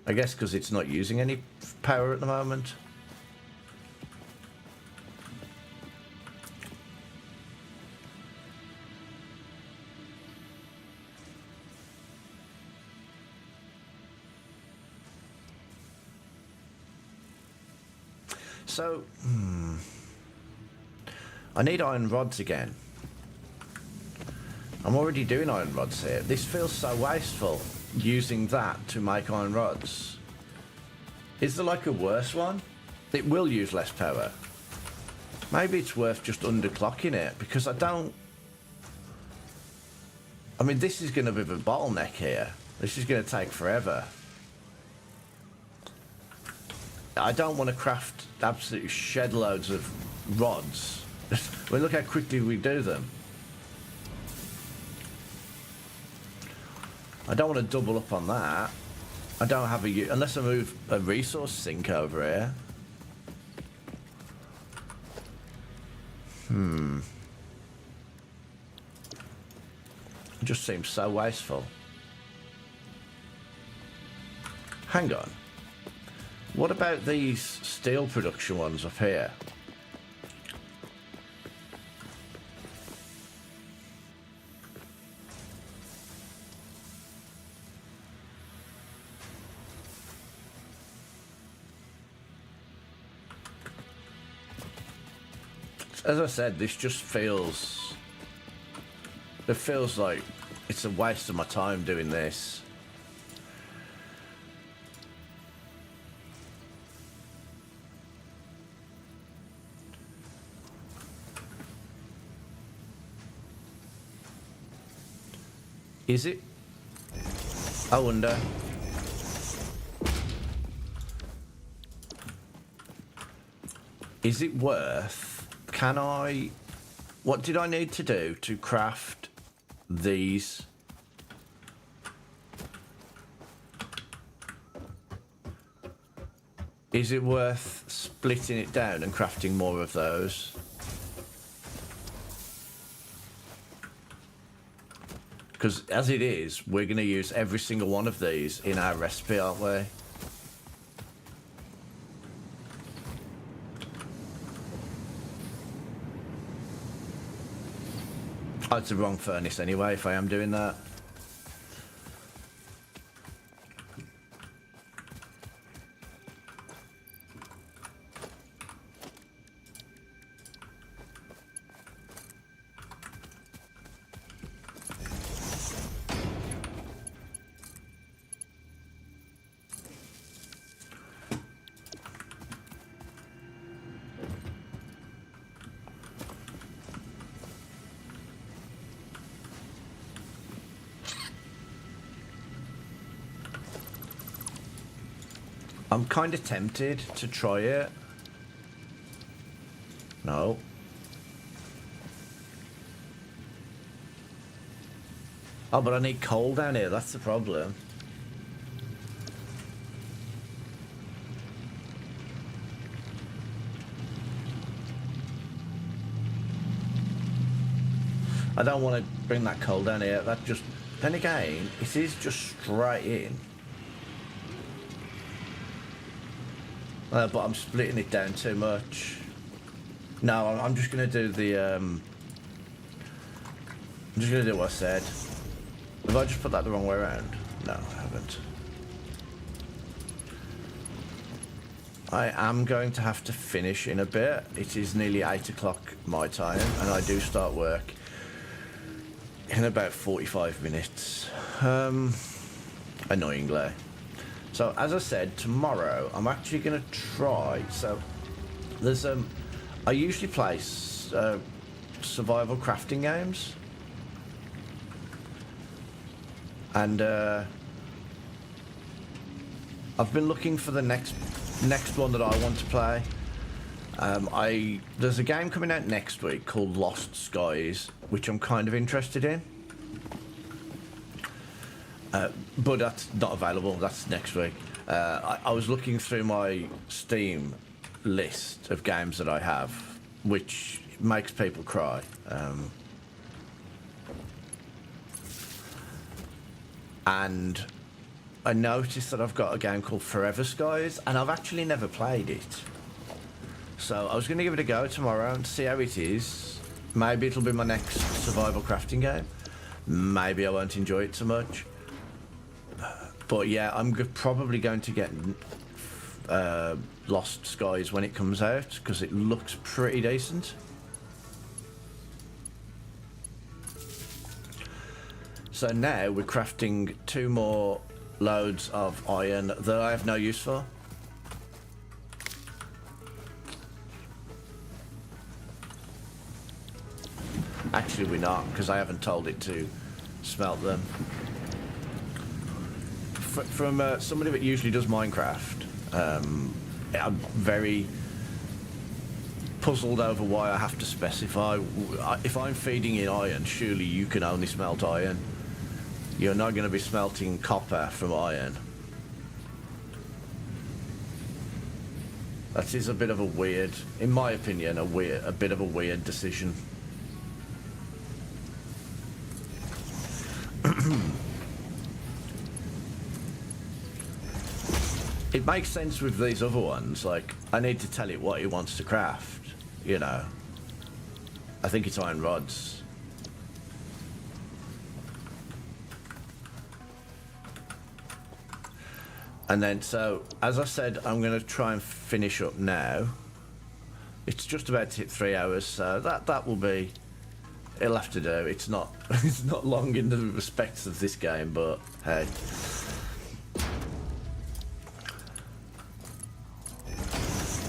I guess because it's not using any power at the moment. So, I need iron rods again. I'm already doing iron rods here. This feels so wasteful, using that to make iron rods. Is there like a worse one? It will use less power. Maybe it's worth just underclocking it, because I mean, this is going to be the bottleneck here. This is going to take forever. I don't want to craft absolutely shed loads of rods. Well, look how quickly we do them. I don't want to double up on that. I don't have unless I move a resource sink over here. It just seems so wasteful. Hang on. What about these steel production ones up here? As I said, this just feels... It feels like it's a waste of my time doing this. Is it? I wonder. Is it worth? Can I? What did I need to do to craft these? Is it worth splitting it down and crafting more of those? Because as it is, we're going to use every single one of these in our recipe, aren't we? Oh, it's the wrong furnace anyway, if I am doing that. I'm kind of tempted to try it. No. Oh, but I need coal down here, that's the problem. I don't want to bring that coal down here, that just... Then again, it is just straight in. But I'm splitting it down too much. No, I'm just going to do the... I'm just going to do what I said. Have I just put that the wrong way around? No, I haven't. I am going to have to finish in a bit. It is nearly 8 o'clock my time, and I do start work in about 45 minutes. Annoyingly. So, as I said, tomorrow I'm actually going to try. So, there's I usually play survival crafting games, and I've been looking for the next one that I want to play. There's a game coming out next week called Lost Skies, which I'm kind of interested in. But that's not available, that's next week. I was looking through my Steam list of games that I have, which makes people cry. And I noticed that I've got a game called Forever Skies, and I've actually never played it. So I was going to give it a go tomorrow and see how it is. Maybe it'll be my next survival crafting game. Maybe I won't enjoy it so much. But yeah, I'm probably going to get Lost Skies when it comes out, because it looks pretty decent. So now we're crafting 2 more loads of iron that I have no use for. Actually we're not, because I haven't told it to smelt them. From somebody that usually does Minecraft, I'm very puzzled over why I have to specify. If I'm feeding in iron, surely you can only smelt iron. You're not going to be smelting copper from iron. That is a bit of a weird, in my opinion, a bit of a weird decision. It makes sense with these other ones, like, I need to tell it what it wants to craft, you know. I think it's iron rods. And then, so, as I said, I'm going to try and finish up now. It's just about to hit 3 hours, so that will be It'll have to do. It's not it's not long in the respects of this game, but hey.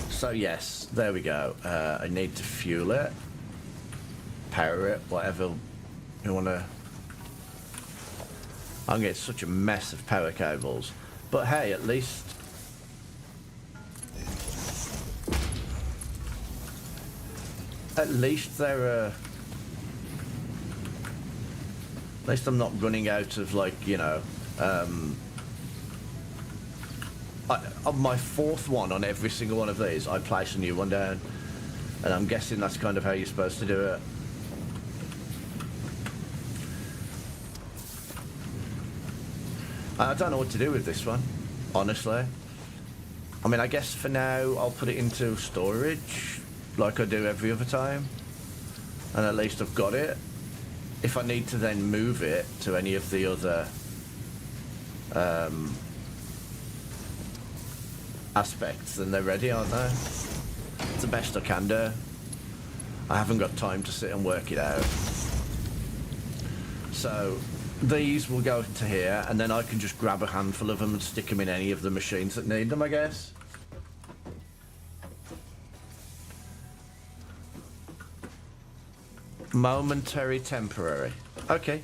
So yes, there we go. I need to fuel it, power it, whatever you want to. I'm getting such a mess of power cables, but hey, at least they're at least I'm not running out of, like, you know, on my fourth one on every single one of these, I place a new one down, and I'm guessing that's kind of how you're supposed to do it. I don't know what to do with this one, honestly. I mean, I guess for now I'll put it into storage like I do every other time, and at least I've got it. If I need to then move it to any of the other aspects, then they're ready, aren't they? It's the best I can do. I haven't got time to sit and work it out. So these will go to here, and then I can just grab a handful of them and stick them in any of the machines that need them, I guess. Momentary, temporary. Okay.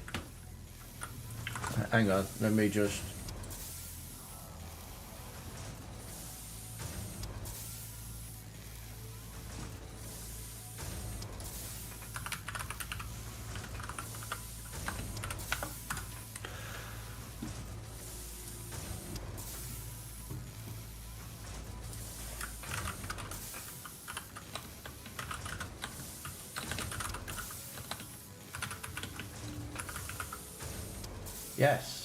Hang on, let me just... Yes.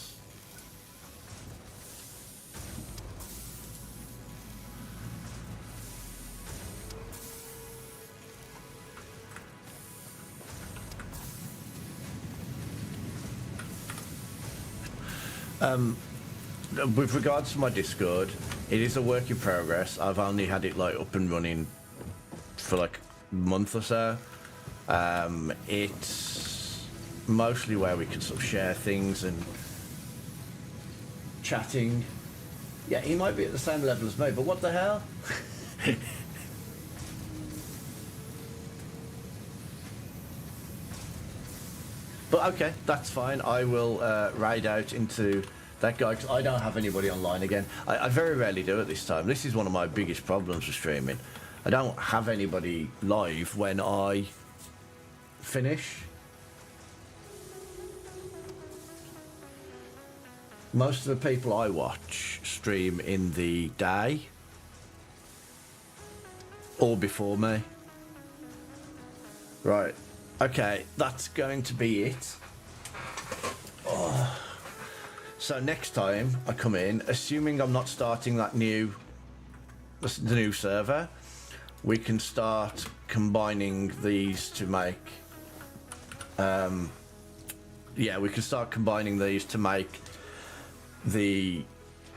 With regards to my Discord, it is a work in progress. I've only had it like up and running for like a month or so. It's mostly where we can sort of share things and chatting. Yeah, he might be at the same level as me, but what the hell? But okay, that's fine. I will raid out into that guy, because I don't have anybody online again. I very rarely do at this time. This is one of my biggest problems with streaming. I don't have anybody live when I finish. Most of the people I watch stream in the day or before me. Right. Okay, that's going to be it. Oh. So next time I come in, assuming I'm not starting the new server, we can start combining these to make... yeah, we can start combining these to make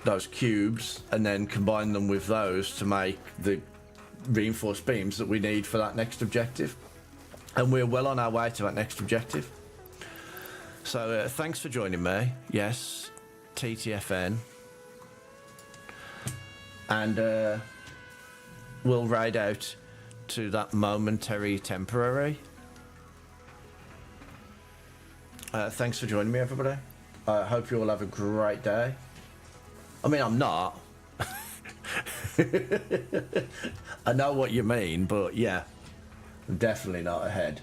those cubes, and then combine them with those to make the reinforced beams that we need for that next objective. And we're well on our way to that next objective. So thanks for joining me. Yes, TTFN. And we'll raid out to that momentary temporary. Thanks for joining me, everybody. I hope you all have a great day. I mean, I'm not. I know what you mean, but yeah, I'm definitely not ahead.